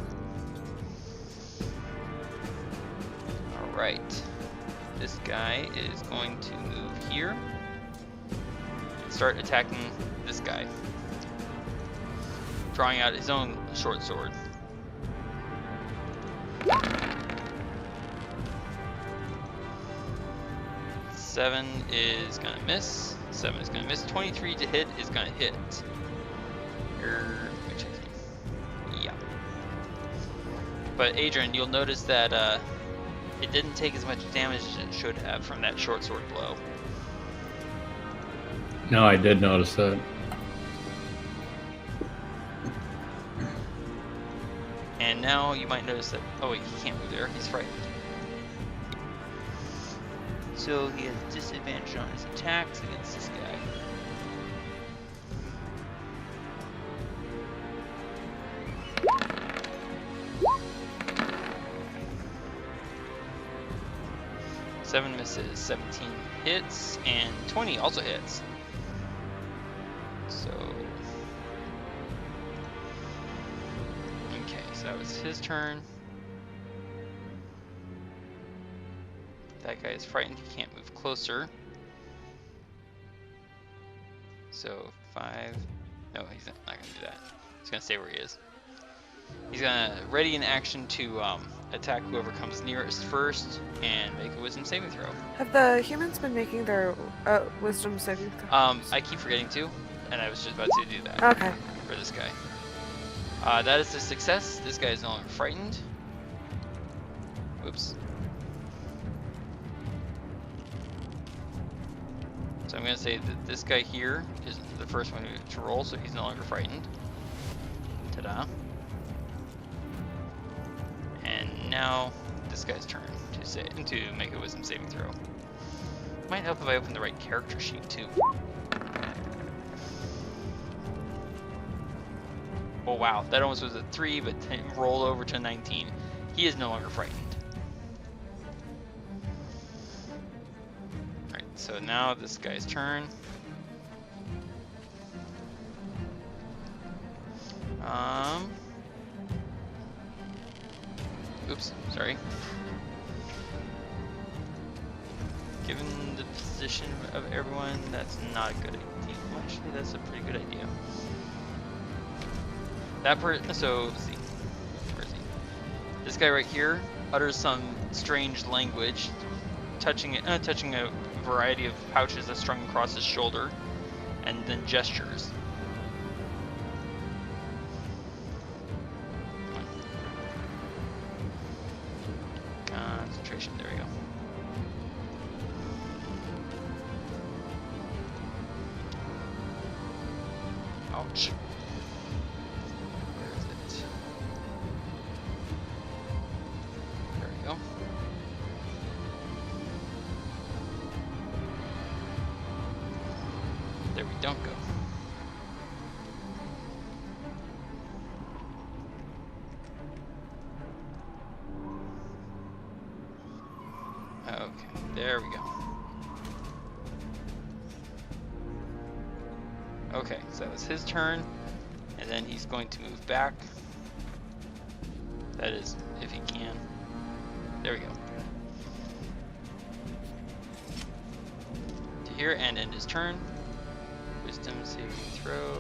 Alright. This guy is going to move here. Start attacking this guy. Drawing out his own short sword. Seven is gonna miss. 7 is gonna miss. 23 to hit is gonna hit. Yeah. But Adran, you'll notice that it didn't take as much damage as it should have from that short sword blow. No, I did notice that. And now you might notice that. Oh wait, he can't move there. He's frightened. So he has disadvantage on his attacks against this guy. Seven misses, 17 hits, and 20 also hits. So, okay, so that was his turn. That guy is frightened, he can't move closer. So 5, no, he's not gonna do that. He's gonna stay where he is. He's gonna ready in action to attack whoever comes nearest first and make a wisdom saving throw. Have the humans been making their wisdom saving throws? I keep forgetting to, and I was just about to do that Okay. for this guy. That is a success. This guy is no longer frightened. Whoops. So I'm going to say that this guy here is the first one to roll, so he's no longer frightened. Ta-da. And now this guy's turn to make a wisdom saving throw. Might help if I open the right character sheet too. Oh wow, that almost was a 3, but rolled over to 19. He is no longer frightened. Alright, so now this guy's turn. Oops, sorry. Given the position of everyone, that's not a good idea. Actually, that's a pretty good idea. So let's see. Where is he? This guy right here utters some strange language, touching a variety of pouches that's strung across his shoulder, and then gestures. Concentration. There we go. Ouch. There we don't go. Okay, there we go. Okay, so that was his turn, and then he's going to move back. That is, if he can. There we go. To here and end his turn. Wisdom saving throw.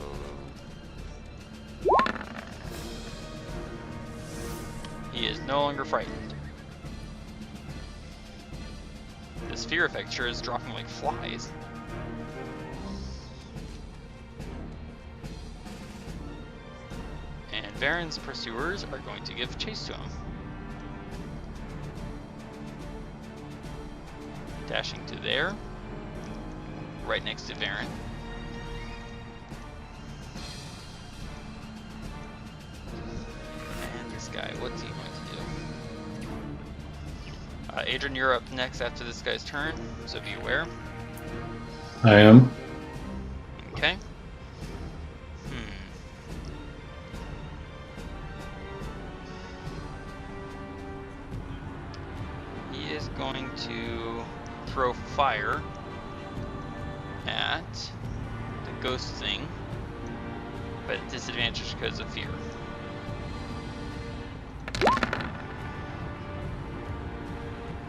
He is no longer frightened. This fear effect sure is dropping like flies. And Varin's pursuers are going to give chase to him. Dashing to there. Right next to Varin. Guy, what's he going to do? Adran, you're up next after this guy's turn, so be aware. I am. Okay. He is going to throw fire at the ghost thing, but at disadvantage because of fear.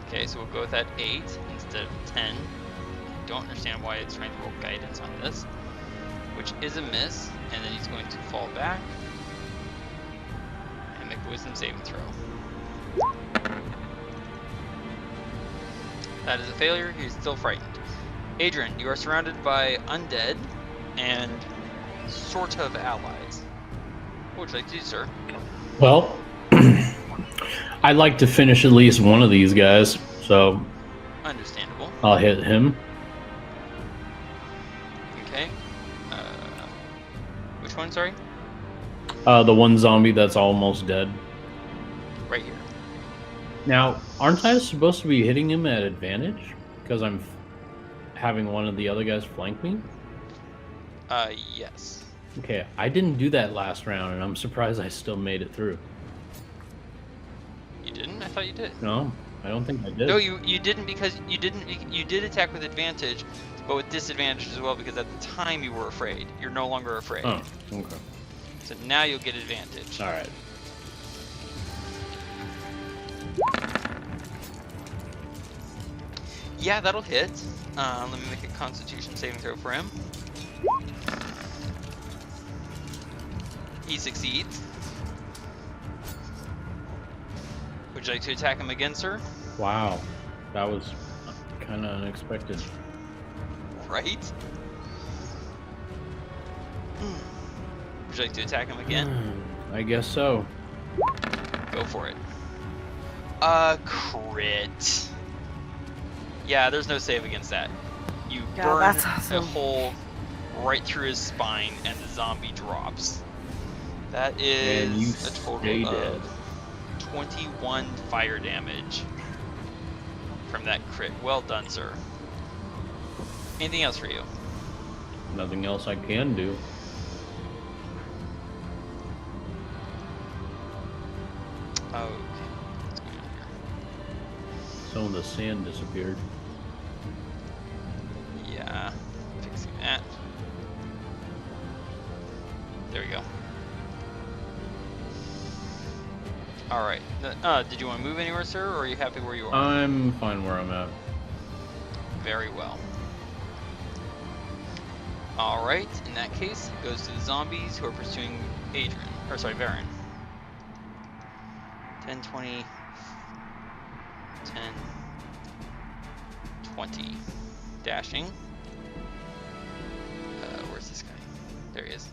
Okay, so we'll go with that 8 instead of 10. I don't understand why it's trying to roll guidance on this, which is a miss, and then he's going to fall back and make a wisdom saving throw. That is a failure. He's still frightened. Adran, you are surrounded by undead and sort of allies. What would you like to do, sir? Well, I'd like to finish at least one of these guys, so understandable. I'll hit him. Okay. Which one, sorry? The one zombie that's almost dead. Right here. Now, aren't I supposed to be hitting him at advantage? Because I'm having one of the other guys flank me? Yes. Okay, I didn't do that last round, and I'm surprised I still made it through. You didn't? I thought you did. No, I don't think I did. No, you didn't, because you did attack with advantage, but with disadvantage as well, because at the time you were afraid. You're no longer afraid. Oh, okay. So now you'll get advantage. All right. Yeah, that'll hit. Let me make a Constitution saving throw for him. He succeeds, which Would you like to attack him again, sir? Wow, that was kind of unexpected. Right? Would you like to attack him again? I guess so. Go for it. Crit. Yeah, there's no save against that. You burn that's a awesome. hole right through his spine, and the zombie drops. That And you is a total stay dead. of 21 fire damage from that crit. Well done, sir. Anything else for you? Nothing else I can do. Okay. What's going on here? Some of the sand disappeared. Yeah. Fixing that. There we go. Alright. Did you want to move anywhere, sir, or are you happy where you are? I'm fine where I'm at. Very well. Alright, in that case, it goes to the zombies who are pursuing Adran. Or sorry, Varin. 10, 20, 10, 20. Dashing. Where's this guy? There he is.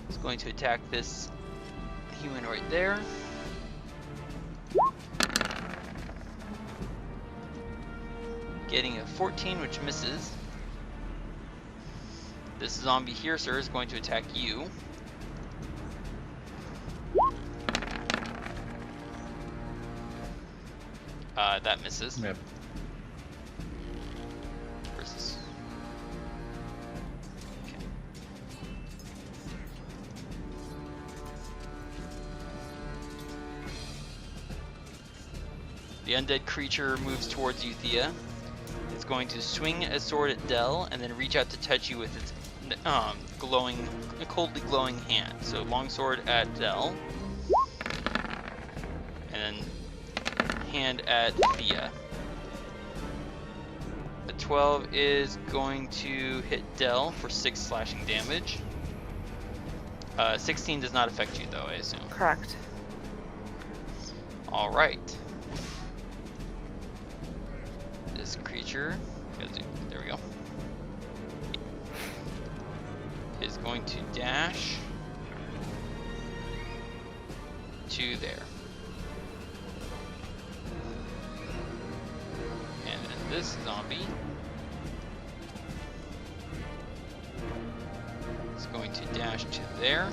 He's going to attack this human right there. Getting a 14, which misses. This zombie here, sir, is going to attack you. That misses. Yep. Where's this? Okay. The undead creature moves towards you, Thía. It's going to swing a sword at Dell and then reach out to touch you with its coldly glowing hand. So longsword at Dell, and then hand at Thía. A 12 is going to hit Dell for 6 slashing damage. 16 does not affect you, though, I assume. Correct. All right. This creature, there we go, is going to dash to there. And then this zombie is going to dash to there.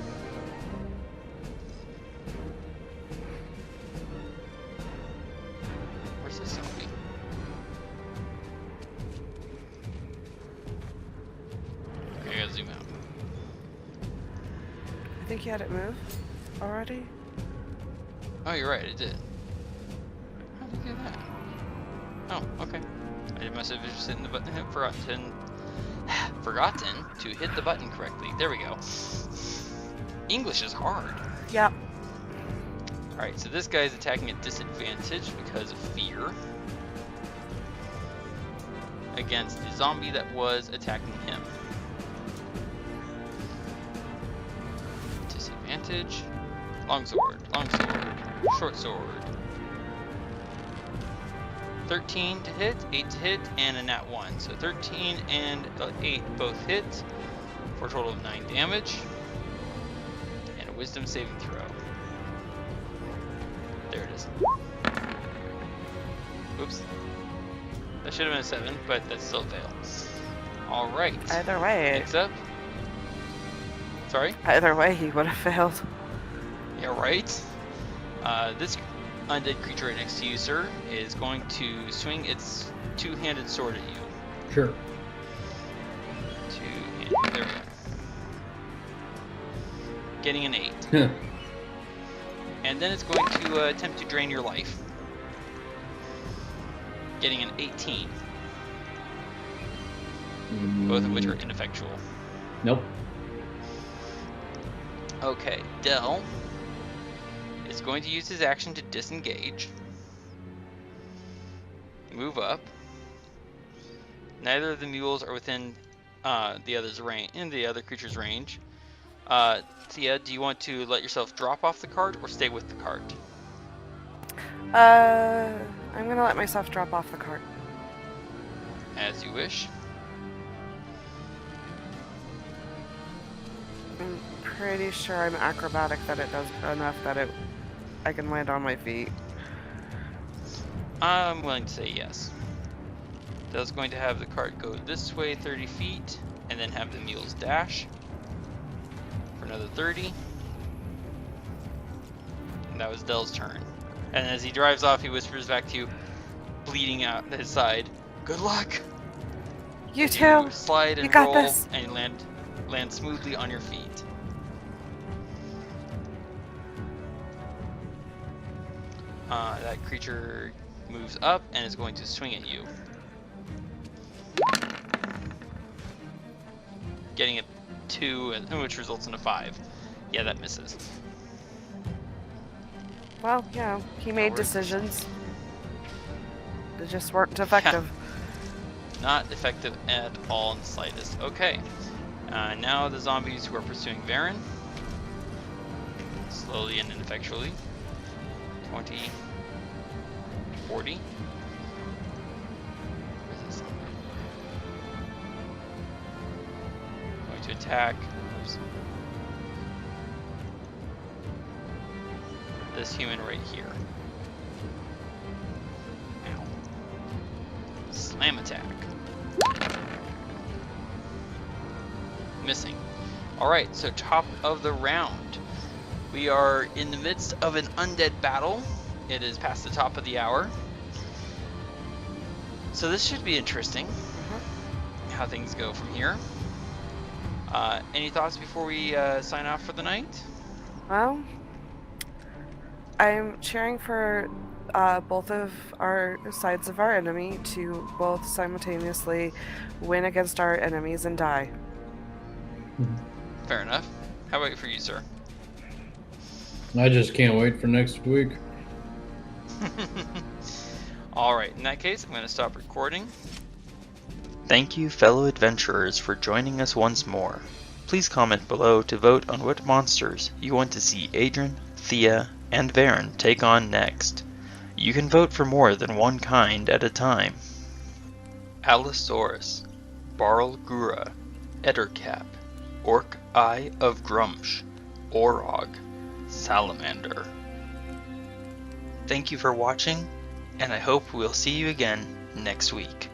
Where's this zombie? Okay, I gotta zoom out. I think you had it move already. Oh, you're right, it did. How did you do that? Oh, okay. I must have just hit the button, forgotten to hit the button correctly. There we go. English is hard. Yep. Alright, so this guy is attacking at disadvantage because of fear against the zombie that was attacking him. Disadvantage. Longsword, short sword. 13 to hit, 8 to hit, and a nat 1. So 13 and 8 both hit for a total of 9 damage. And a wisdom saving throw. There it is. Oops. That should have been a 7, but that's still a fail. Alright. Either way. Next up. Sorry? Either way, he would have failed. Yeah, right. This undead creature right next to you, sir, is going to swing its two-handed sword at you. Sure. Two-handed. There we go. Getting an 8. And then it's going to attempt to drain your life. Getting an 18. Both of which are ineffectual. Nope. Okay, Dell is going to use his action to disengage. Move up. Neither of the mules are within the other creature's range. Thía, do you want to let yourself drop off the cart or stay with the cart? I'm gonna let myself drop off the cart. As you wish. I'm pretty sure I'm acrobatic that it does enough that I can land on my feet. I'm willing to say yes. Dell's going to have the cart go this way 30 feet, and then have the mules dash for another 30. And that was Dell's turn. And as he drives off, he whispers back to you, bleeding out his side, "Good luck!" You And too! You slide and You got roll, this. and you land smoothly on your feet. That creature moves up and is going to swing at you. Getting a 2, which results in a 5. Yeah, that misses. Well, he made worries. decisions. They just weren't effective. Not effective at all in the slightest. Okay. Now the zombies who are pursuing Varin. Slowly and ineffectually. 20. 40. Where's this? Going to attack. Oops. This human right here. Ow. Slam attack. Missing. Alright, so top of the round. We are in the midst of an undead battle. It is past the top of the hour. So this should be interesting. How things go from here. Any thoughts before we sign off for the night? Well, I'm cheering for both of our sides of our enemy to both simultaneously win against our enemies and die. Fair enough. How about for you, sir? I just can't wait for next week. Alright, in that case, I'm going to stop recording. Thank you, fellow adventurers, for joining us once more. Please comment below to vote on what monsters you want to see Adran, Thía, and Varin take on next. You can vote for more than one kind at a time. Allosaurus, Barlgura, Ettercap, Orc Eye of Gruumsh, Orog, Salamander. Thank you for watching, and I hope we'll see you again next week.